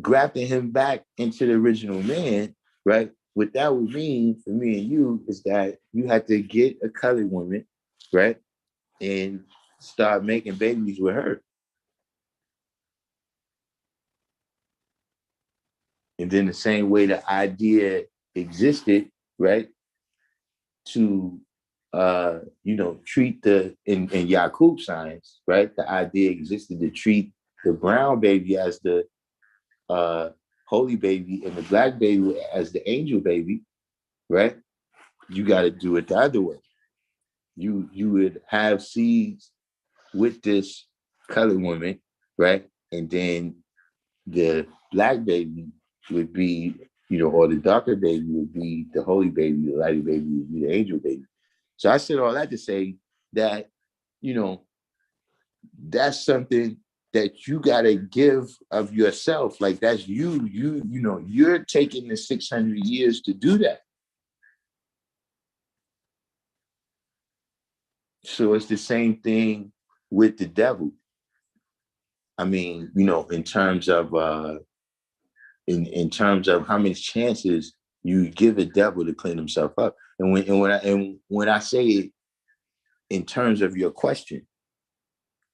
grafting him back into the original man, right? What that would mean for me and you is that you had to get a colored woman, right? And start making babies with her. And then the same way the idea existed, right? To treat in Yakub science, right? The idea existed to treat the brown baby as the holy baby and the black baby as the angel baby, right? You got to do it the other way. You would have seeds with this colored woman, right? And then the black baby would be, or the darker baby would be the holy baby, the lighter baby would be the angel baby. So I said all that to say that, that's something that you got to give of yourself. Like that's you're taking the 600 years to do that. So it's the same thing with the devil. I mean, in terms of in terms of how many chances you give the devil to clean himself up. And when I say it in terms of your question,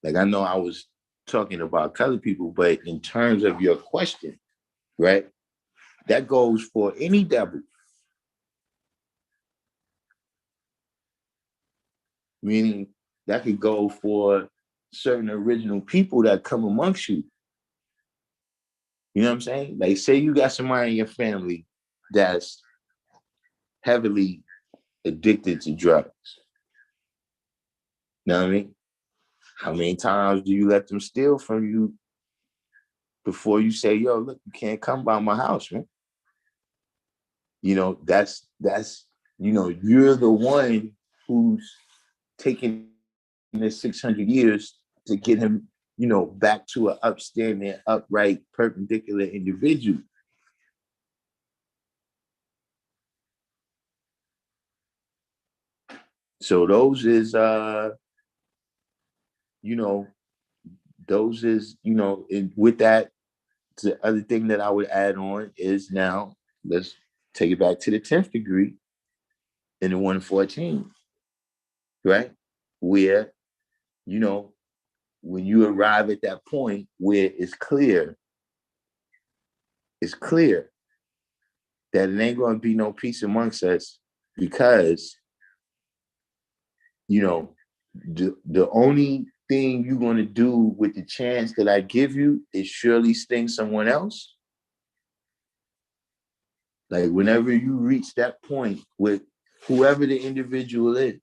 like I know I was talking about colored people, but in terms of your question, right? That goes for any devil. Meaning that could go for certain original people that come amongst you. You know what I'm saying? Like say you got somebody in your family that's heavily addicted to drugs. You know what I mean? How many times do you let them steal from you before you say, yo, look, you can't come by my house, man? That's you're the one who's taking this 600 years to get him, back to an upstanding, upright, perpendicular individual. So those is and with that, the other thing that I would add on is now let's take it back to the 10th degree in the 114, right? Where, when you arrive at that point where it's clear that it ain't going to be no peace amongst us because, the only thing you're going to do with the chance that I give you is surely sting someone else. Like whenever you reach that point with whoever the individual is,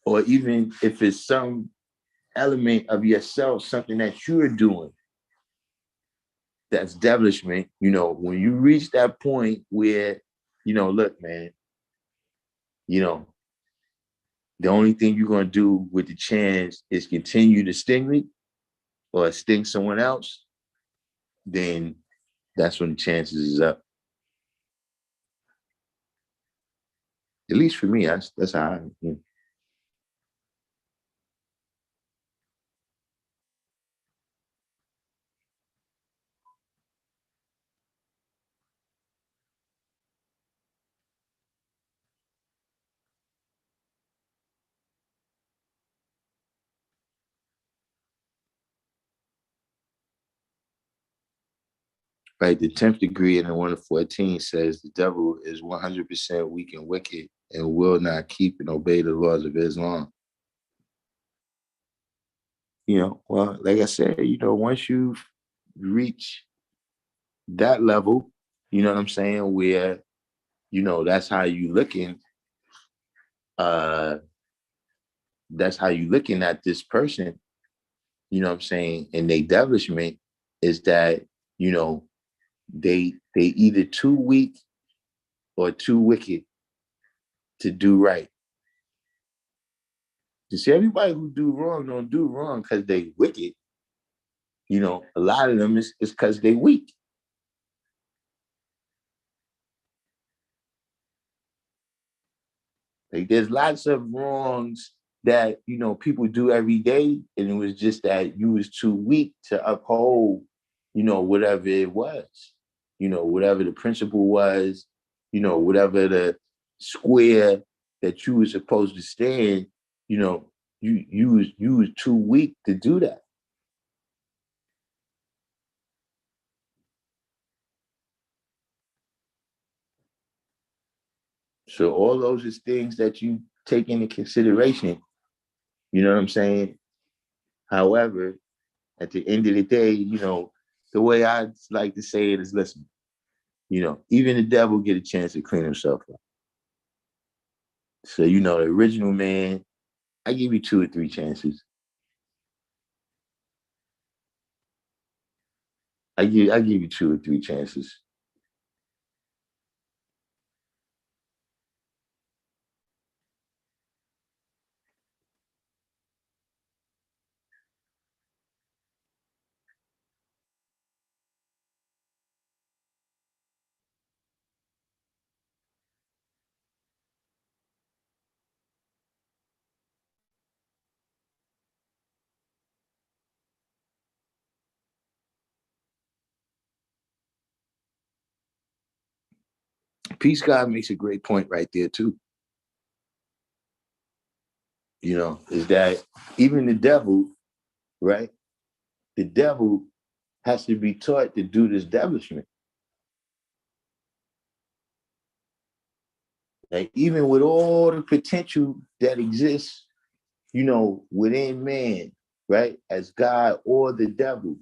or even if it's some element of yourself, something that you're doing, that's devilishment, when you reach that point where, look, man, the only thing you're going to do with the chance is continue to sting me or sting someone else, then that's when the chances is up. At least for me, that's how I. Right, the 10th degree in the 114 says the devil is 100% weak and wicked and will not keep and obey the laws of Islam. Well, like I said, once you reach that level, you know what I'm saying, where, that's how you looking, uh, that's how you looking at this person, you know what I'm saying, and their devilishment is that, they either too weak or too wicked to do right. You see, everybody who do wrong don't do wrong because they wicked. A lot of them is because they weak. Like there's lots of wrongs that people do every day, and it was just that you was too weak to uphold, whatever it was, whatever the principle was, whatever the square that you were supposed to stand, you was too weak to do that. So all those is things that you take into consideration. You know what I'm saying? However, at the end of the day, the way I like to say it is, listen, even the devil get a chance to clean himself up. So, the original man, I give you 2 or 3 chances. I give you 2 or 3 chances. Peace God makes a great point right there too. Is that even the devil, right? The devil has to be taught to do this establishment. Like even with all the potential that exists, within man, right? As God or the devil,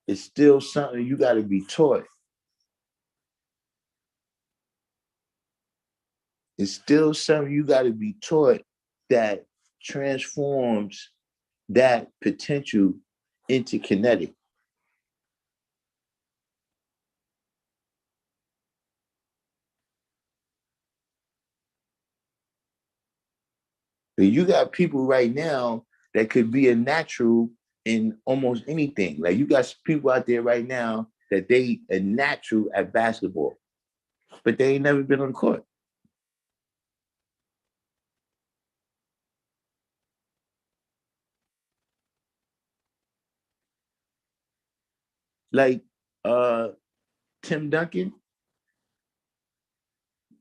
it's still something you got to be taught. It's still something you got to be taught that transforms that potential into kinetic. But you got people right now that could be a natural in almost anything. Like you got people out there right now that they a natural at basketball, but they ain't never been on the court. Like uh Tim Duncan.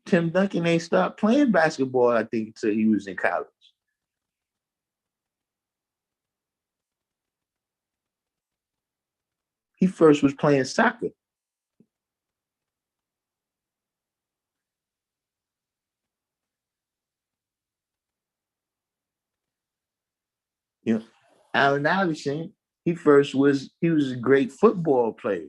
Tim Duncan ain't stopped playing basketball, I think, until he was in college. He first was playing soccer. You know, Allen Iverson, he was a great football player.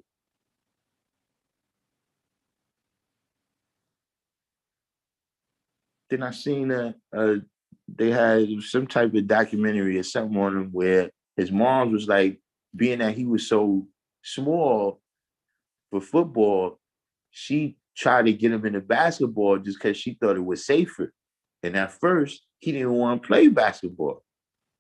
Then I seen they had some type of documentary or something on him where his mom was like, being that he was so small for football, she tried to get him into basketball just because she thought it was safer. And at first, he didn't want to play basketball.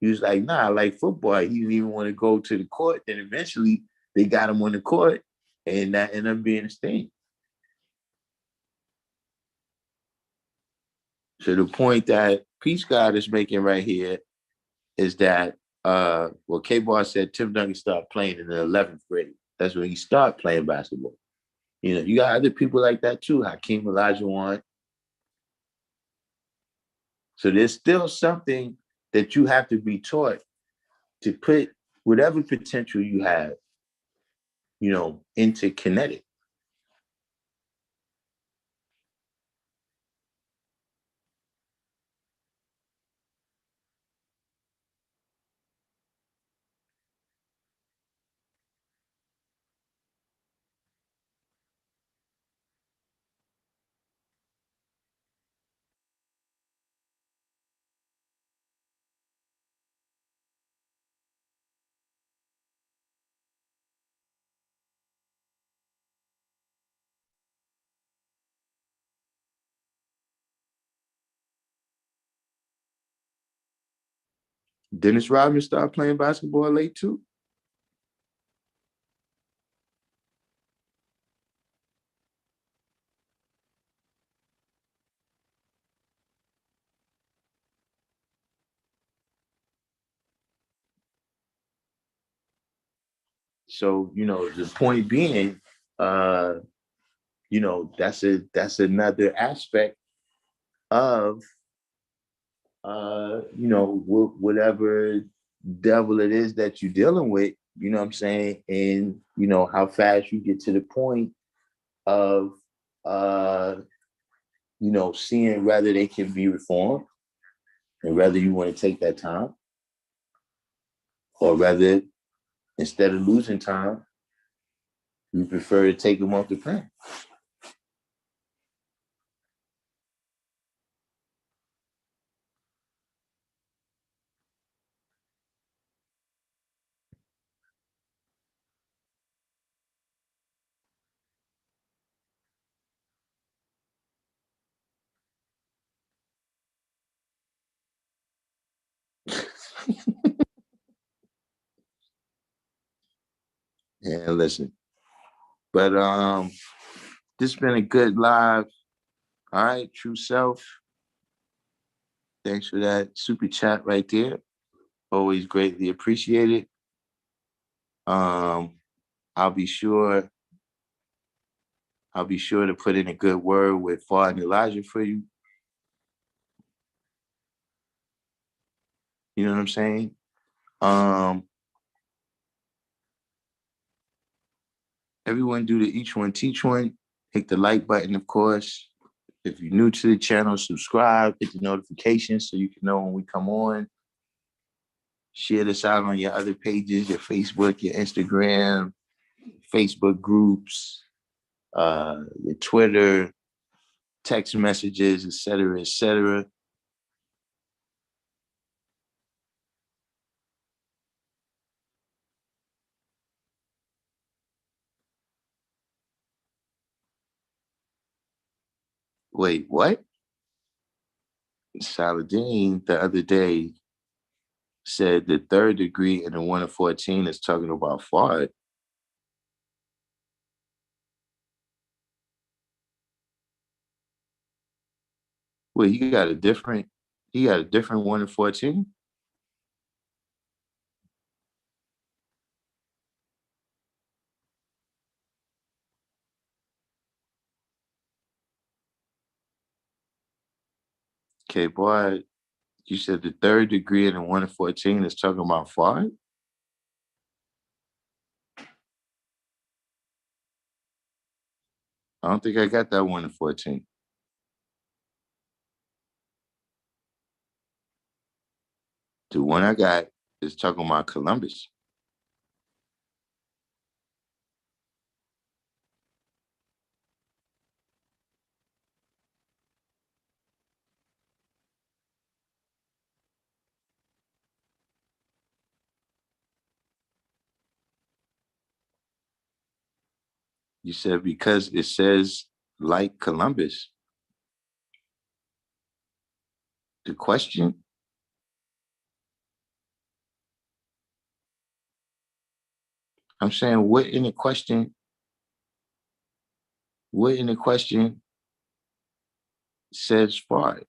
He was like, nah, I like football. He didn't even want to go to the court. Then eventually they got him on the court, and that ended up being a thing. So the point that Peace God is making right here is that well, K Bar said Tim Duncan started playing in the 11th grade. That's when he started playing basketball. You got other people like that too. Hakeem Olajuwon. So there's still something that you have to be taught to put whatever potential you have, into kinetic. Dennis Rodman started playing basketball late too. So, the point being, that's another aspect of whatever devil it is that you're dealing with, you know what I'm saying? And how fast you get to the point of seeing whether they can be reformed and whether you want to take that time or whether instead of losing time, you prefer to take them off the plan. Yeah, listen. But this has been a good live. All right, True Self. Thanks for that super chat right there. Always greatly appreciated. Um, I'll be sure to put in a good word with Fard and Elijah for you. You know what I'm saying? Everyone do the each one teach one. Hit the like button, of course. If you're new to the channel, subscribe, hit the notifications so you can know when we come on. Share this out on your other pages, your Facebook, your Instagram, Facebook groups, your Twitter, text messages, etc., etc. Wait, what? Saladin the other day said the third degree in the 1 of 14 is talking about Fard. Well, he got a different 1 of 14. Okay, boy, you said the third degree in the 1 of 14 is talking about Fard? I don't think I got that 1 of 14. The one I got is talking about Columbus. You said because it says like Columbus. The question, I'm saying what in the question says Fard?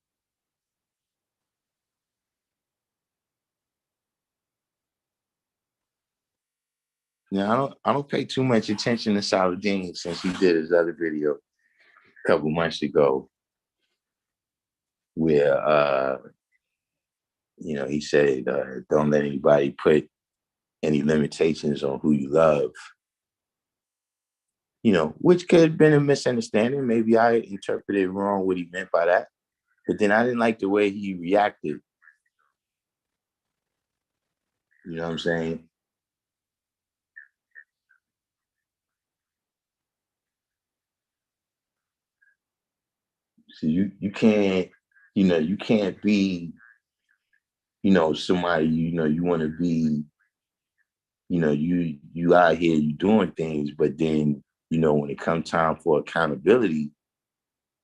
Now I don't pay too much attention to Saladin since he did his other video a couple months ago where he said don't let anybody put any limitations on who you love. Which could have been a misunderstanding. Maybe I interpreted wrong what he meant by that. But then I didn't like the way he reacted. You know what I'm saying? So you can't, you can't be, somebody, you want to be, you out here, you doing things, but then, when it comes time for accountability,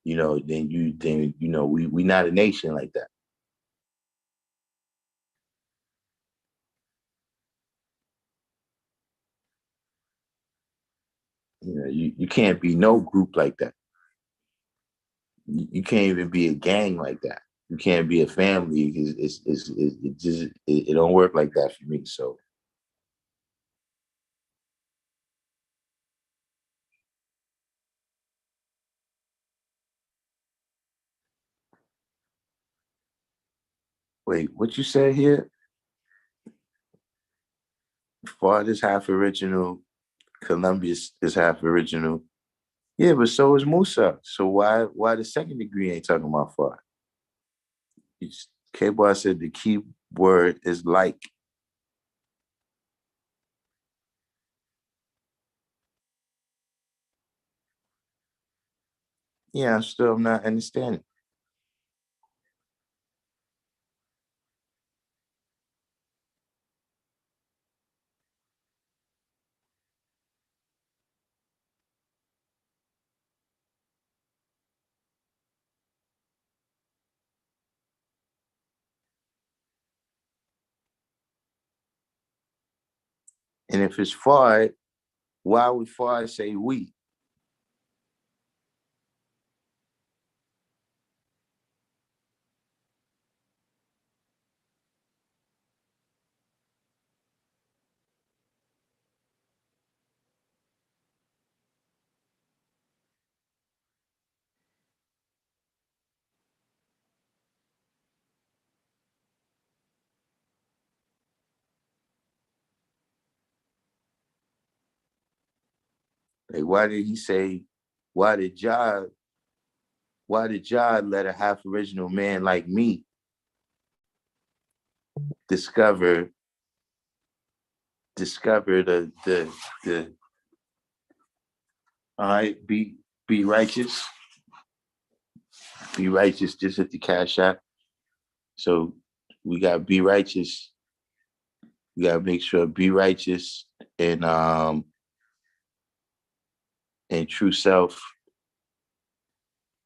then we not a nation like that. You can't be no group like that. You can't even be a gang like that. You can't be a family. It don't work like that for me. So wait, what you said here? Florida is half original. Columbia is half original. Yeah, but so is Musa. So why the second degree ain't talking about Florida? K-Bar said the key word is like. Yeah, I'm not understanding. And if it's Fard, why would Fard say we? Like, why did he say, why did Jah, why did Jah let a half original man like me discover the all right, be righteous, be righteous just at the cash app. So we gotta be righteous. We gotta make sure be righteous and true self.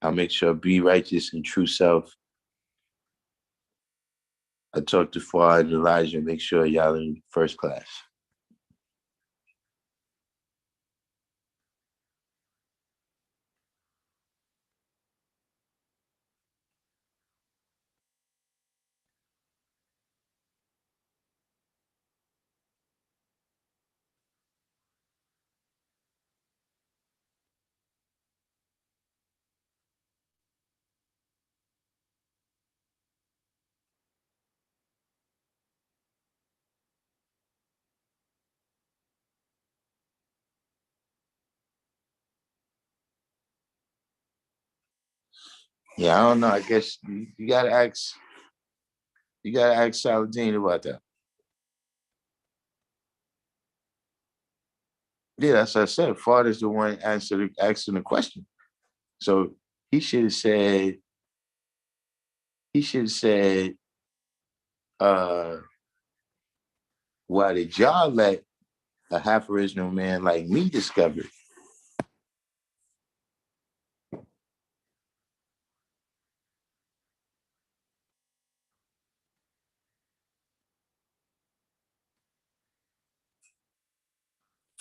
I'll make sure be righteous and true self. I talked to Fuad and Elijah, make sure y'all in first class. Yeah, I don't know. I guess you gotta ask. You gotta ask Saladin about that. Yeah, that's what I said. Father's the one asking the question. So he should have said. He should have said, uh, "Why did y'all let a half original man like me discover it?"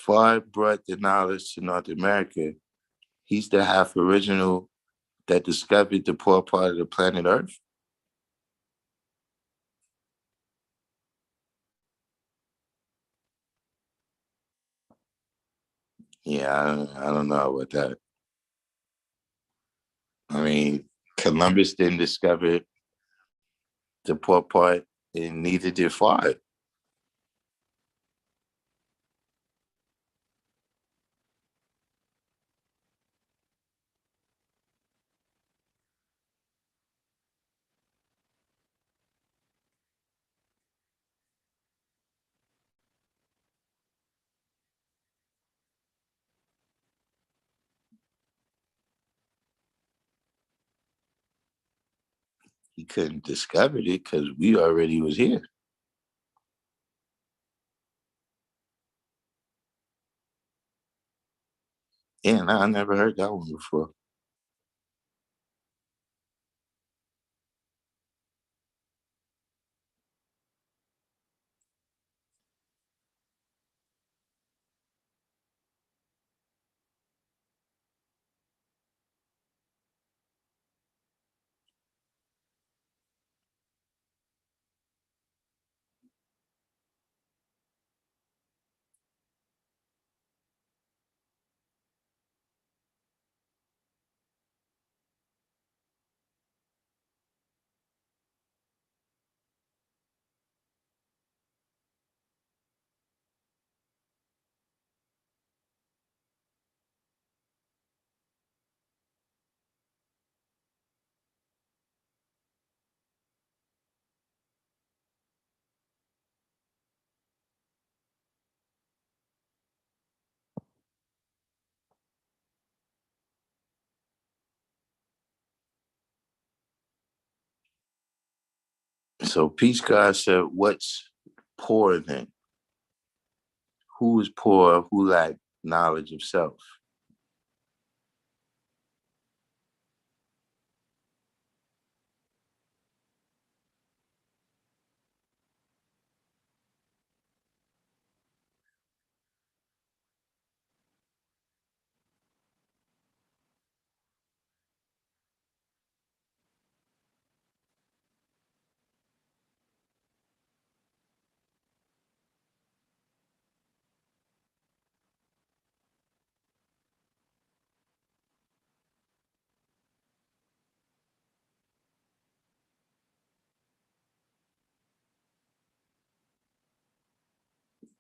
Fard brought the knowledge to North America. He's the half original that discovered the poor part of the planet Earth. Yeah, I don't know about that. I mean, Columbus didn't discover the poor part, and neither did Fard. He couldn't discover it because we already was here. Yeah, I never heard that one before. So Peace God said, what's poor then? Who is poor? Who lack knowledge of self?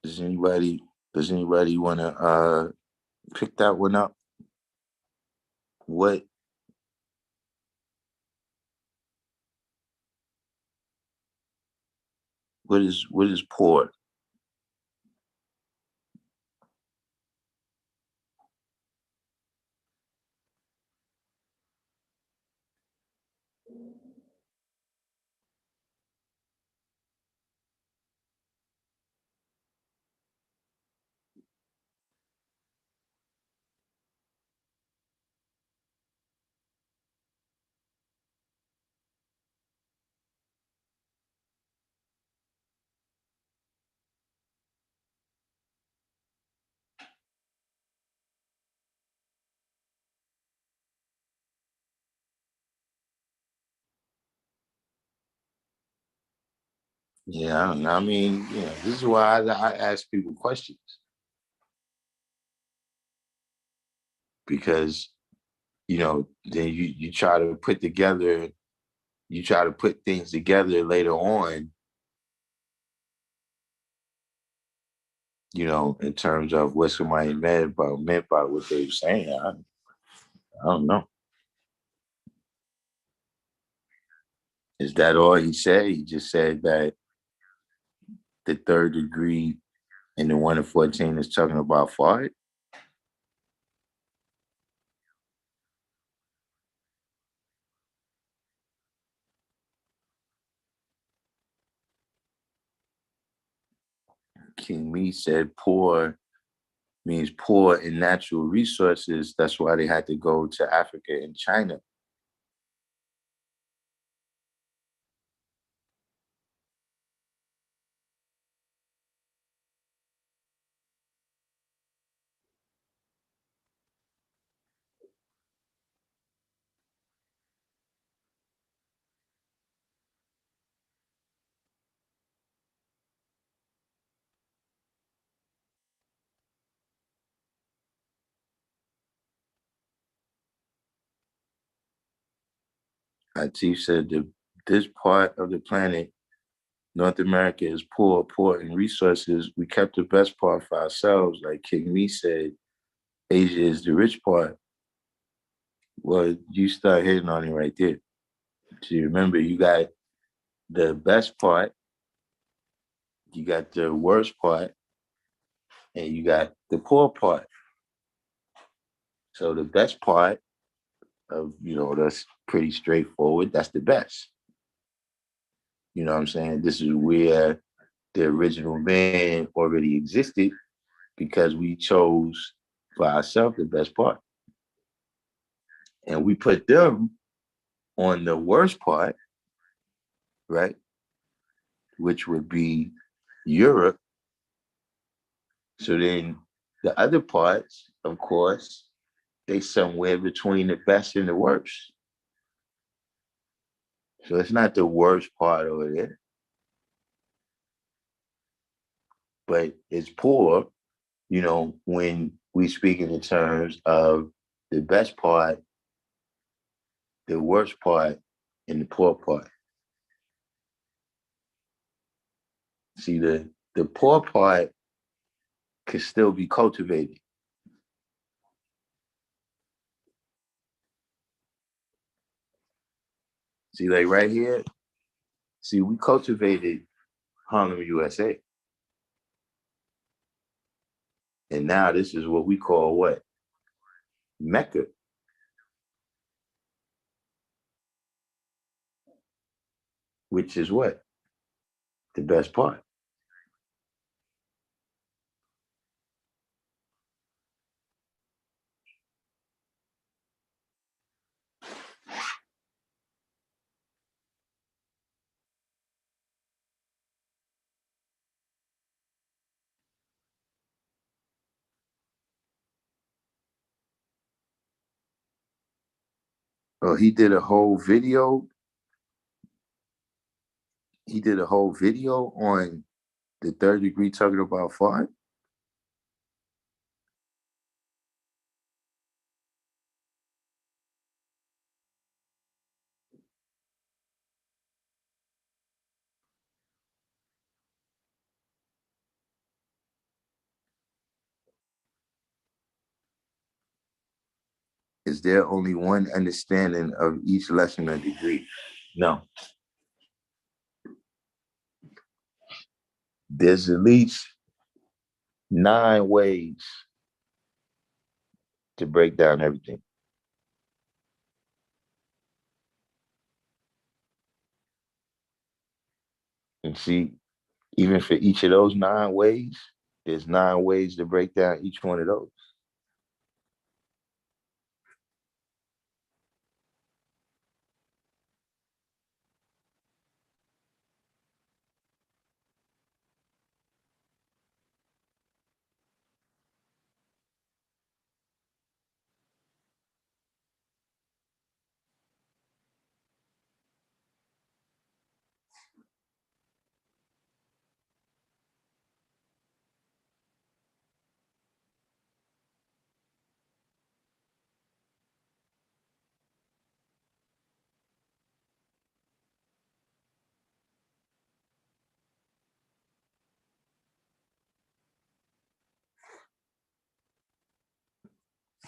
Does anybody want to pick that one up? What what is poor? Yeah, I don't know. I mean, this is why I ask people questions, because then you try to put things together later on, in terms of what somebody meant by what they were saying. I don't know. Is that all he said? He just said that the third degree and the 1 to 14 is talking about fart? King Me said poor means poor in natural resources. That's why they had to go to Africa and China. Atif said that this part of the planet, North America, is poor in resources. We kept the best part for ourselves. Like King Me said, Asia is the rich part. Well, you start hitting on it right there. So you remember, you got the best part, you got the worst part, and you got the poor part. So the best part that's pretty straightforward. That's the best. You know what I'm saying? This is where the original man already existed, because we chose for ourselves the best part. And we put them on the worst part, right? Which would be Europe. So then the other parts, of course, they somewhere between the best and the worst. So it's not the worst part over there, but it's poor, when we speak in the terms of the best part, the worst part, and the poor part. See, the poor part could still be cultivated. See, like right here, see, we cultivated Harlem, USA. And now this is what we call what? Mecca, which is what? the best part. Oh, he did a whole video. He did a whole video on the third degree talking about fart. Is there only one understanding of each lesson or degree? No. There's at least 9 ways to break down everything. And see, even for each of those 9 ways, there's 9 ways to break down each one of those.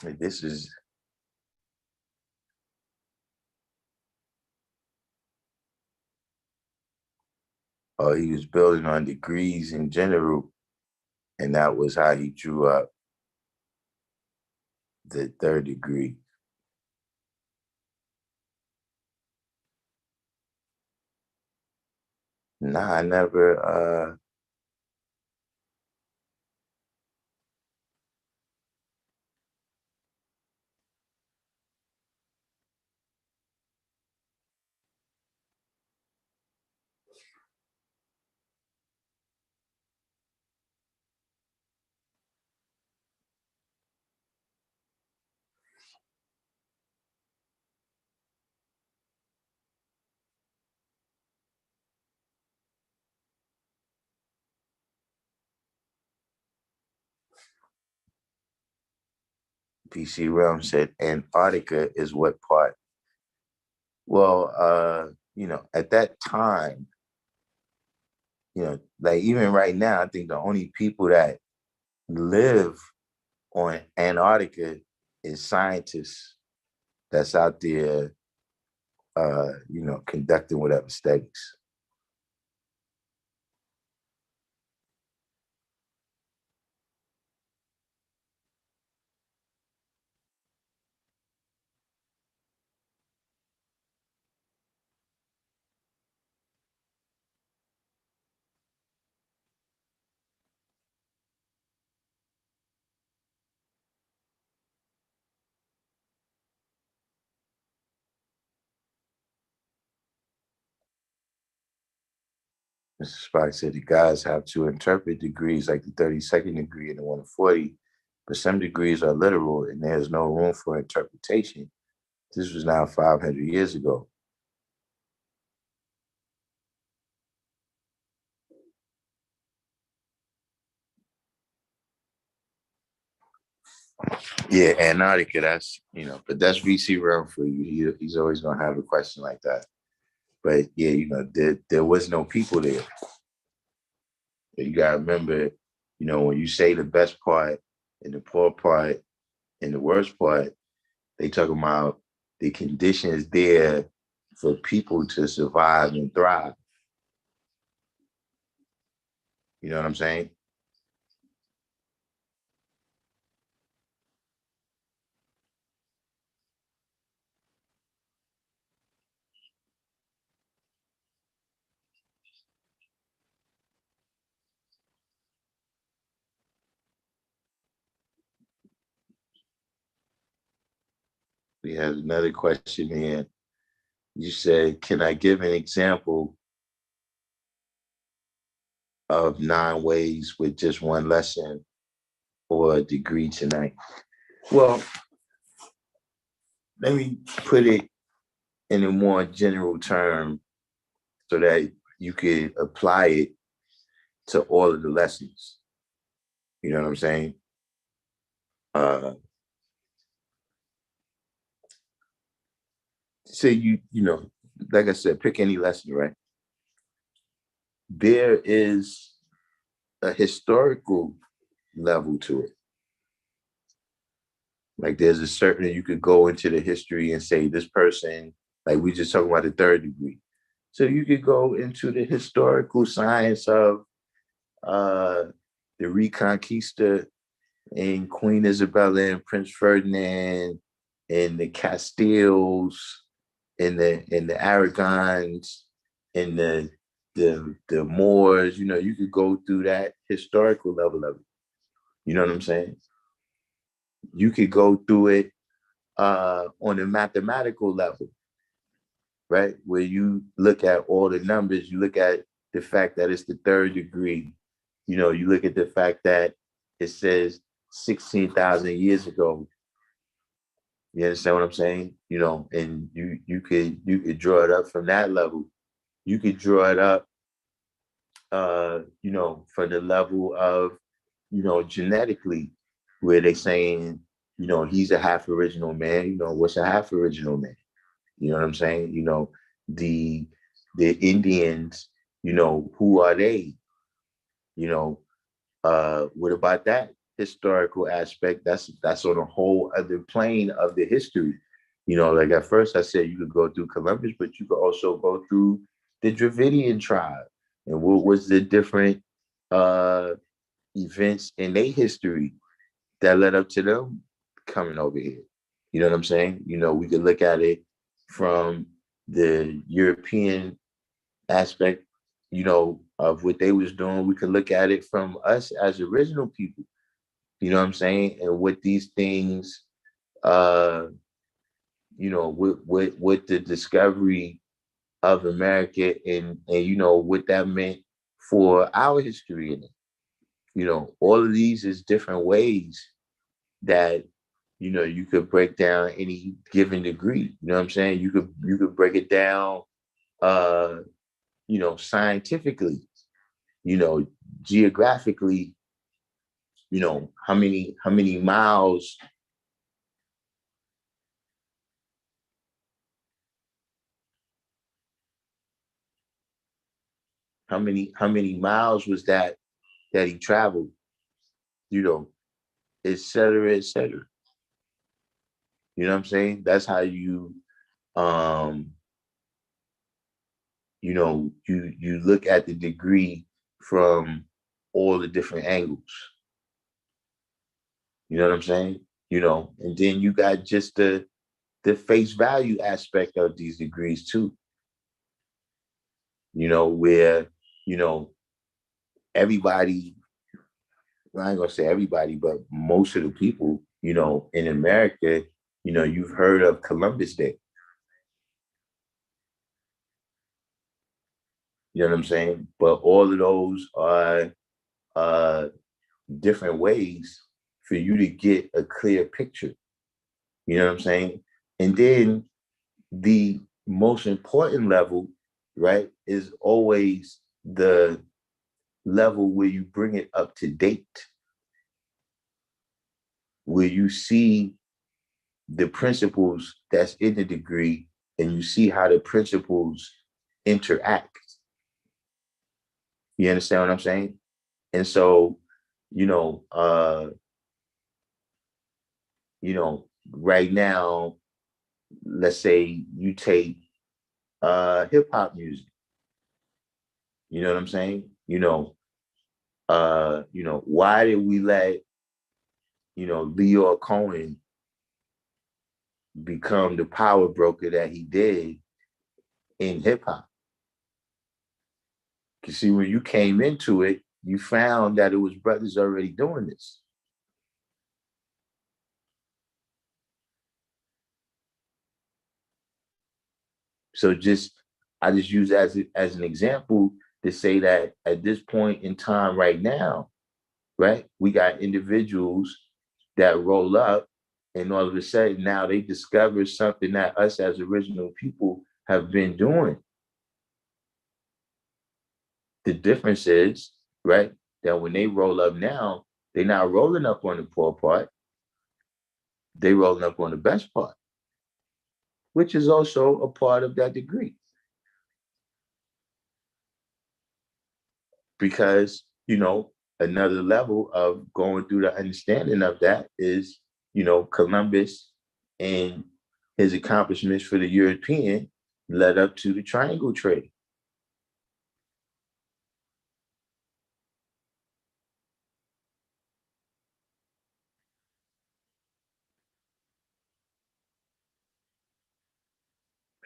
Like this is, he was building on degrees in general, and that was how he drew up the third degree. Nah, I never. PC Realm said Antarctica is what part? Well, at that time, like even right now, I think the only people that live on Antarctica is scientists that's out there, conducting whatever studies. Mr. Spock said the guys have to interpret degrees like the 32nd degree and the 140, but some degrees are literal and there's no room for interpretation. This was now 500 years ago. Yeah, Antarctica, but that's VC realm for you. He's always going to have a question like that. But yeah, there was no people there. You got to remember, when you say the best part and the poor part and the worst part, they talk about the conditions there for people to survive and thrive. You know what I'm saying? We have another question here. You said, can I give an example of 9 ways with just one lesson or a degree tonight? Well, let me put it in a more general term so that you could apply it to all of the lessons. You know what I'm saying? Say like I said, pick any lesson, right? There is a historical level to it. Like there's a certain, you could go into the history and say this person, like we just talking about the 3rd degree. So you could go into the historical science of the Reconquista and Queen Isabella and Prince Ferdinand and the Castiles and the Aragons and the Moors. You could go through that historical level of it. You know what I'm saying? You could go through it on a mathematical level, right? Where you look at all the numbers, you look at the fact that it's the 3rd degree. You look at the fact that it says 16,000 years ago. You understand what I'm saying? And you could draw it up from that level. You could draw it up, from the level of, genetically, where they saying, he's a half original man. What's a half original man? You know what I'm saying? The Indians, who are they? What about that historical aspect? That's on a whole other plane of the history. Like at first I said you could go through Columbus, but you could also go through the Dravidian tribe and what was the different events in their history that led up to them coming over here. You know what I'm saying? We could look at it from the European aspect, of what they was doing. We could look at it from us as original people, you know what I'm saying? And what these things, with the discovery of America and what that meant for our history in it. All of these is different ways that you could break down any given degree. You know what I'm saying? You could break it down scientifically, geographically, how many miles how many miles was that he traveled, you know, et cetera, et cetera. You know what I'm saying? That's how um, you look at the degree from all the different angles. You know what I'm saying? And then you got just the face value aspect of these degrees too. Where, you know, everybody, well, I ain't gonna say everybody, but most of the people, in America, you've heard of Columbus Day. You know what I'm saying? But all of those are uh, different ways for you to get a clear picture. You know what I'm saying? And then the most important level, right, is always the level where you bring it up to date, where you see the principles that's in the degree and you see how the principles interact. You understand what I'm saying? And so, you know, uh, right now, let's say you take hip hop music. You know what I'm saying? Why did we let, Leo Cohen become the power broker that he did in hip hop? You see, when you came into it, you found that it was brothers already doing this. So I just use as an example to say that at this point in time right now, right, we got individuals that roll up and all of a sudden now they discover something that us as original people have been doing. The difference is, right, that when they roll up now, they're not rolling up on the poor part, they rolling up on the best part, which is also a part of that degree. Because, another level of going through the understanding of that is, Columbus and his accomplishments for the European led up to the triangle trade.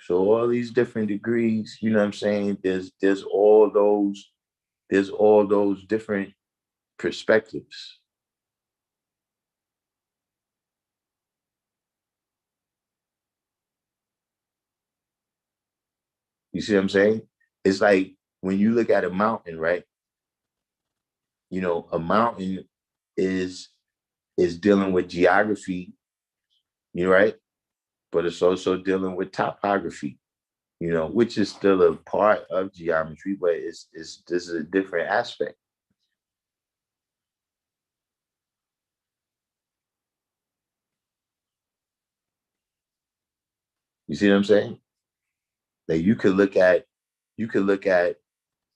So all these different degrees, you know what I'm saying? There's all those different perspectives. You see what I'm saying? It's like when you look at a mountain, right? A mountain is dealing with geography, right? But it's also dealing with topography, which is still a part of geometry, but it's this is a different aspect. You see what I'm saying? Like you could look at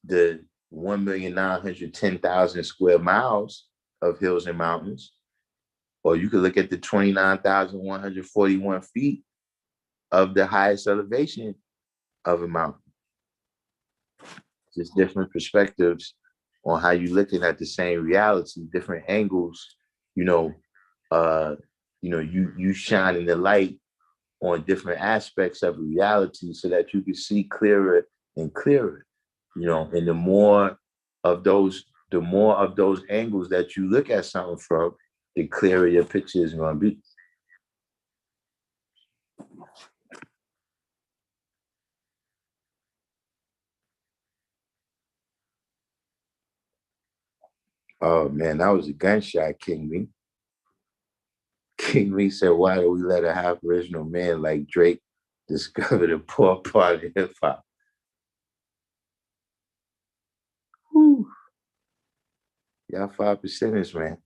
the 1,910,000 square miles of hills and mountains, or you could look at the 29,141 feet of the highest elevation of a mountain. Just different perspectives on how you're looking at the same reality, different angles, you know, uh, you shining the light on different aspects of reality so that you can see clearer and clearer, and the more of those angles that you look at something from, the clearer your picture is going to be. Oh man, that was a gunshot, King Me. King Me said, "Why do we let a half original man like Drake discover the poor part of hip hop?" Y'all 5%ers, man.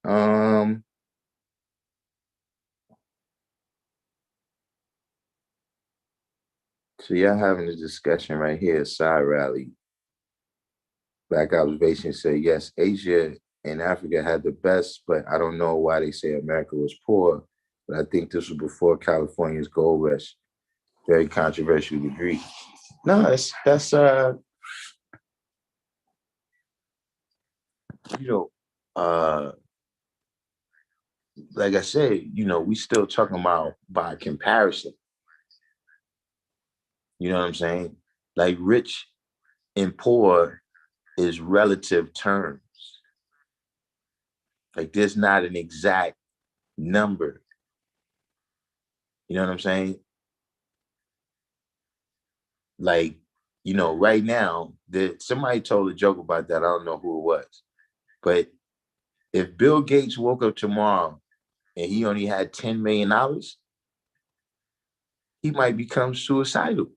Um, so y'all having a discussion right here, side rally. Black Observation say yes, Asia and Africa had the best, but I don't know why they say America was poor. But I think this was before California's gold rush. Very controversial degree. No, that's you know, uh like I said, we still talking about by comparison. You know what I'm saying? Like rich and poor is relative terms. Like there's not an exact number. You know what I'm saying? Like, right now, somebody told a joke about that. I don't know who it was. But if Bill Gates woke up tomorrow and he only had $10 million, he might become suicidal.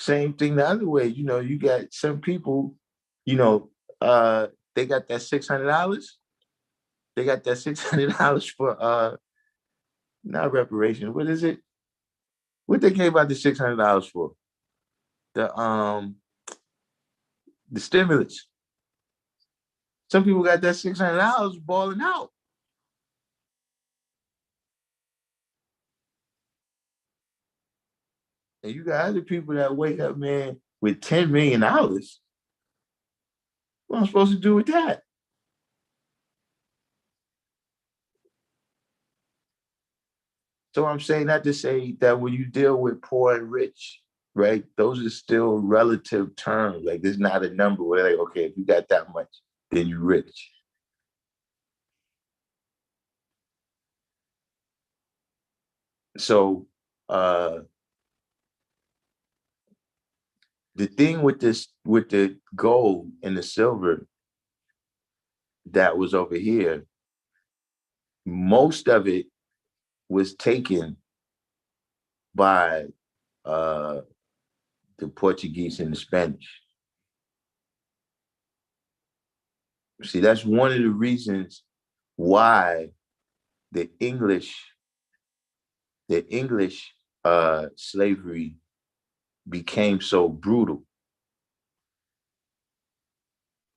Same thing the other way. You got some people, you know, they got that $600. They got that $600 for not reparations. What is it? What they gave out the $600 for? The the stimulus. Some people got that $600 balling out. And you got other people that wake up, man, with $10 million. What am I supposed to do with that? So I'm saying that to say that when you deal with poor and rich, right, those are still relative terms. Like there's not a number where like, okay, if you got that much, then you're rich. So the thing with this, with the gold and the silver that was over here, most of it was taken by uh, the Portuguese and the Spanish. See, that's one of the reasons why the English, the English slavery became so brutal,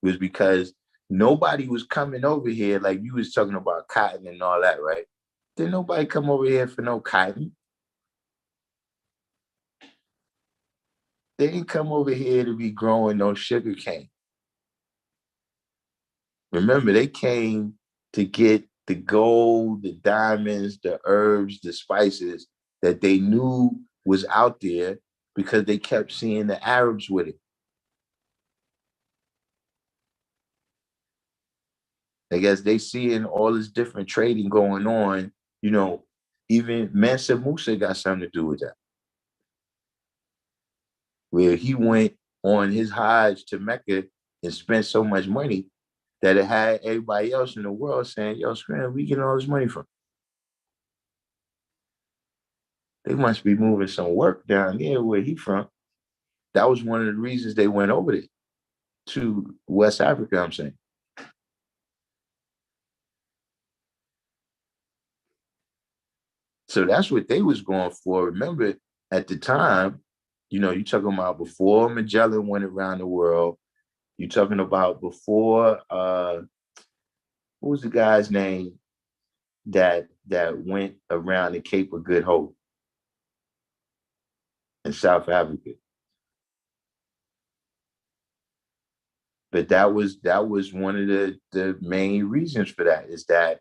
was because nobody was coming over here like you was talking about cotton and all that, right? Didn't nobody come over here for no cotton. They didn't come over here to be growing no sugar cane. Remember, they came to get the gold, the diamonds, the herbs, the spices that they knew was out there because they kept seeing the Arabs with it. I guess they seeing all this different trading going on, you know, even Mansa Musa got something to do with that. Where he went on his Hajj to Mecca and spent so much money that it had everybody else in the world saying, yo, Scram, we getting all this money from? They must be moving some work down there where he from. That was one of the reasons they went over there to West Africa, I'm saying. So that's what they was going for. Remember, at the time, you talking about before Magellan went around the world. You talking about before what was the guy's name that went around the Cape of Good Hope in South Africa? But that was one of the main reasons for that, is that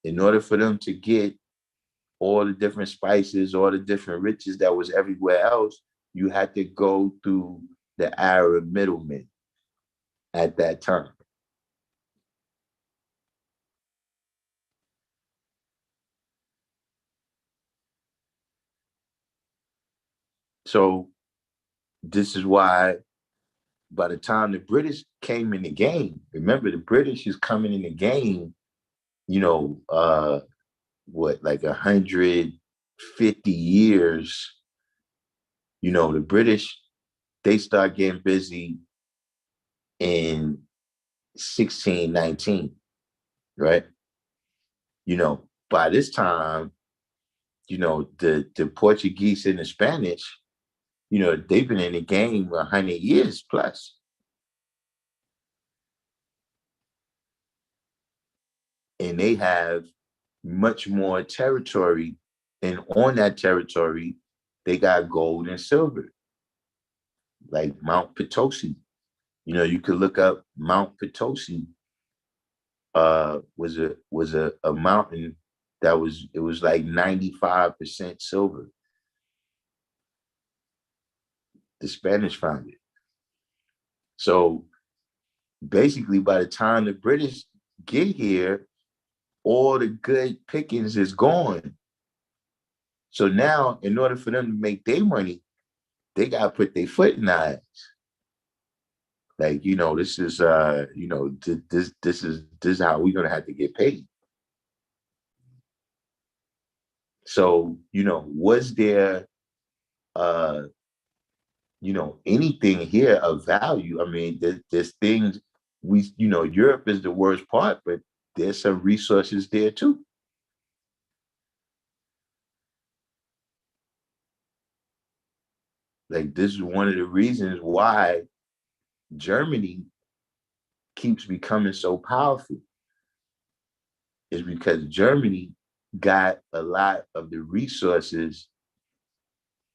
in order for them to get all the different spices, all the different riches that was everywhere else, you had to go through the Arab middlemen at that time. So this is why by the time the British came in the game, remember the British is coming in the game, you know, what, like 150 years, the British, they start getting busy in 1619, right? By this time, the Portuguese and the Spanish, they've been in the game 100 years plus. And they have much more territory. And on that territory, they got gold and silver, like Mount Potosi. You could look up Mount Potosi. Was a mountain that was like 95% silver. The Spanish found it. So basically, by the time the British get here, all the good pickings is gone. So now, in order for them to make their money, they gotta put their foot in the eyes. Like, this is this is how we're gonna have to get paid. So, was there anything here of value. I mean, there's things Europe is the worst part, but there's some resources there too. Like, this is one of the reasons why Germany keeps becoming so powerful, is because Germany got a lot of the resources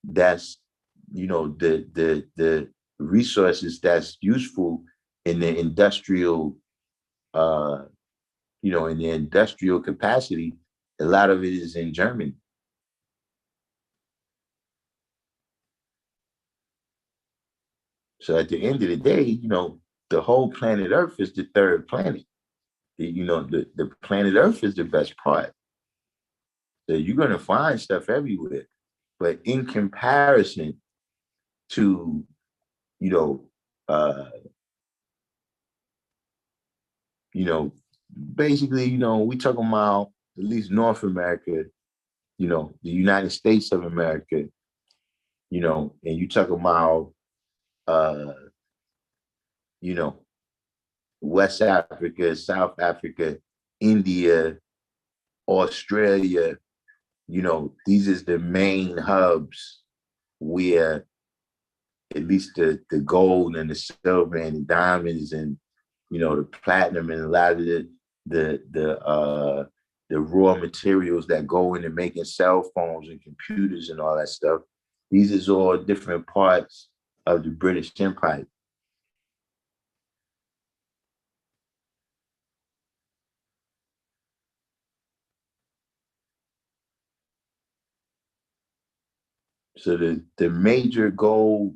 that's, the resources that's useful in the industrial, in the industrial capacity. A lot of it is in Germany. So at the end of the day, the whole planet Earth is the third planet. The planet Earth is the best part. So you're going to find stuff everywhere. But in comparison to, you know, uh, you know, basically, we talking about at least North America, the United States of America, and you talking about, uh, you know, West Africa, South Africa, India, Australia, these is the main hubs where at least the gold and the silver and the diamonds and the platinum and a lot of the raw materials that go into making cell phones and computers and all that stuff. These is all different parts of the British Empire. So the major gold,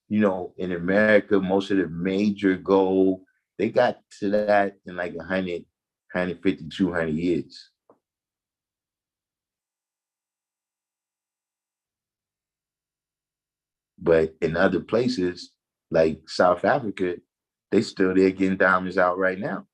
in America, most of the major gold, they got to that in like 150, 200 years. But in other places, like South Africa, they still there getting diamonds out right now.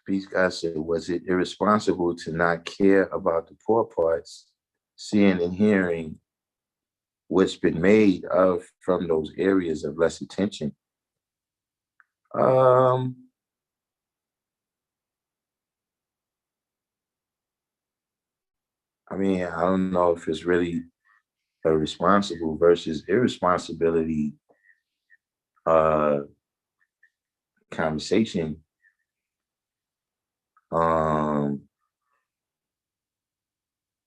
Peace God said, was it irresponsible to not care about the poor parts, seeing and hearing what's been made of from those areas of less attention? Um, I mean, I don't know if it's really a responsible versus irresponsibility uh conversation. Um,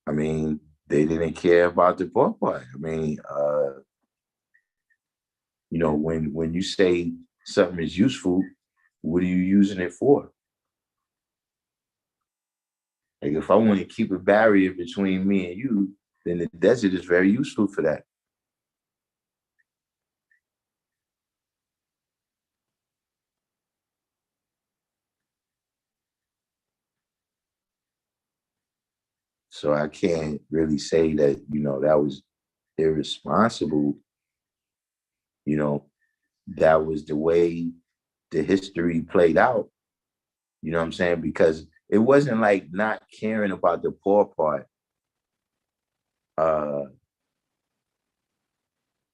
I mean, they didn't care about the poor part. I mean, when you say something is useful, what are you using it for? Like, if I want to keep a barrier between me and you, then the desert is very useful for that. So I can't really say that, that was irresponsible. You know, that was the way the history played out. You know what I'm saying? Because it wasn't like not caring about the poor part. Uh,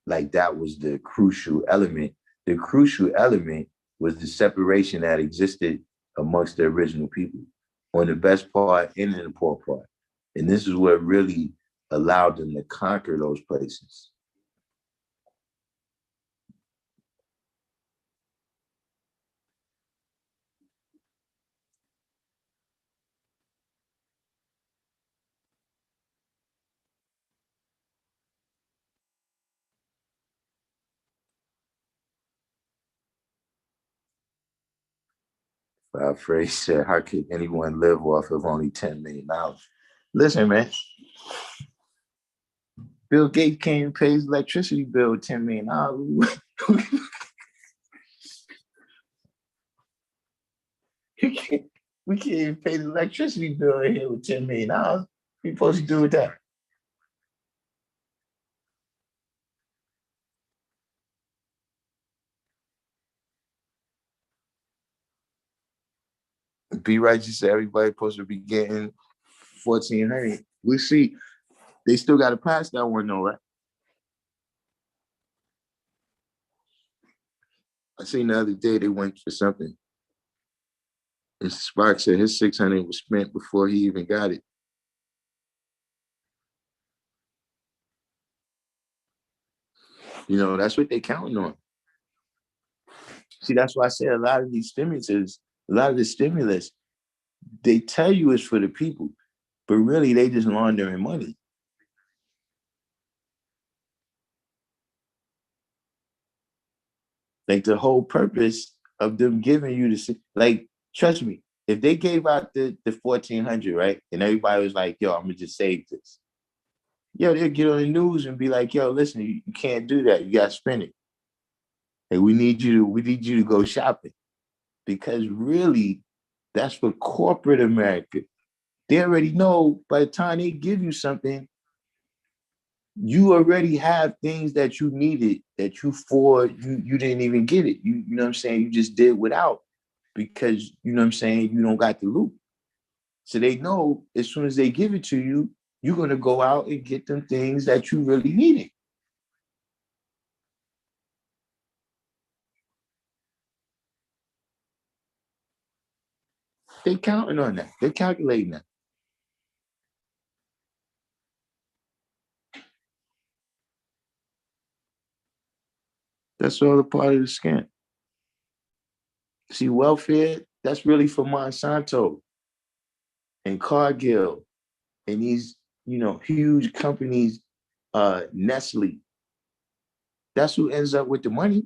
like that was the crucial element. The crucial element was the separation that existed amongst the original people on the best part and in the poor part. And this is what really allowed them to conquer those places. Phrase said, how could anyone live off of only $10 million? Listen, man, Bill Gates came and pays electricity bill with $10 million. We can't even pay the electricity bill in here with $10 million. What you supposed to do with that? Be righteous, everybody supposed to be getting 1,400. We see they still got to pass that one though, right? I seen the other day they went for something. And Spark said his 600 was spent before he even got it. You know, that's what they counting on. See, that's why I say a lot of these stimuluses, a lot of the stimulus, they tell you it's for the people, but really they just laundering money. Like the whole purpose of them giving you the, like, trust me, if they gave out the 1,400, right, and everybody was like, yo, I'm gonna just save this. Yo, they'll get on the news and be like, yo, listen, you can't do that. You gotta spend it. Hey, we need you to go shopping. Because really, that's for corporate America. They already know by the time they give you something, you already have things that you needed that you didn't even get it. You know what I'm saying? You just did without because you know what I'm saying, you don't got the loot. So they know as soon as they give it to you, you're gonna go out and get them things that you really needed. They counting on that. They're calculating that. That's all a part of the scam. See, welfare, that's really for Monsanto and Cargill and these, huge companies, Nestle. That's who ends up with the money.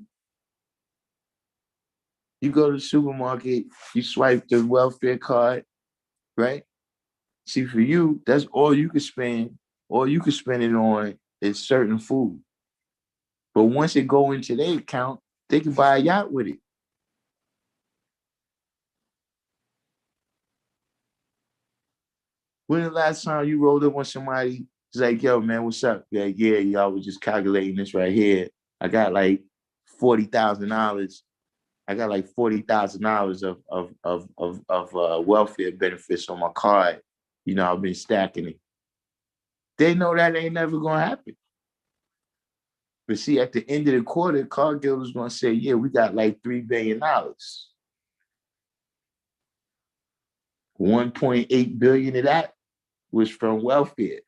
You go to the supermarket, you swipe the welfare card, right? See, for you, that's all you can spend. All you can spend it on is certain food. But once it go into their account, they can buy a yacht with it. When the last time you rolled up on somebody, it's like, yo, man, what's up? Like, yeah, y'all was just calculating this right here. I got like $40,000. I got like $40,000 of welfare benefits on my card. I've been stacking it. They know that ain't never gonna happen. But see, at the end of the quarter, Cargill is gonna say, yeah, we got like $3 billion. 1.8 billion of that was from welfare.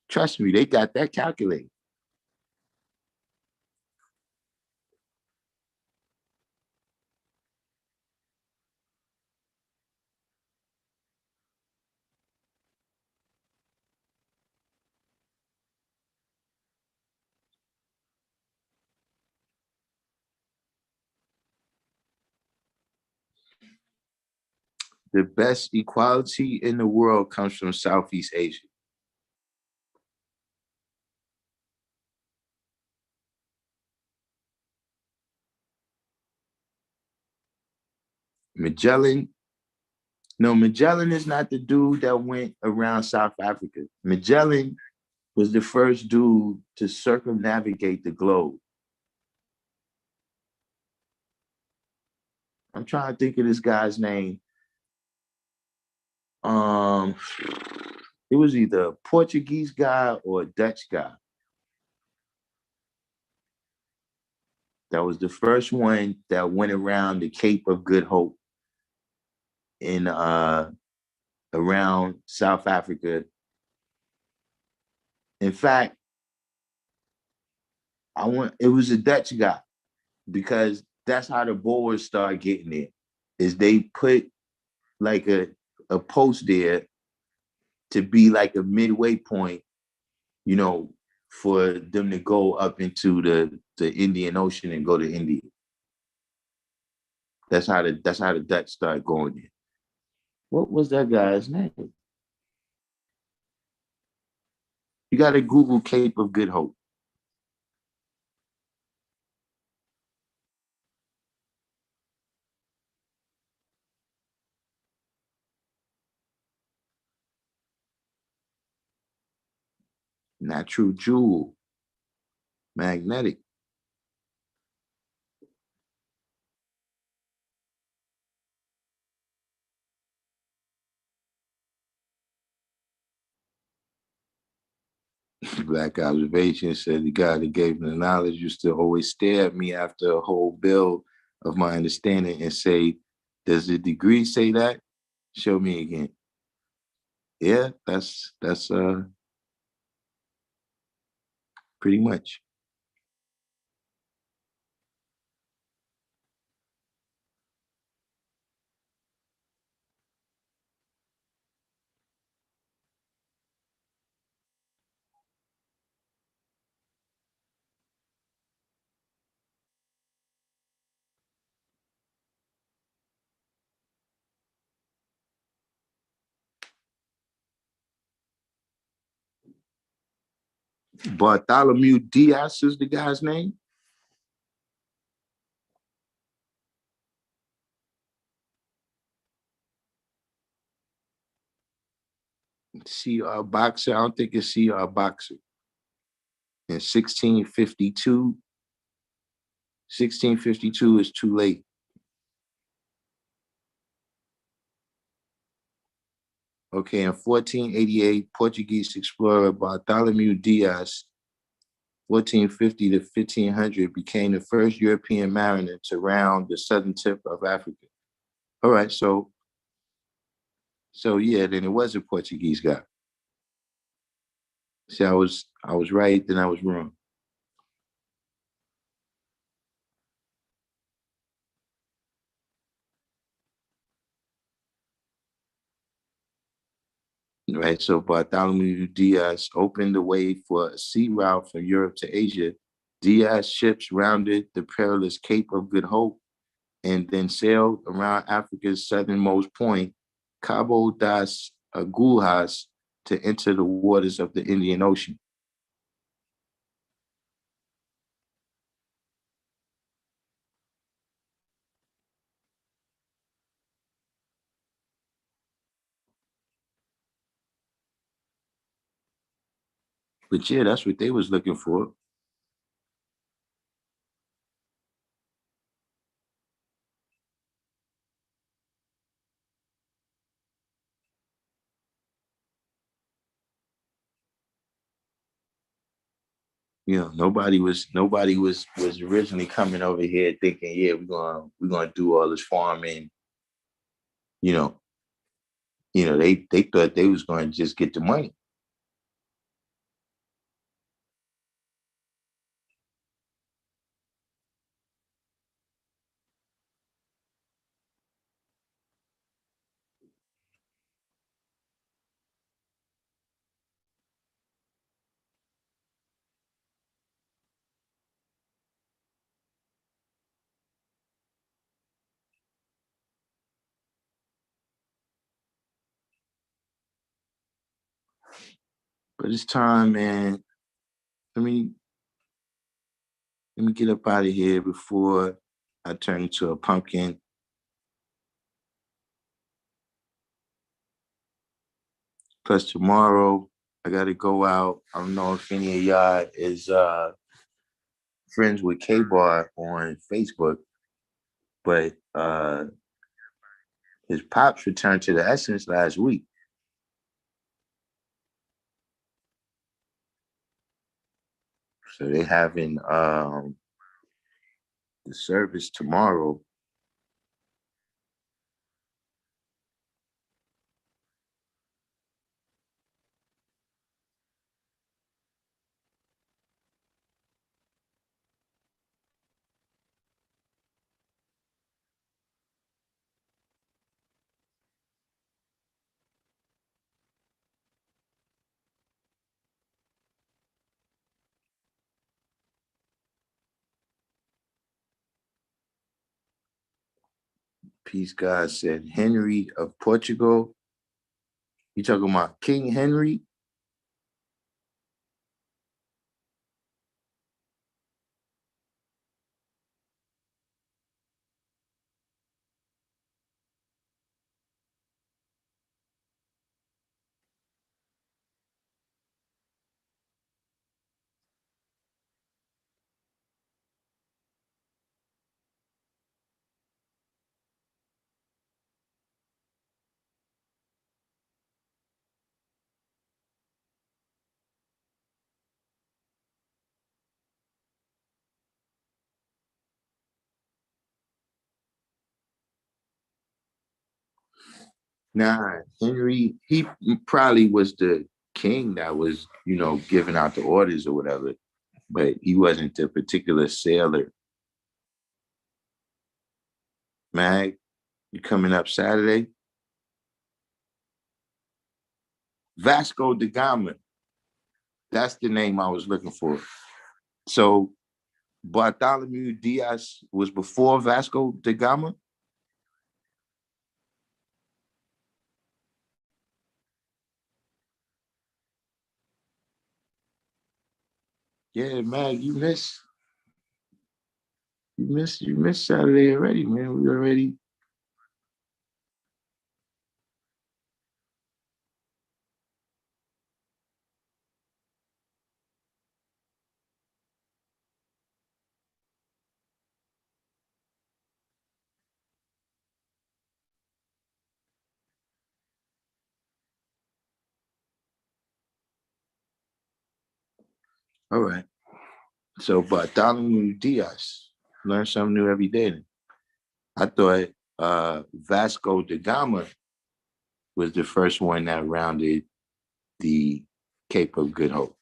Trust me, they got that calculated. The best equality in the world comes from Southeast Asia. Magellan, no, Magellan is not the dude that went around South Africa. Magellan was the first dude to circumnavigate the globe. I'm trying to think of this guy's name. Um, it was either a Portuguese guy or a Dutch guy. That was the first one that went around the Cape of Good Hope in around South Africa. In fact, it was a Dutch guy because that's how the Boers started getting it. Is they put like a post there to be like a midway point, you know, for them to go up into the Indian Ocean and go to India. That's how the Dutch started going in. What was that guy's name? You got to Google Cape of Good Hope. Natural jewel, magnetic. Black observation said the guy that gave me the knowledge used to always stare at me after a whole bill of my understanding and say, "Does the degree say that? Show me again." Yeah, that's pretty much. Bartholomew Diaz is the guy's name. CR Boxer. I don't think it's CR Boxer. In 1652, 1652 is too late. Okay, in 1488, Portuguese explorer Bartholomew Diaz, 1450 to 1500, became the first European mariner to round the southern tip of Africa. All right, so yeah, then it was a Portuguese guy. See, I was right, then I was wrong. Right, so Bartholomew Diaz opened the way for a sea route from Europe to Asia. Diaz ships rounded the perilous Cape of Good Hope and then sailed around Africa's southernmost point, Cabo das Agulhas, to enter the waters of the Indian Ocean. But yeah, that's what they was looking for. You know, nobody was originally coming over here thinking, yeah, we're gonna do all this farming. You know, they thought they was going to just get the money. But it's time, man. Let me let me get up out of here before I turn into a pumpkin. Plus tomorrow I gotta go out. I don't know if any of y'all is friends with K Bar on Facebook, but his pops returned to the Essence last week. So they having the service tomorrow. Peace God said, Henry of Portugal. You talking about King Henry? Nah, Henry, he probably was the king that was, giving out the orders or whatever, but he wasn't the particular sailor. Mag, you coming up Saturday? Vasco da Gama. That's the name I was looking for. So Bartholomew Diaz was before Vasco da Gama? Yeah, Mag, you missed Saturday already, man. We already. All right. So Bartholomew Diaz. Learn something new every day. I thought Vasco da Gama was the first one that rounded the Cape of Good Hope.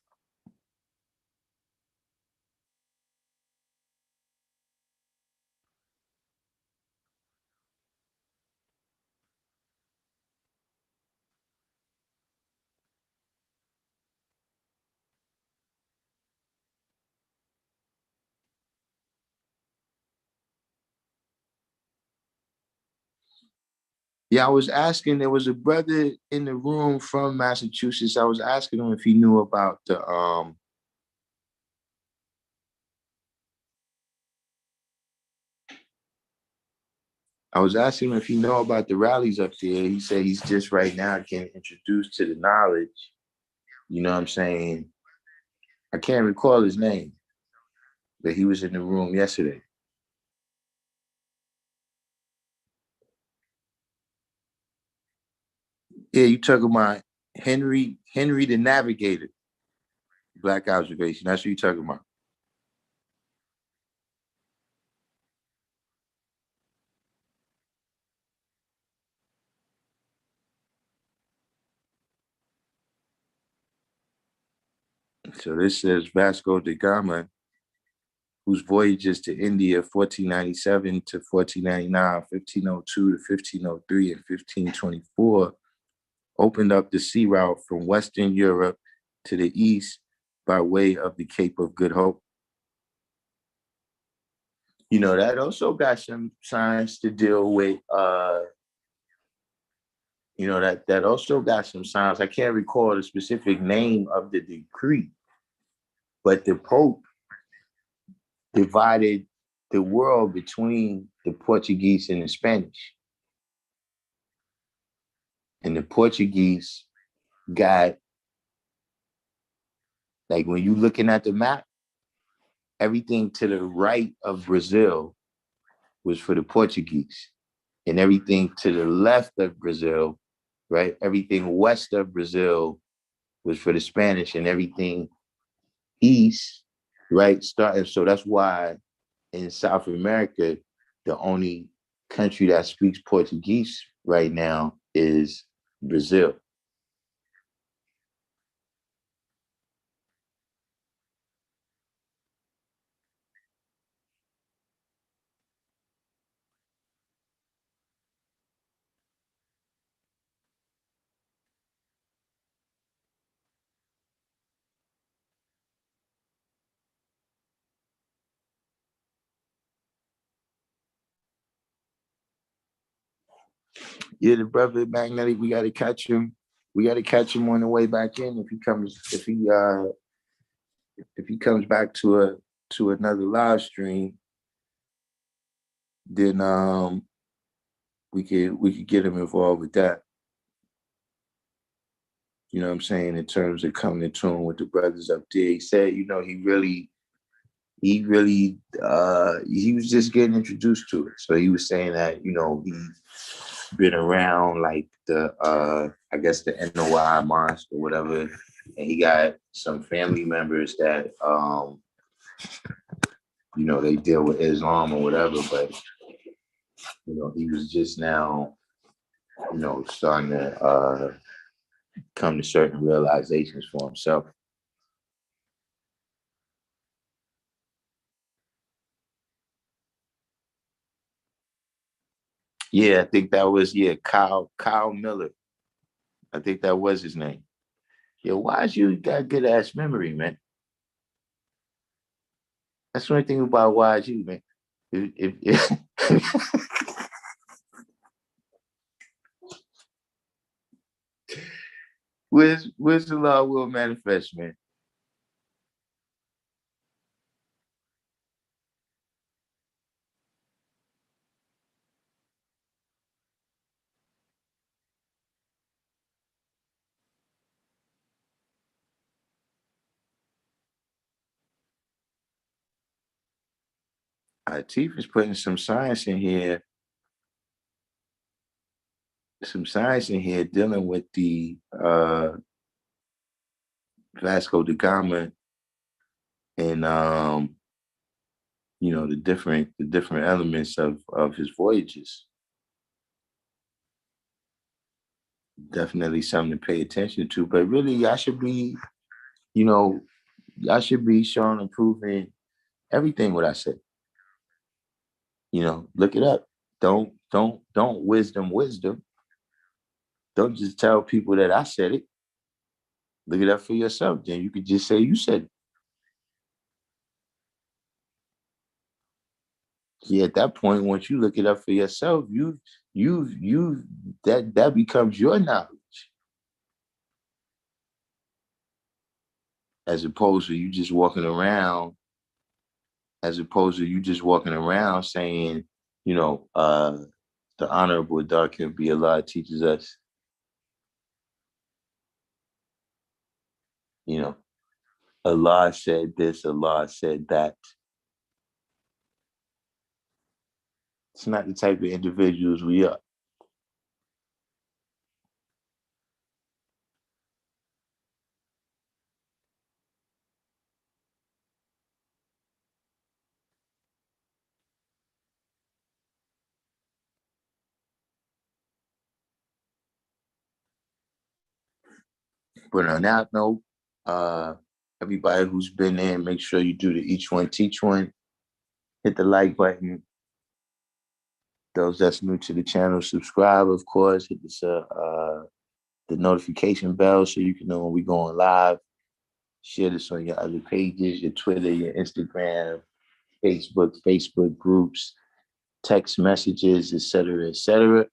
Yeah, I was asking, there was a brother in the room from Massachusetts. I was asking him if he knew about I was asking him if he know about the rallies up there. He said he's just right now getting introduced to the knowledge. You know what I'm saying? I can't recall his name, but he was in the room yesterday. Yeah, you talking about Henry the Navigator, Black Observation. That's what you talking about. So this says Vasco da Gama, whose voyages to India 1497 to 1499, 1502 to 1503, and 1524 opened up the sea route from Western Europe to the east by way of the Cape of Good Hope. That also got some signs to deal with, that also got some signs. I can't recall the specific name of the decree, but the Pope divided the world between the Portuguese and the Spanish. And the Portuguese got, like, when you looking at the map, everything to the right of Brazil was for the Portuguese, and everything to the left of Brazil, right? Everything west of Brazil was for the Spanish, and everything east, right? Starting. So that's why in South America, the only country that speaks Portuguese right now is Brazil. Yeah, the brother Magnetic, we got to catch him. We got to catch him on the way back in. If he comes back to another live stream, then we could get him involved with that. You know what I'm saying? In terms of coming in tune with the brothers up there. He said, he was just getting introduced to it. So he was saying that, he's been around like I guess the NOI mosque or whatever. And he got some family members that they deal with Islam or whatever, but he was just now, starting to come to certain realizations for himself. Yeah, I think that was Kyle Miller. I think that was his name. Yeah, why's you got good ass memory, man? That's the only thing about why's you, man. If where's the law will manifest, man? Teef is putting some science in here dealing with the Vasco da Gama and the different elements of his voyages. Definitely something to pay attention to. But really, you know, I should be showing and proving everything what I said. Look it up. Don't wisdom. Don't just tell people that I said it. Look it up for yourself. Then you could just say you said it. See, at that point, once you look it up for yourself, you that becomes your knowledge, as opposed to you just walking around, saying, the Honorable Darkim Be Allah teaches us, you know, Allah said this, Allah said that. It's not the type of individuals we are. But on that note, everybody who's been there, make sure you do the each one teach one. Hit the like button. Those that's new to the channel, subscribe, of course. Hit the notification bell so you can know when we going live. Share this on your other pages, your Twitter, your Instagram, Facebook groups, text messages, etc., etc.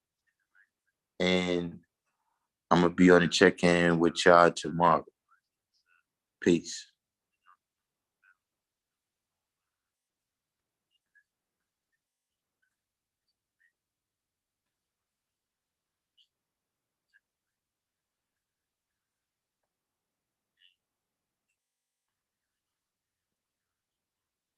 And I'm gonna be on the check-in with y'all tomorrow. Peace.